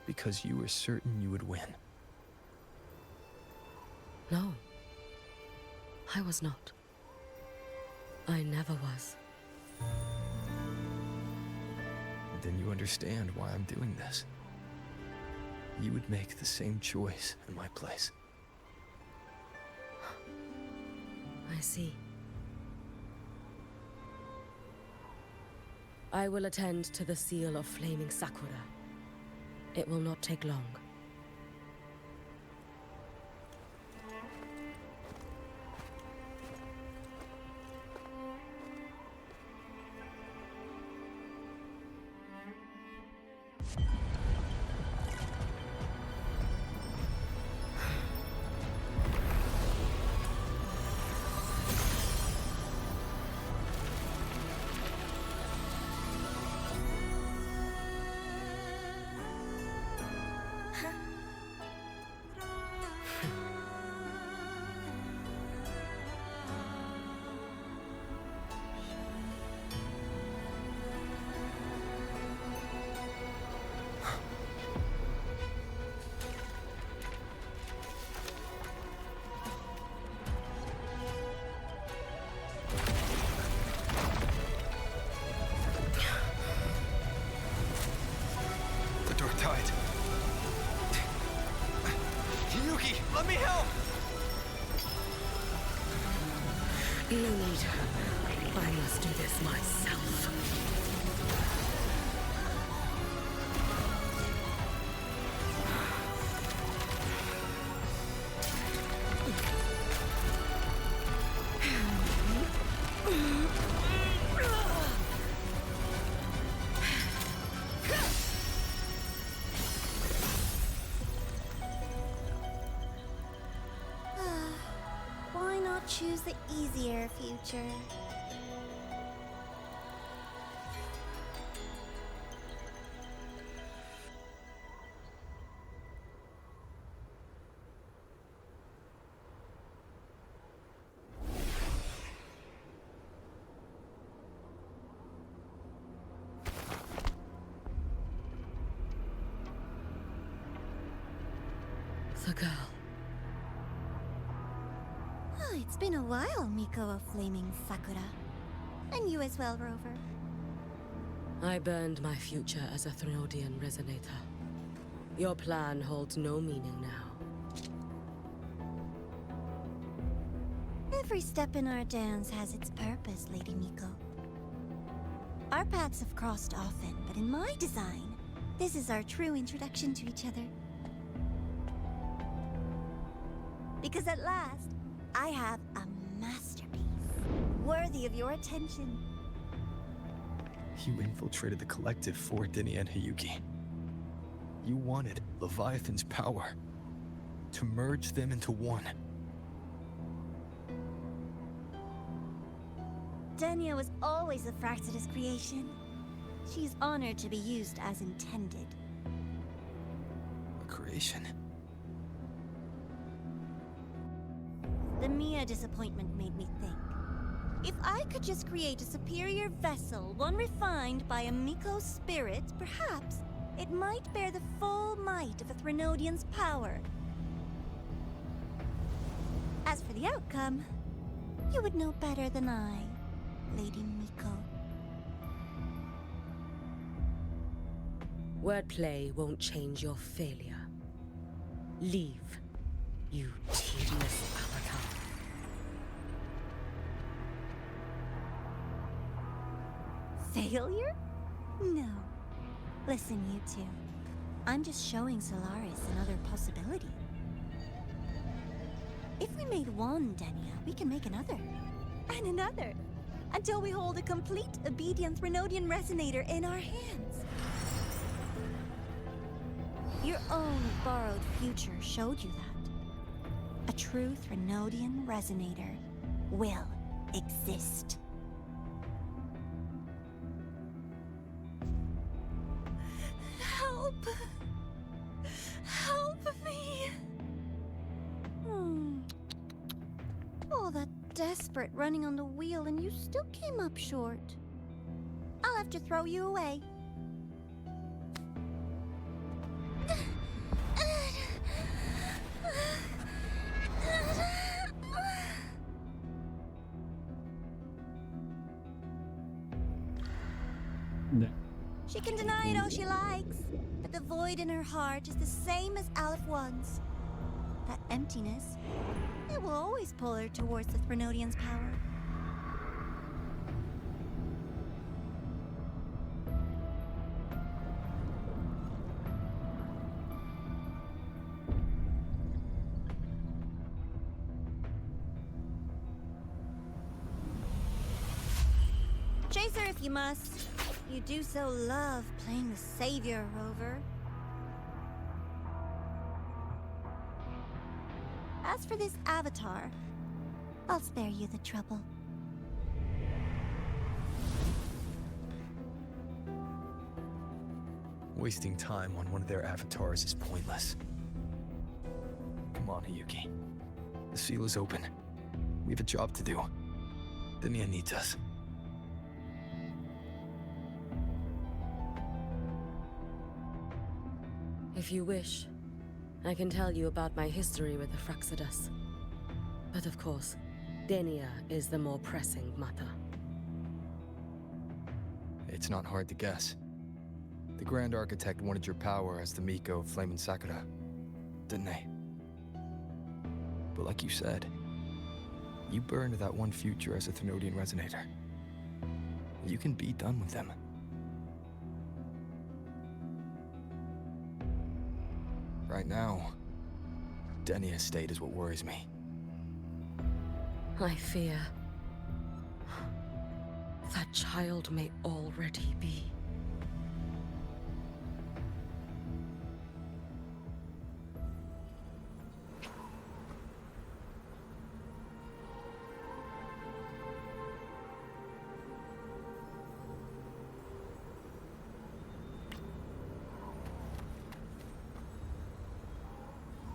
because you were certain you would win? No. I was not. I never was. Then you understand why I'm doing this. You would make the same choice in my place. I see. I will attend to the seal of Flaming Sakura. It will not take long. Hiyuki, let me help! No need. I must do this myself. Why not choose the easier future? The girl. Oh, it's been a while, Miko of Flaming Sakura. And you as well, Rover. I burned my future as a Threnodian resonator. Your plan holds no meaning now. Every step in our dance has its purpose, Lady Miko. Our paths have crossed often, but in my design, this is our true introduction to each other. Because at last, I have a masterpiece, worthy of your attention. You infiltrated the collective for Dini and Hiyuki. You wanted Leviathan's power to merge them into one. Denia was always a Fraxidus creation. She's honored to be used as intended. A creation? The Mia disappointment made me think. If I could just create a superior vessel, one refined by a Miko's spirit, perhaps it might bear the full might of a Threnodian's power. As for the outcome, you would know better than I, Lady Miko. Wordplay won't change your failure. Leave, you tedious avatar. Failure? No. Listen, you two. I'm just showing Solaris another possibility. If we made one, Denia, we can make another. And another. Until we hold a complete obedient Threnodian resonator in our hands. Your own borrowed future showed you that. A true Threnodian resonator will exist. Help! Help me! All that desperate running on the wheel and you still came up short. I'll have to throw you away. She can deny it all she likes, but the void in her heart is the same as Aleph One's. That emptiness, it will always pull her towards the Threnodian's power. Chase her if you must. You do so love playing the savior, Rover. As for this avatar, I'll spare you the trouble. Wasting time on one of their avatars is pointless. Come on, Hiyuki. The seal is open. We have a job to do. Denia needs us. If you wish, I can tell you about my history with the Fraxidus. But of course, Denia is the more pressing matter. It's not hard to guess. The Grand Architect wanted your power as the Miko of Flame and Sakura, didn't they? But like you said, you burned that one future as a Threnodian resonator. You can be done with them. Right now, Denia's state is what worries me. I fear that child may already be.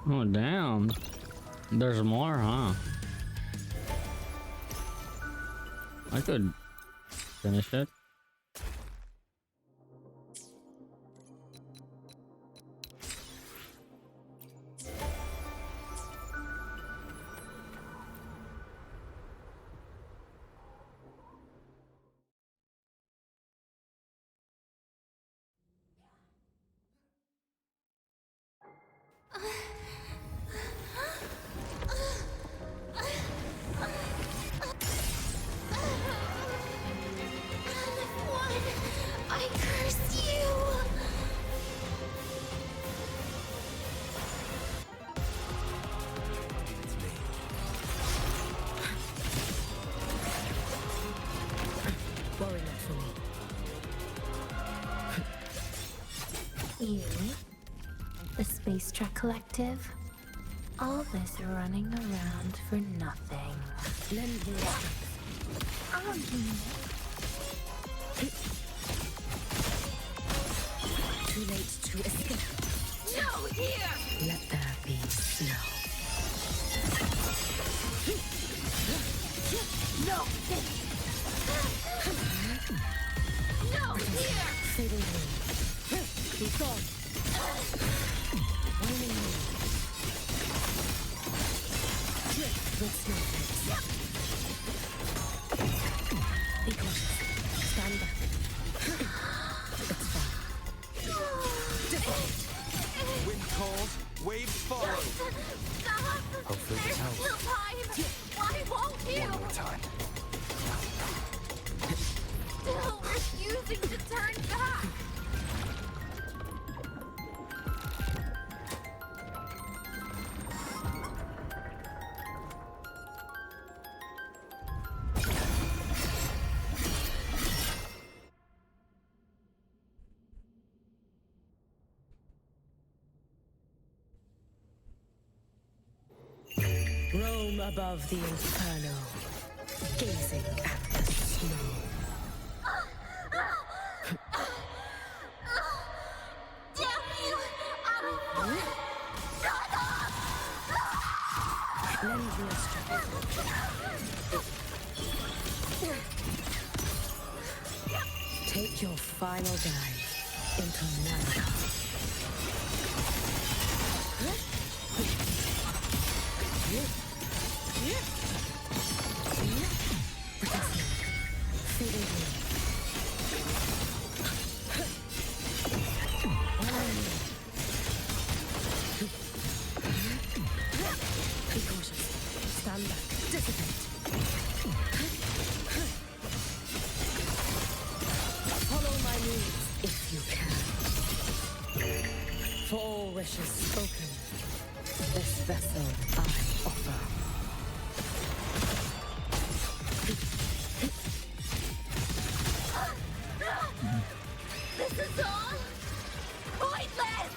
Oh, damn. There's more, huh? I could finish it. I curse you! Worry not for me. Racetrack Collective. All this running around for nothing. Lend me your strength. Too late to escape. No, here! Let there be snow. No! No, here! Fading blue. Be gone. Waning moon. Drift with snowflakes. Be cautious. Stand back. It's fine. Defend. Wind calls, waves follow. Stop! Hopefully this There's helps. still time! Why won't you? One more time. Still refusing to turn back! Roam above the inferno, gazing at the snow. Damn you! Out of fun! Shut up! Lend me your strength. Take your final dive into America. Fading blue. Be cautious. Stand back. Dissipate. Follow my needs if you can. For all wishes spoken, this vessel I offer. This is all pointless!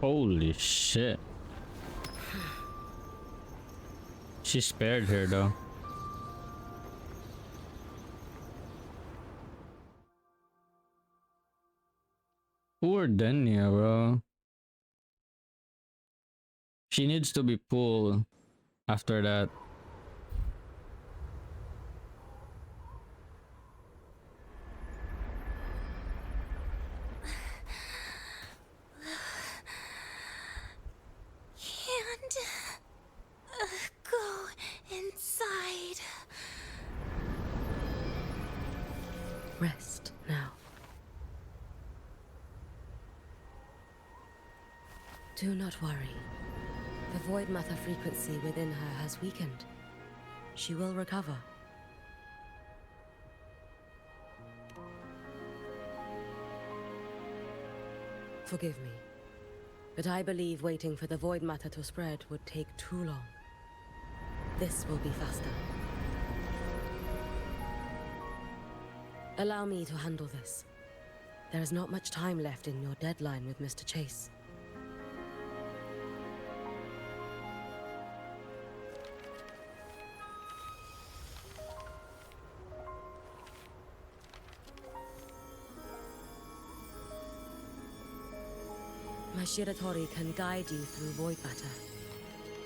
Holy shit. She spared her though. Poor Denia, bro. She needs to be pulled after that. Can't go inside. Rest now. Do not worry. The void matter frequency within her has weakened. She will recover. Forgive me, but I believe waiting for the void matter to spread would take too long. This will be faster. Allow me to handle this. There is not much time left in your deadline with Mr. Chase. My Shiratori can guide you through void matter,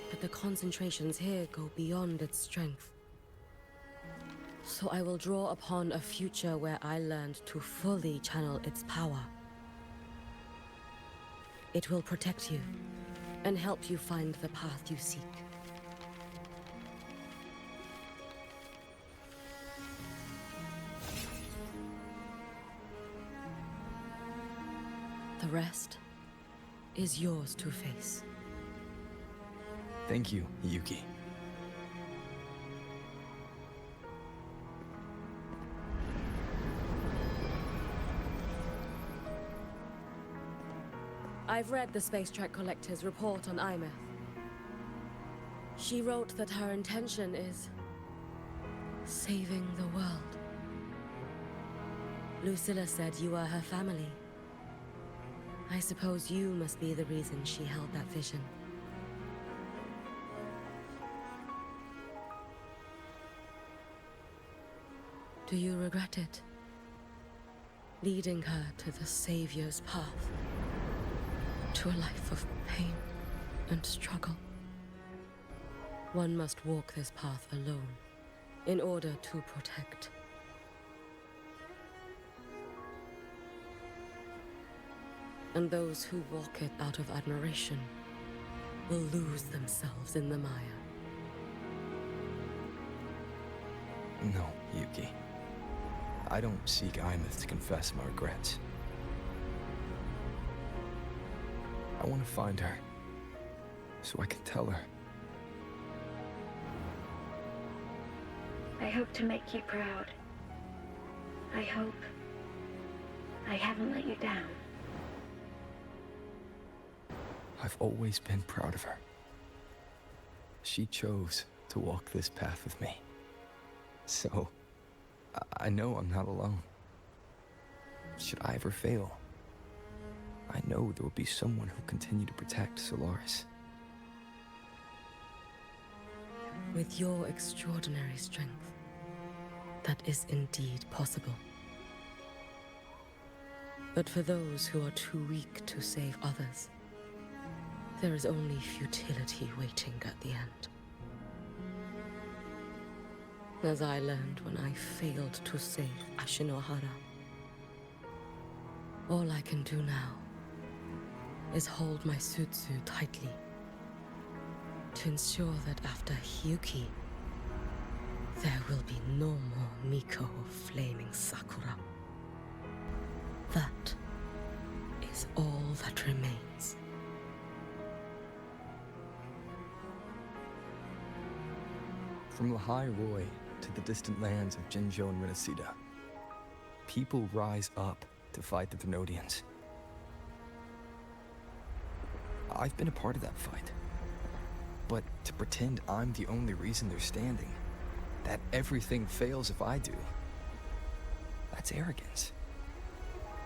but the concentrations here go beyond its strength. So I will draw upon a future where I learned to fully channel its power. It will protect you and help you find the path you seek. The rest is yours to face. Thank you, Hiyuki. I've read the Space Trek Collector's report on Imeth. She wrote that her intention is saving the world. Lucilla said you are her family. I suppose you must be the reason she held that vision. Do you regret it? Leading her to the Savior's path? To a life of pain and struggle? One must walk this path alone in order to protect. And those who walk it out of admiration will lose themselves in the mire. No, Yuki. I don't seek Imeth to confess my regrets. I want to find her, so I can tell her. I hope to make you proud. I hope I haven't let you down. I've always been proud of her. She chose to walk this path with me. So, I know I'm not alone. Should I ever fail, I know there will be someone who'll continue to protect Solaris. With your extraordinary strength, that is indeed possible. But for those who are too weak to save others, there is only futility waiting at the end. As I learned when I failed to save Ashinohara. All I can do now is hold my Sutsu tightly to ensure that after Hiyuki, there will be no more Miko of flaming Sakura. That is all that remains. From Lahai Roy to the distant lands of Jinzhou and Renacida, people rise up to fight the Thenodians. I've been a part of that fight. But to pretend I'm the only reason they're standing, that everything fails if I do, that's arrogance.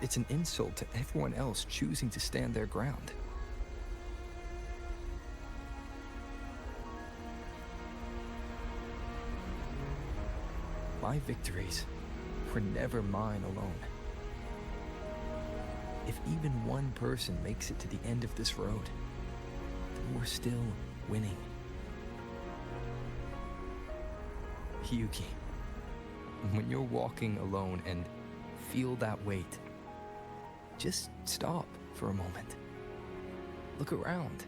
It's an insult to everyone else choosing to stand their ground. My victories were never mine alone. If even one person makes it to the end of this road, then we're still winning. Hiyuki, when you're walking alone and feel that weight, just stop for a moment. Look around.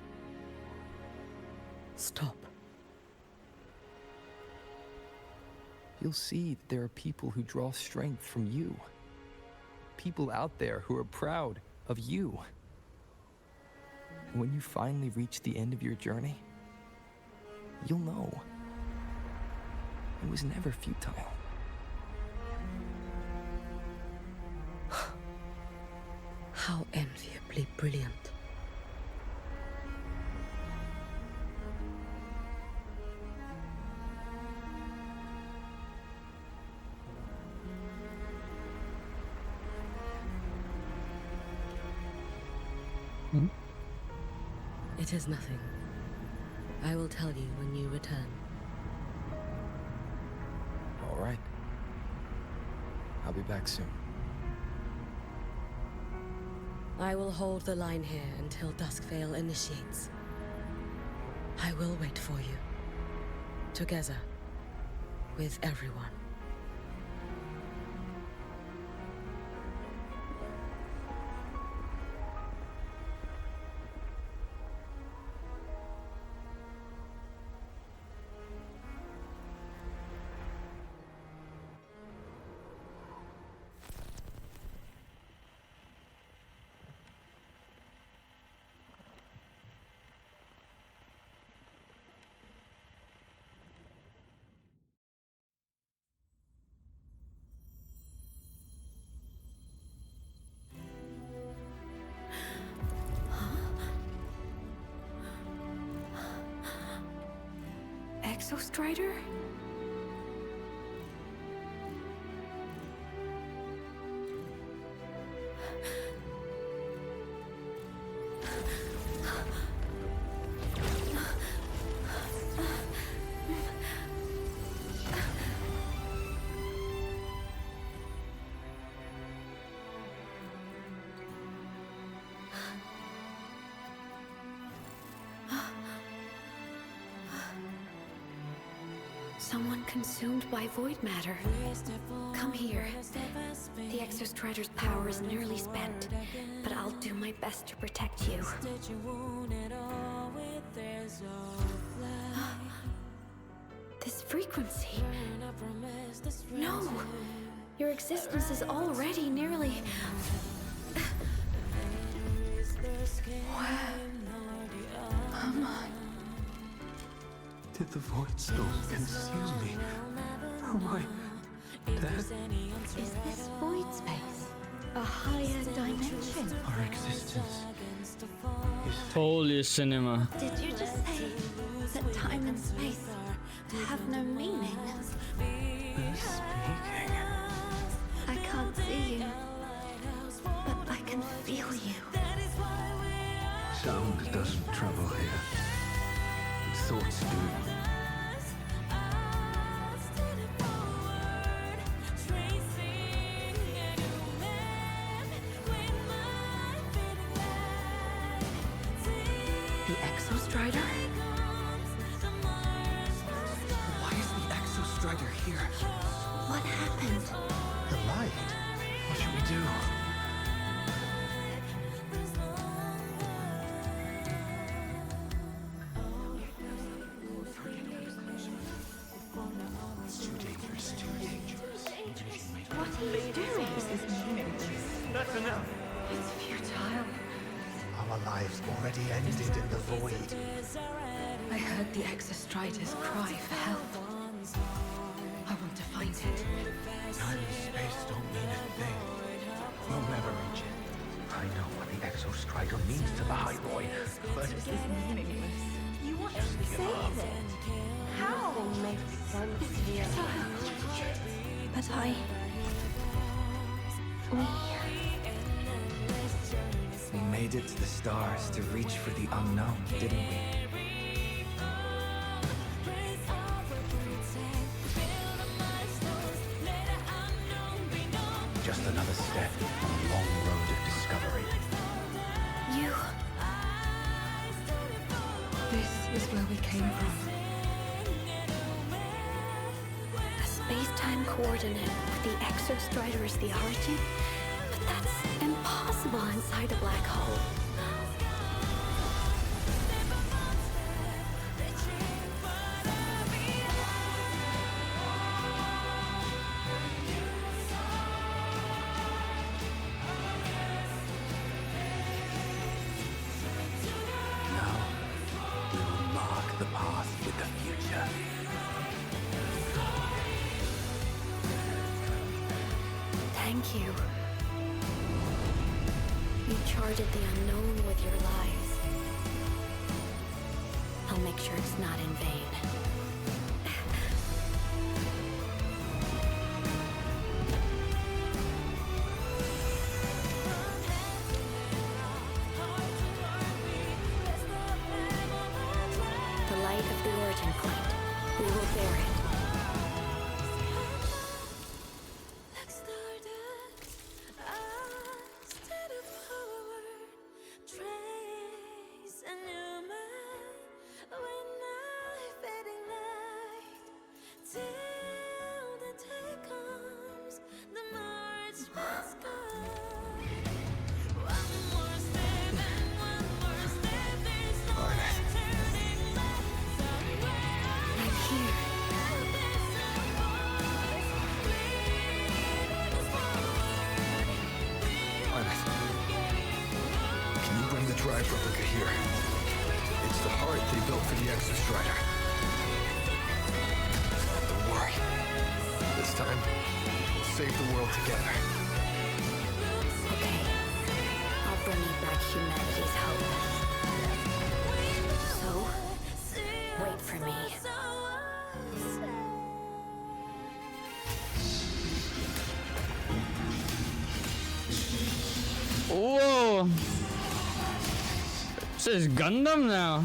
Stop. You'll see that there are people who draw strength from you. People out there who are proud of you. And when you finally reach the end of your journey, you'll know it was never futile. How enviably brilliant. It is nothing. I will tell you when you return. All right. I'll be back soon. I will hold the line here until Duskvale initiates. I will wait for you. Together. With everyone. Exostrider? Someone consumed by void matter. Come here. The Exostrider's power is nearly spent, but I'll do my best to protect you. This frequency. No! Your existence is already nearly... Where am I? Did the Void Storm consume me? Am I dead? Is this void space a higher dimension? Our existence is... Holy cinema. Did you just say that time and space have no meaning? Who's speaking? I can't see you, but I can feel you. Sound doesn't travel here. Thoughts do. The Exostrider? Why is the Exostrider here? What happened? The light. What should we do? What are you doing? This is meaningless. That's enough. It's futile. Our lives already ended in the void. I heard the Exostrider's cry for help. I want to find it. Time and space don't mean a thing. We'll never reach it. I know what the Exostrider means to the High Roy, but This is meaningless. You want to give save up. it? How? It's futile. But we made it to the stars to reach for the unknown, didn't we? Just another step on a long road of discovery. You... This is where we came from. A space-time coordinate with the Exostrider as the origin? But that's impossible inside a black hole. Now, we will mark the path with the future. Thank you. You charted the unknown with your lives. I'll make sure it's not in vain. The light of the origin point. We will bear it. Can you bring the drive replica here? It's the heart they built for the Exostrider. Don't worry. This time, we'll save the world together. Okay. I'll bring you back humanity's hope. So, wait for me. Whoa! This is Gundam now.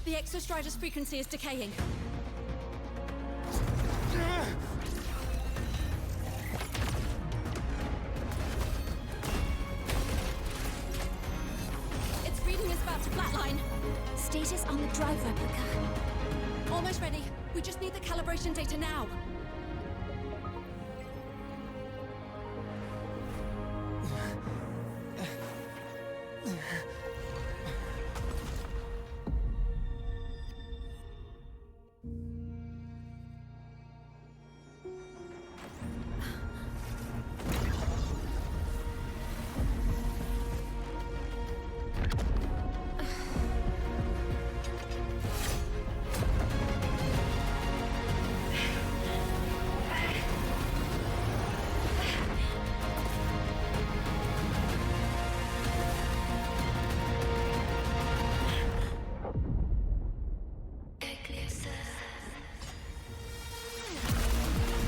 The Exostrider's frequency is decaying. Its reading is about to flatline. Status on the drive replica. Almost ready. We just need the calibration data now.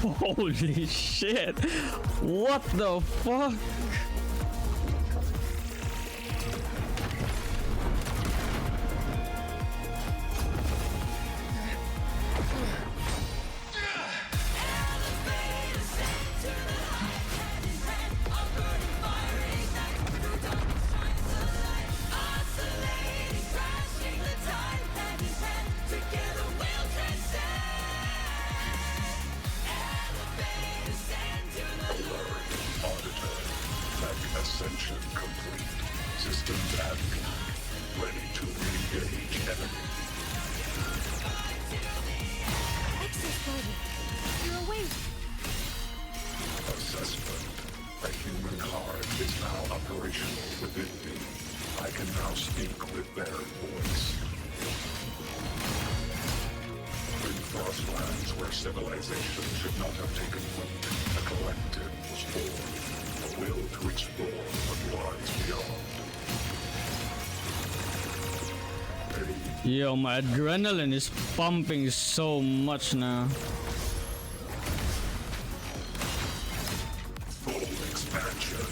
Holy shit! What the fuck? Ascension complete. Systems active. Ready to re-engage enemy. Exostrider, you're awake. Assessment. A human heart is now operational within me. I can now speak with their voice. In Frostlands, where civilization should not have taken root, a collective was formed. A will to explore what lies beyond. Yo, my adrenaline is pumping so much now. Full expansion.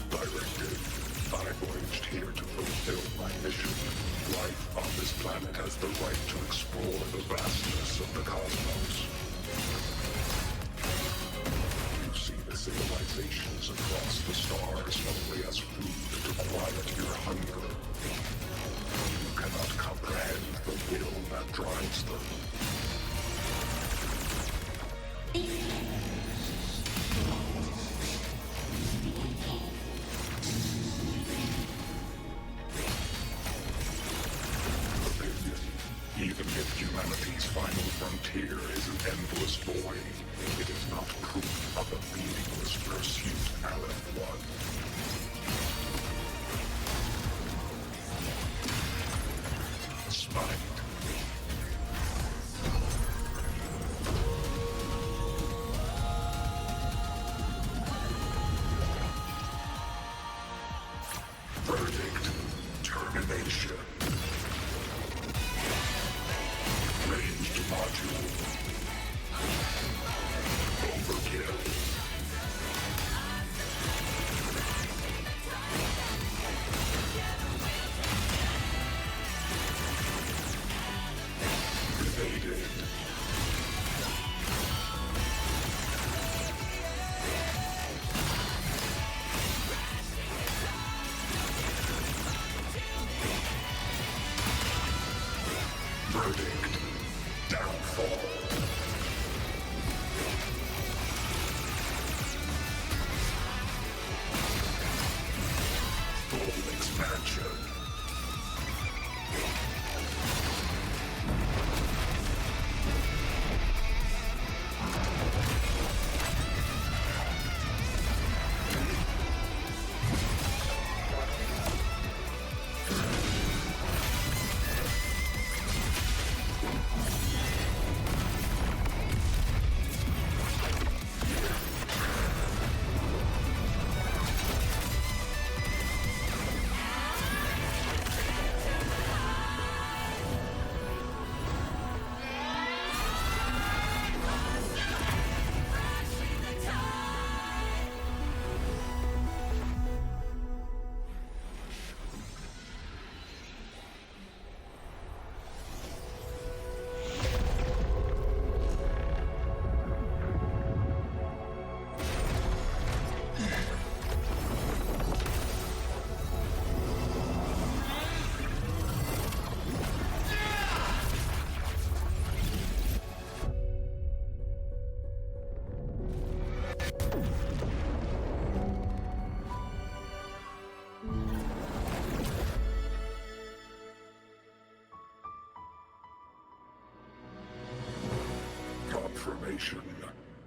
Directive, I voyaged here to fulfill my mission. Life on this planet has the right to explore the vastness of the cosmos. You see the civilizations across the stars only as food to quiet your hunger. You cannot comprehend the will that drives them. Even if humanity's final frontier is an endless void, it is not proof of a meaningless pursuit, Aleph-1. Spite. Verdict. Termination. Ranged module. Overkill. Evaded. Verdict. Downfall. Full expansion. Confirmation.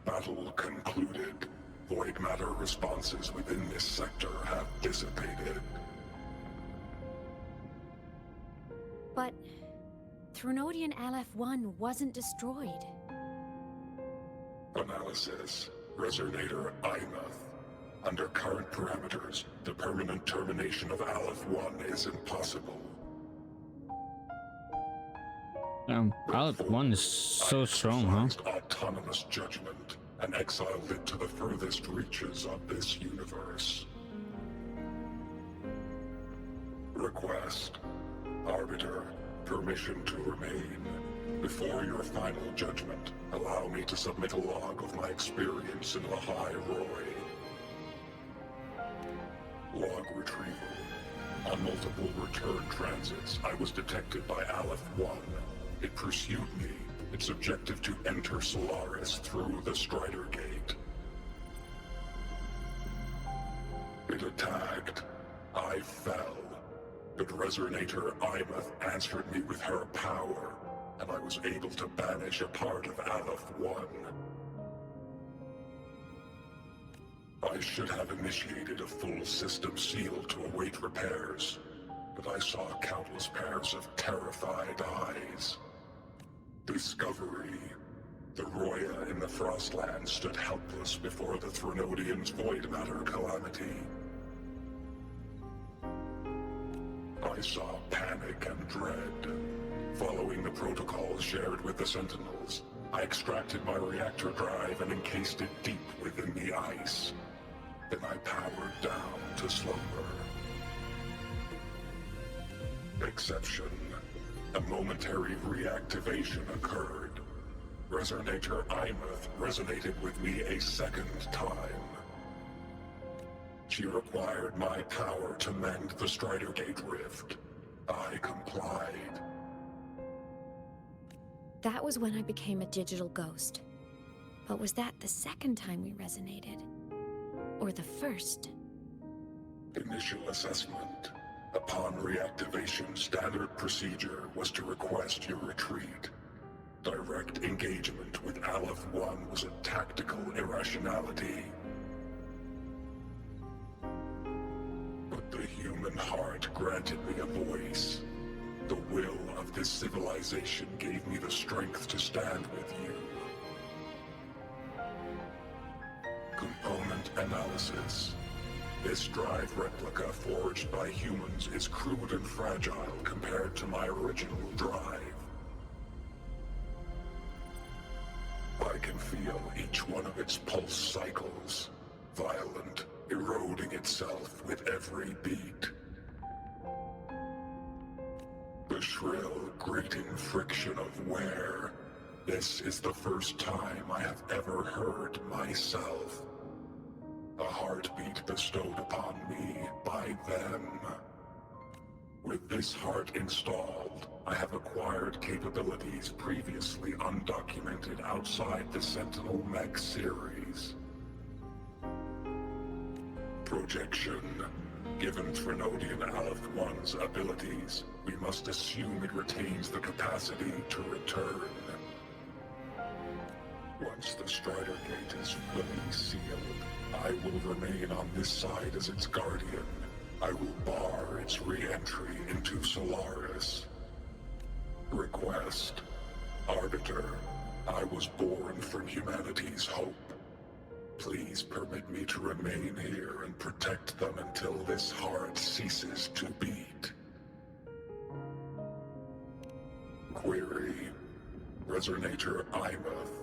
Battle concluded. Void matter responses within this sector have dissipated. But Threnodian Aleph-1 wasn't destroyed. Analysis. Resonator Imath. Under current parameters, the permanent termination of Aleph-1 is impossible. Aleph-1 is so strong, huh? Autonomous judgment and exiled it to the furthest reaches of this universe. Request. Arbiter, permission to remain. Before your final judgment, allow me to submit a log of my experience in the High Roy. Log retrieval. On multiple return transits, I was detected by Aleph-1. It pursued me, its objective to enter Solaris through the Strider Gate. It attacked. I fell. But Resonator Imath answered me with her power, and I was able to banish a part of Aleph-1. I should have initiated a full system seal to await repairs, but I saw countless pairs of terrified eyes. Discovery. The Roya in the Frostland stood helpless before the Threnodians' void matter calamity. I saw panic and dread. Following the protocols shared with the Sentinels, I extracted my reactor drive and encased it deep within the ice. Then I powered down to slumber. Exception. A momentary reactivation occurred. Resonator Imeth resonated with me a second time. She required my power to mend the Strider Gate rift. I complied. That was when I became a digital ghost. But was that the second time we resonated? Or the first? Initial assessment. Upon reactivation, standard procedure was to request your retreat. Direct engagement with Aleph 1 was a tactical irrationality. But the human heart granted me a voice. The will of this civilization gave me the strength to stand with you. Component analysis. This drive replica forged by humans is crude and fragile compared to my original drive. I can feel each one of its pulse cycles, violent, eroding itself with every beat. The shrill, grating friction of wear. This is the first time I have ever heard myself. A heartbeat bestowed upon me by them. With this heart installed, I have acquired capabilities previously undocumented outside the Sentinel Mech series. Projection. Given Threnodian Aleph 1's abilities, we must assume it retains the capacity to return. Once the Strider Gate is fully sealed, I will remain on this side as its guardian. I will bar its re-entry into Solaris. Request. Arbiter, I was born from humanity's hope. Please permit me to remain here and protect them until this heart ceases to beat. Query. Resonator Imeth,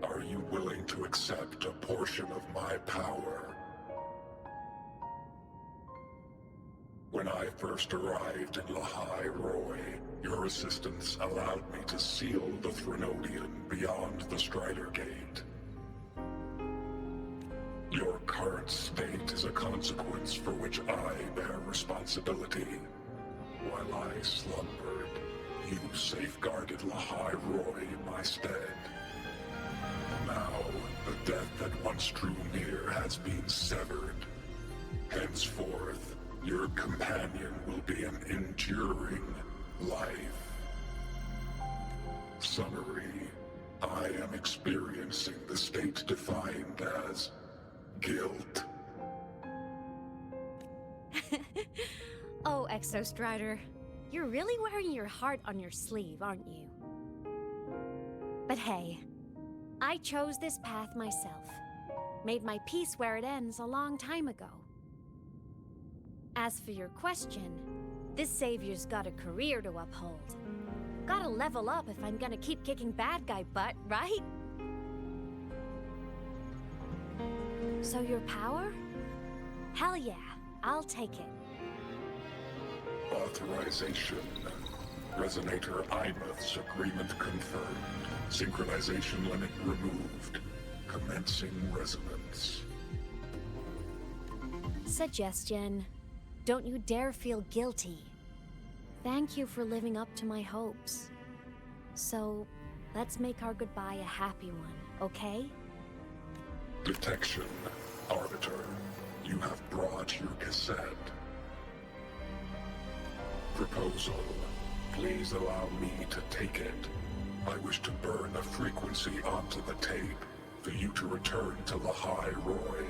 are you willing to accept a portion of my power? When I first arrived in Lahai Roy, your assistance allowed me to seal the Threnodian beyond the Strider Gate. Your current state is a consequence for which I bear responsibility. While I slumbered, you safeguarded Lahai Roy in my stead. Now, the death that once drew near has been severed. Henceforth, your companion will be an enduring life. Summary. I am experiencing the state defined as guilt. Oh, Exostrider. You're really wearing your heart on your sleeve, aren't you? But hey, I chose this path myself. Made my peace where it ends a long time ago. As for your question, this savior's got a career to uphold. Gotta level up if I'm gonna keep kicking bad guy butt, right? So your power? Hell yeah, I'll take it. Authorization. Resonator Imeth's agreement confirmed. Synchronization limit removed. Commencing resonance. Suggestion. Don't you dare feel guilty. Thank you for living up to my hopes. So, let's make our goodbye a happy one, okay? Detection. Arbiter, you have brought your cassette. Proposal. Please allow me to take it. I wish to burn a frequency onto the tape for you to return to Lahai Roy.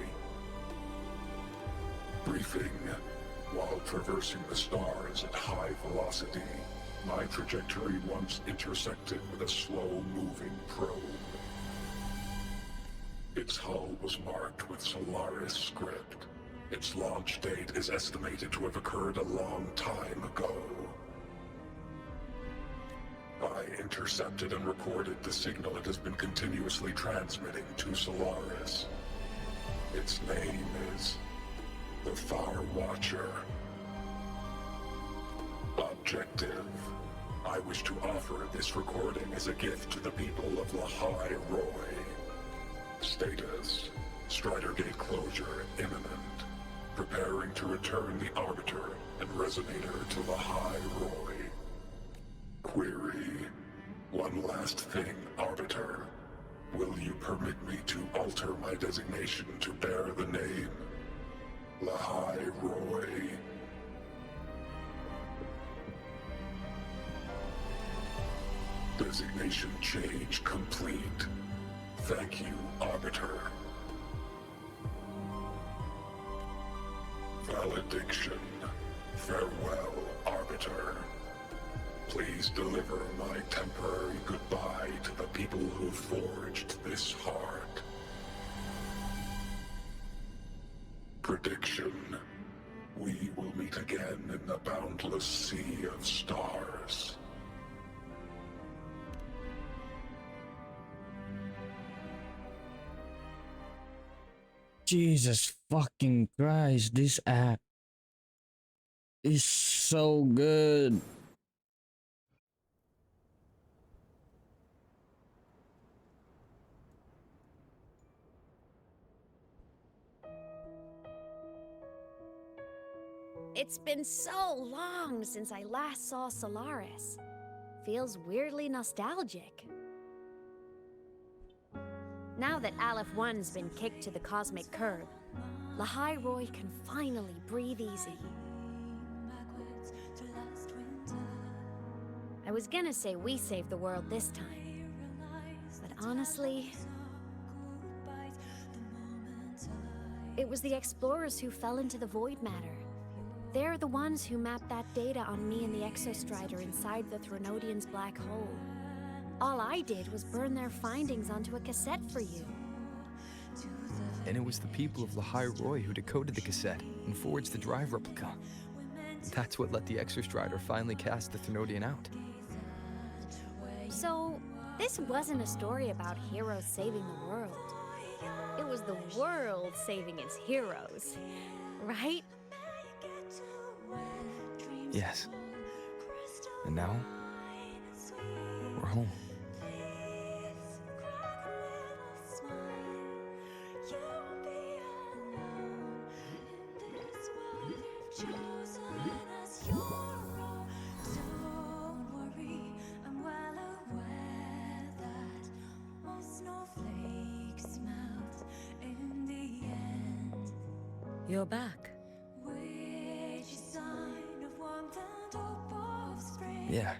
Briefing. While traversing the stars at high velocity, my trajectory once intersected with a slow-moving probe. Its hull was marked with Solaris script. Its launch date is estimated to have occurred a long time ago. I intercepted and recorded the signal it has been continuously transmitting to Solaris. Its name is the Far Watcher. Objective: I wish to offer this recording as a gift to the people of Lahai Roy. Status: Strider Gate closure imminent. Preparing to return the Arbiter and Resonator to Lahai Roy. Query: one last thing, Arbiter. Will you permit me to alter my designation to bear the name Lahai Roy? Designation change complete. Thank you, Arbiter. Valediction. Farewell, Arbiter. Please deliver my temporary goodbye to the people who forged this heart. Prediction. We will meet again in the boundless sea of stars. Jesus fucking Christ, this act is so good. It's been so long since I last saw Solaris. Feels weirdly nostalgic. Now that Aleph 1's been kicked to the cosmic curb, Lahai Roy can finally breathe easy. I was gonna say we saved the world this time, but honestly, it was the explorers who fell into the void matter. They're the ones who mapped that data on me and the Exostrider inside the Thronodian's black hole. All I did was burn their findings onto a cassette for you. And it was the people of Lahai Roy who decoded the cassette and forged the drive replica. That's what let the Exostrider finally cast the Thronodian out. So, this wasn't a story about heroes saving the world. It was the world saving its heroes, right? Yes. And now, we're home. You're back. Yeah.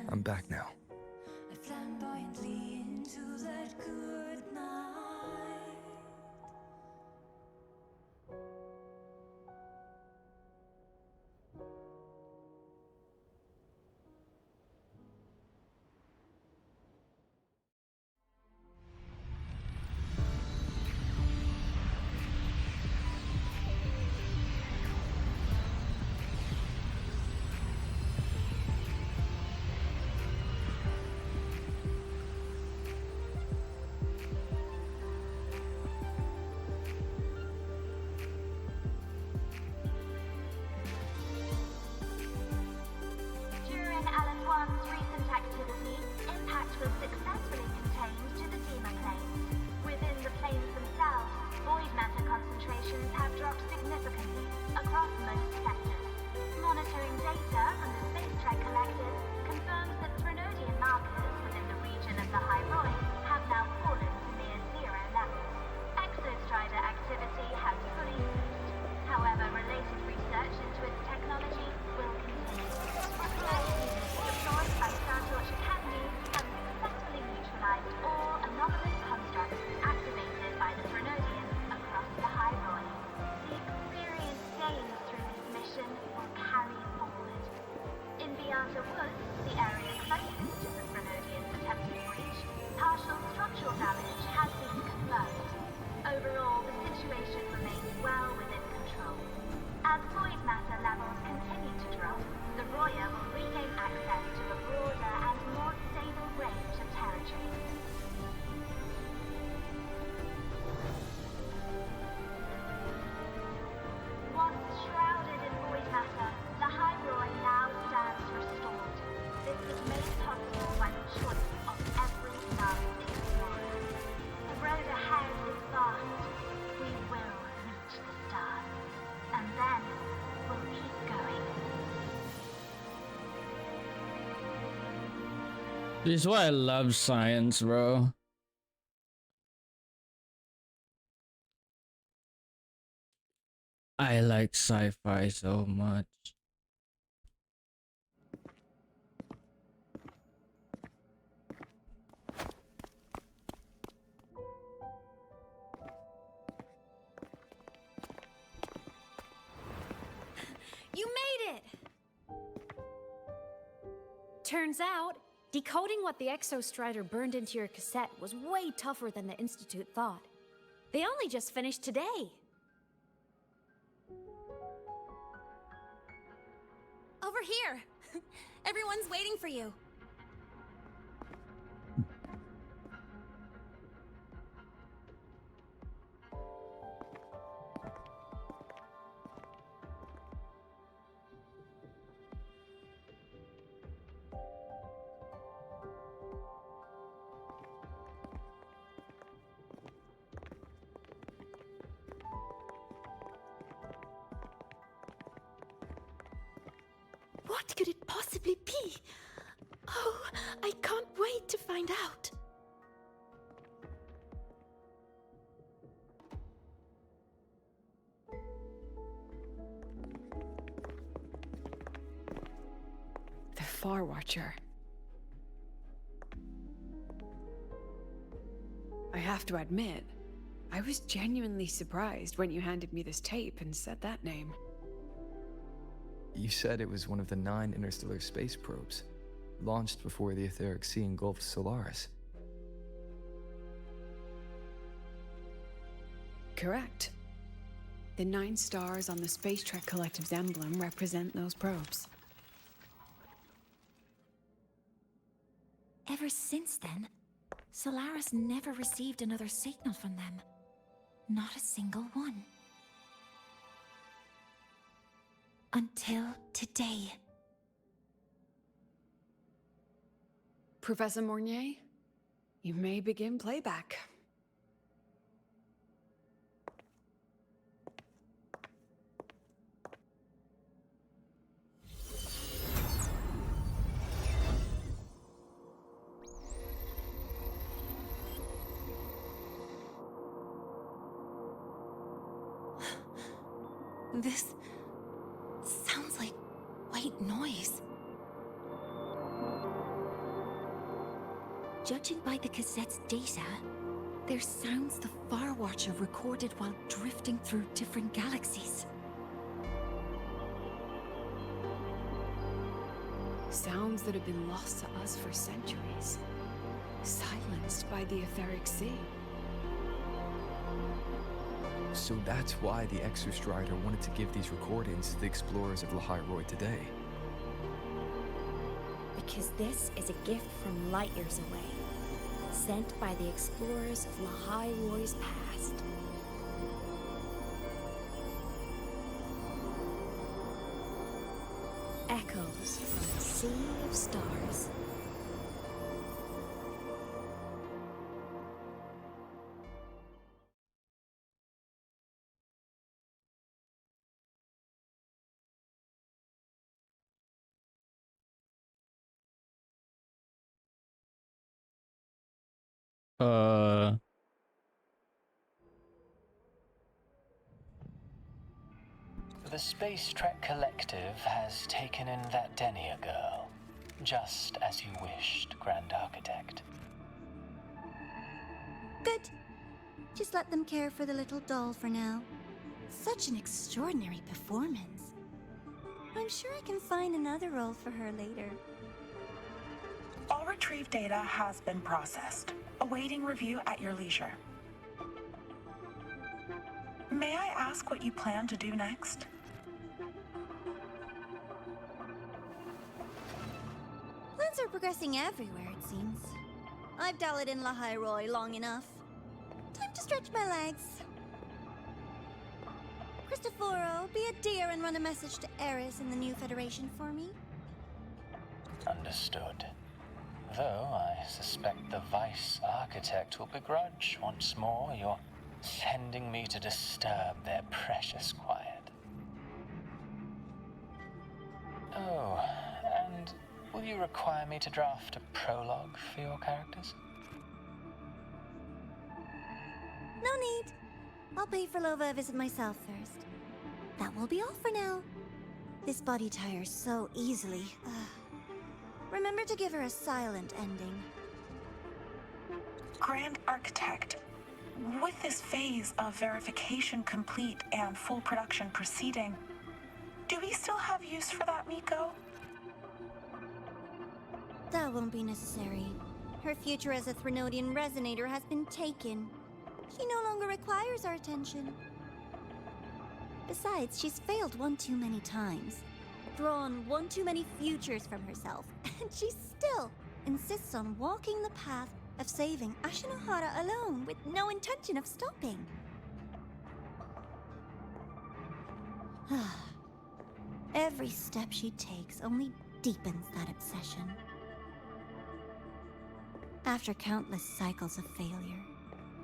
I'm back now. This is why I love science, bro. I like sci-fi so much. You made it! Turns out, decoding what the Exostrider burned into your cassette was way tougher than the Institute thought. They only just finished today. Over here! Everyone's waiting for you. What could it possibly be? Oh, I can't wait to find out. The Far Watcher. I have to admit, I was genuinely surprised when you handed me this tape and said that name. You said it was one of the 9 interstellar space probes, launched before the etheric sea engulfed Solaris. Correct. The 9 stars on the Space Trek Collective's emblem represent those probes. Ever since then, Solaris never received another signal from them. Not a single one. Until today. Professor Mornier, you may begin playback. This sounds like white noise. Judging by the cassette's data, they're sounds the Far Watcher recorded while drifting through different galaxies. Sounds that have been lost to us for centuries. Silenced by the etheric sea. So that's why the Exostrider wanted to give these recordings to the explorers of Lahai today. Because this is a gift from light years away, sent by the explorers of Lahai Roy's past. Echoes from a sea of stars. The Space Trek Collective has taken in that Denia girl, just as you wished, Grand Architect. Good. Just let them care for the little doll for now. Such an extraordinary performance. I'm sure I can find another role for her later. All retrieved data has been processed, awaiting review at your leisure. May I ask what you plan to do next? Plans are progressing everywhere, it seems. I've dallied in Lahai Roy long enough. Time to stretch my legs. Cristoforo, be a dear and run a message to Eris in the new Federation for me. Understood. Though I suspect the Vice Architect will begrudge once more your sending me to disturb their precious quiet. Oh, and will you require me to draft a prologue for your characters? No need. I'll pay for Lova a visit myself first. That will be all for now. This body tires so easily. Remember to give her a silent ending. Grand Architect, with this phase of verification complete and full production proceeding, do we still have use for that Miko? That won't be necessary. Her future as a Threnodian resonator has been taken. She no longer requires our attention. Besides, she's failed one too many times, drawn one too many futures from herself, and she still insists on walking the path of saving Ashinohara alone with no intention of stopping. Every step she takes only deepens that obsession. After countless cycles of failure,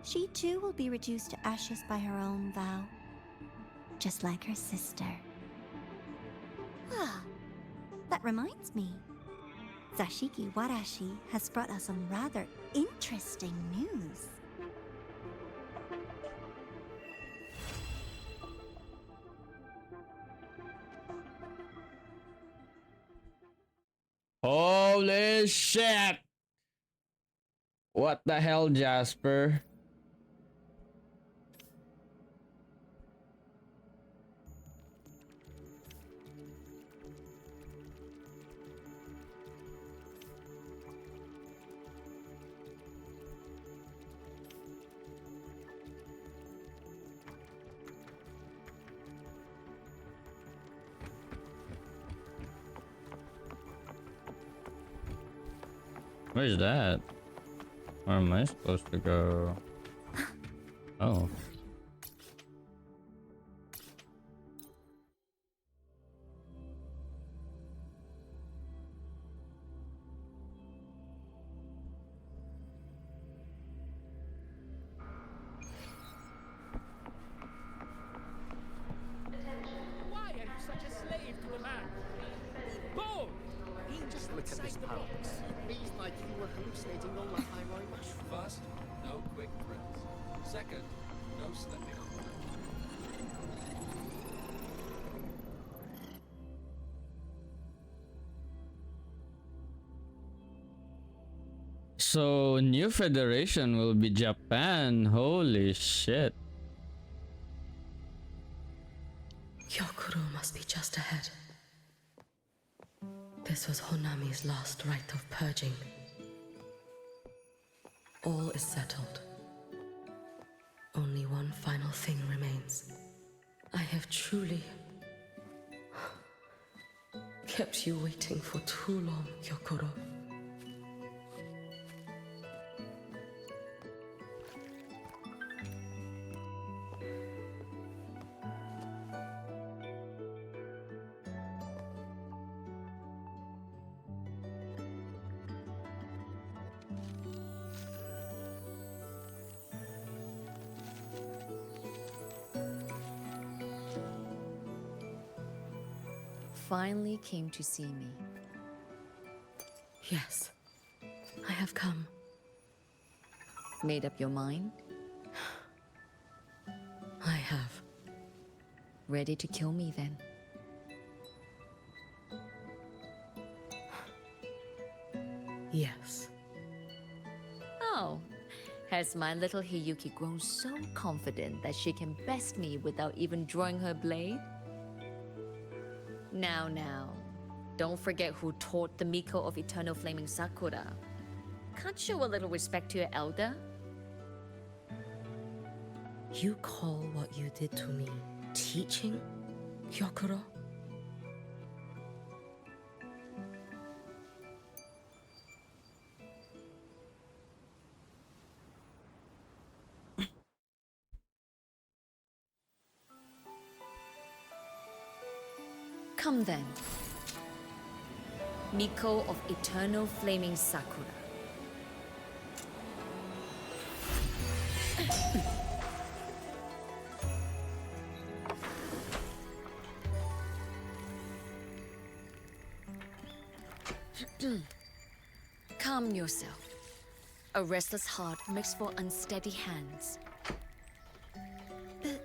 she too will be reduced to ashes by her own vow, just like her sister. That reminds me. Zashiki Warashi has brought us some rather interesting news. Holy shit! What the hell, Jasper? Where's that? Where am I supposed to go? Oh. Why are you such a slave to the man? Boom! He just Look at this the box. Reads like you were hallucinating all the high road. First, no quick thrills. Second, no slipping. So, new federation will be Japan. Holy shit. Hyokuro must be just ahead. This was Honami's last rite of purging. All is settled. Only one final thing remains. I have truly kept you waiting for too long, Hyokuro. Finally came to see me. Yes, I have come. Made up your mind? I have. Ready to kill me then? Yes. Oh, has my little Hiyuki grown so confident that she can best me without even drawing her blade? Now, don't forget who taught the Miko of Eternal Flaming Sakura. Can't show a little respect to your elder? You call what you did to me teaching, Hyokuro? Come then. Miko of Eternal Flaming Sakura. Calm yourself. A restless heart makes for unsteady hands. But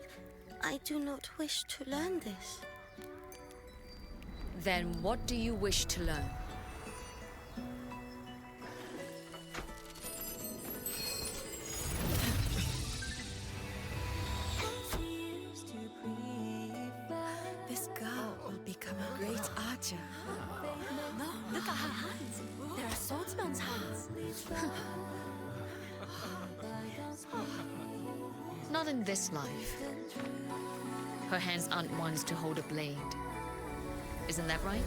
I do not wish to learn this. Then what do you wish to learn? This girl will become a great archer. No, look at her hands. They're a swordsman's hands. Not in this life. Her hands aren't ones to hold a blade. Isn't that right?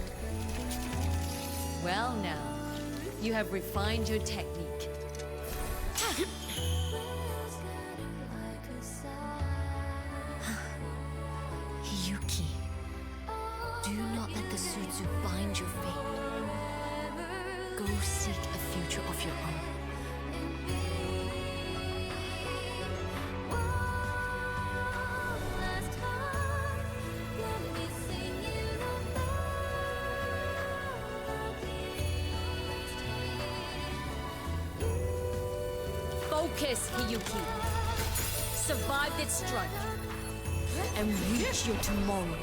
Well now, you have refined your technique. Hiyuki, do not let the Sutsu bind your fate. Go seek a future of your own. Focus, Hiyuki. Survive this strike and reach your tomorrow.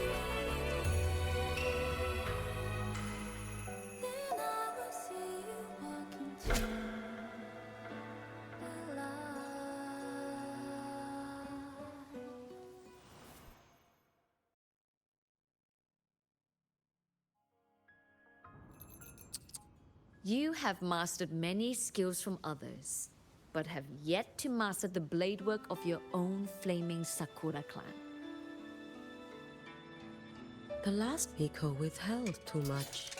You have mastered many skills from others, but have yet to master the blade work of your own flaming Sakura clan. The last Miko withheld too much.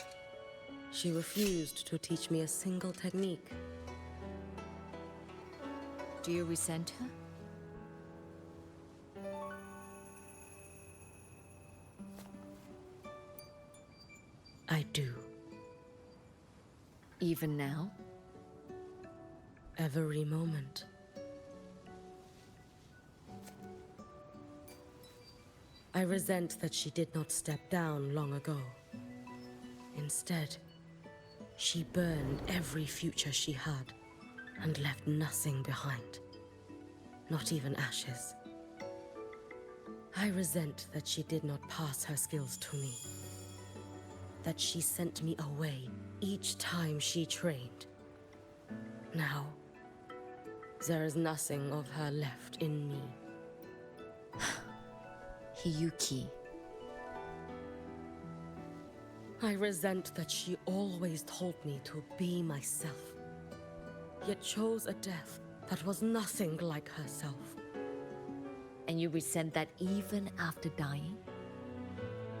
She refused to teach me a single technique. Do you resent her? I do. Even now? Every moment. I resent that she did not step down long ago. Instead, she burned every future she had and left nothing behind. Not even ashes. I resent that she did not pass her skills to me. That she sent me away each time she trained. Now, there is nothing of her left in me. Hiyuki. I resent that she always told me to be myself, yet chose a death that was nothing like herself. And you resent that even after dying?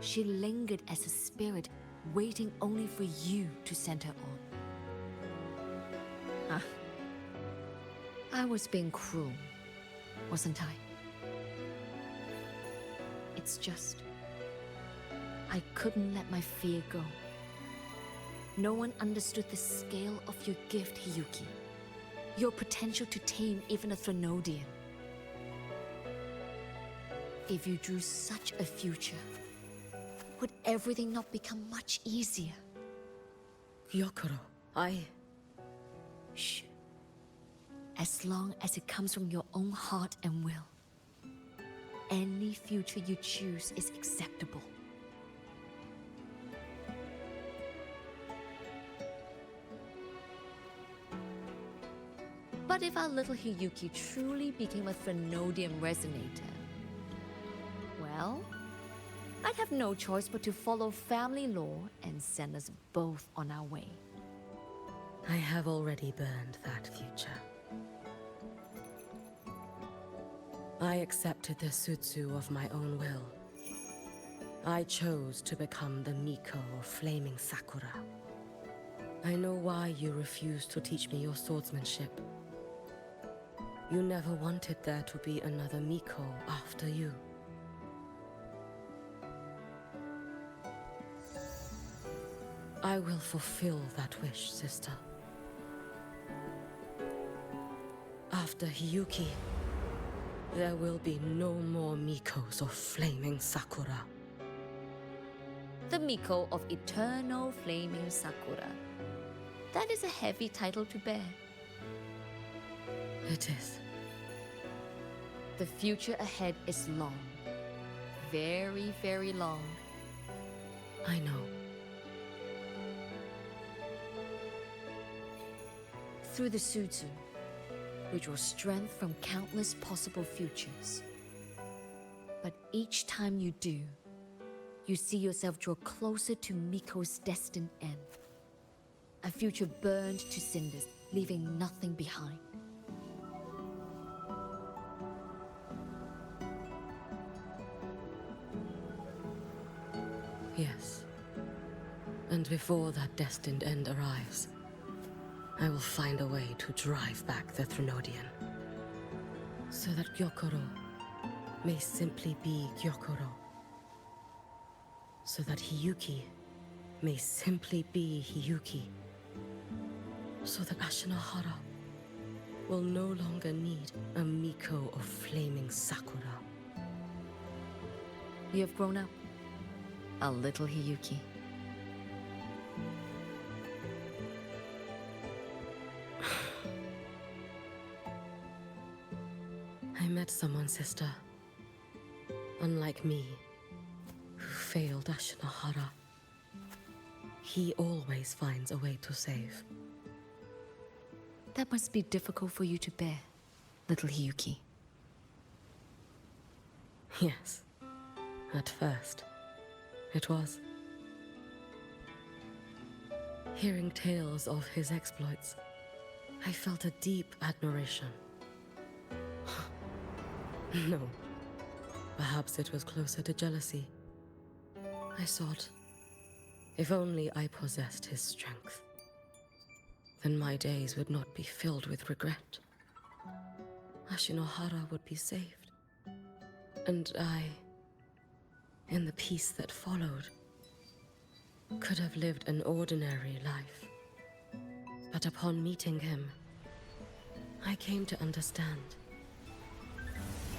She lingered as a spirit, waiting only for you to send her on. I was being cruel, wasn't I? It's just, I couldn't let my fear go. No one understood the scale of your gift, Hiyuki. Your potential to tame even a Threnodian. If you drew such a future, would everything not become much easier? Gyokuro, Shh. As long as it comes from your own heart and will, any future you choose is acceptable. But if our little Hiyuki truly became a Threnodian resonator, well, I'd have no choice but to follow family law and send us both on our way. I have already burned that future. I accepted the Sutsu of my own will. I chose to become the Miko of Flaming Sakura. I know why you refused to teach me your swordsmanship. You never wanted there to be another Miko after you. I will fulfill that wish, sister. After Hiyuki, there will be no more Mikos of Flaming Sakura. The Miko of Eternal Flaming Sakura. That is a heavy title to bear. It is. The future ahead is long. Very, very long. I know. Through the Sutsu, we draw strength from countless possible futures. But each time you do, you see yourself draw closer to Miko's destined end. A future burned to cinders, leaving nothing behind. Yes. And before that destined end arrives, I will find a way to drive back the Thrunodian. So that Gyokoro may simply be Gyokoro. So that Hiyuki may simply be Hiyuki. So that Ashinohara will no longer need a Miko of flaming Sakura. You have grown up. A little Hiyuki. I met someone, sister. Unlike me, who failed Ashinohara. He always finds a way to save. That must be difficult for you to bear, little Hiyuki. Yes. At first, it was. Hearing tales of his exploits, I felt a deep admiration. No. Perhaps it was closer to jealousy. I thought, if only I possessed his strength, then my days would not be filled with regret. Ashinohara would be saved. And I, in the peace that followed, could have lived an ordinary life. But upon meeting him, I came to understand.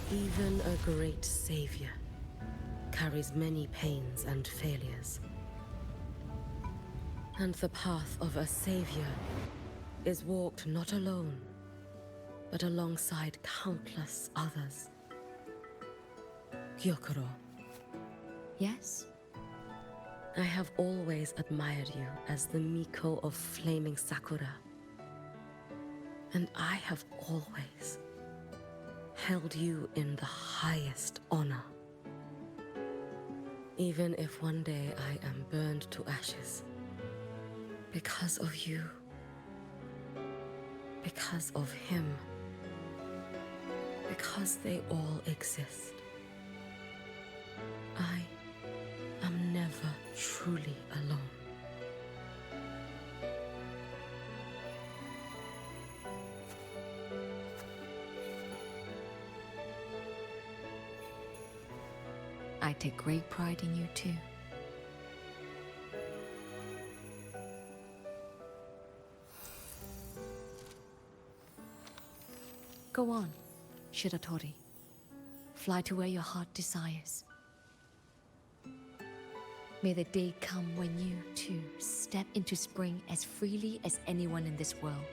Even a great savior carries many pains and failures. And the path of a savior is walked not alone, but alongside countless others. Gyokoro. Yes? I have always admired you as the Miko of flaming Sakura. And I have always held you in the highest honor. Even if one day I am burned to ashes, because of you, because of him, because they all exist, I am never truly alone. I take great pride in you too. Go on, Shiratori. Fly to where your heart desires. May the day come when you, too, step into spring as freely as anyone in this world.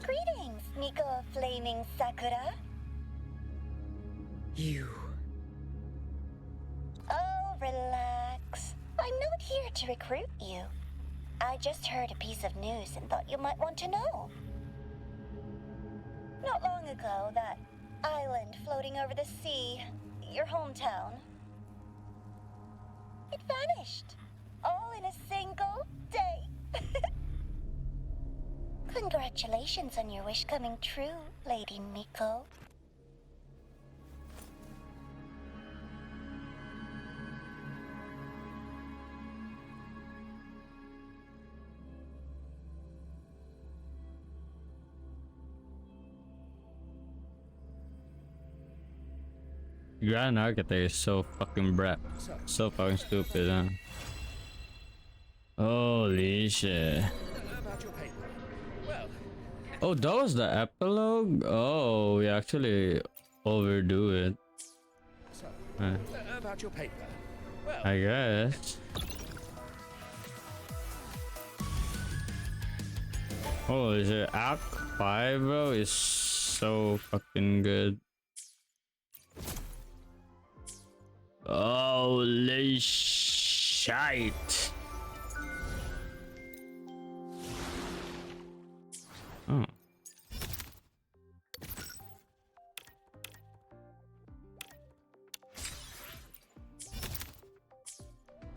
Greetings, Miko of Flaming Sakura. You. Oh, relax. I'm not here to recruit you. I just heard a piece of news and thought you might want to know. Not long ago, that island floating over the sea, your hometown, it vanished. All in a single day. Congratulations on your wish coming true, Lady Miko. Grand Architect is so fucking brat. So fucking stupid, huh? Holy shit. About your paper. Well, Oh, that was the epilogue? Oh, we actually overdo it. so, Uh, about your paper. Well, I guess. Holy shit, Act 5, bro, is so fucking good. Holy shite. Oh.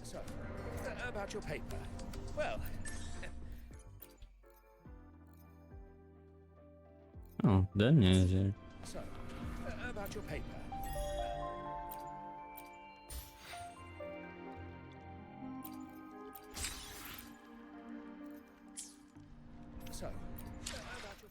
so, about your paper. Well, Oh, then is it? so, about your paper. So, about your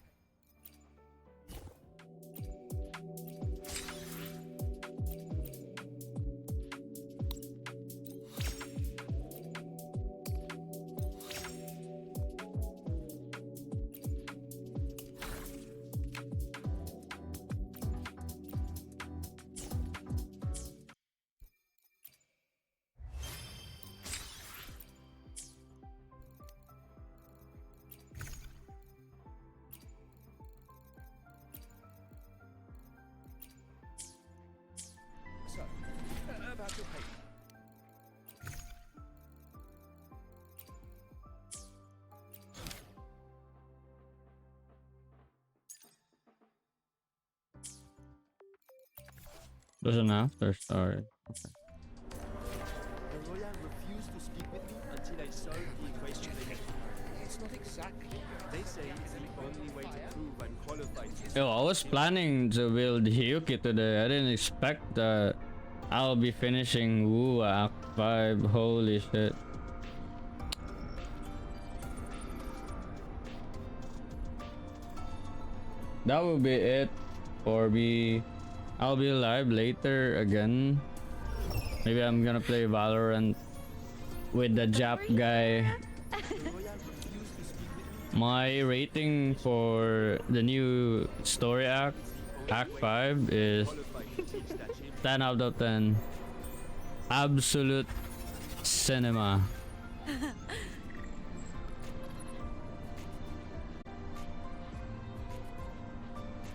So, about your paper. There's an after story. Okay. The lawyer refused to speak with me until I solved the equation they had. It's not exactly. They say it's the only way to prove I'm qualified. Yo, I was planning to build Hiyuki today. I didn't expect that I'll be finishing Wuwa Act 5. Holy shit. That will be it for me. I'll be live later again. Maybe I'm gonna play Valorant with the Jap guy. My rating for the new story act, Act 5, is 10 out of 10. Absolute cinema.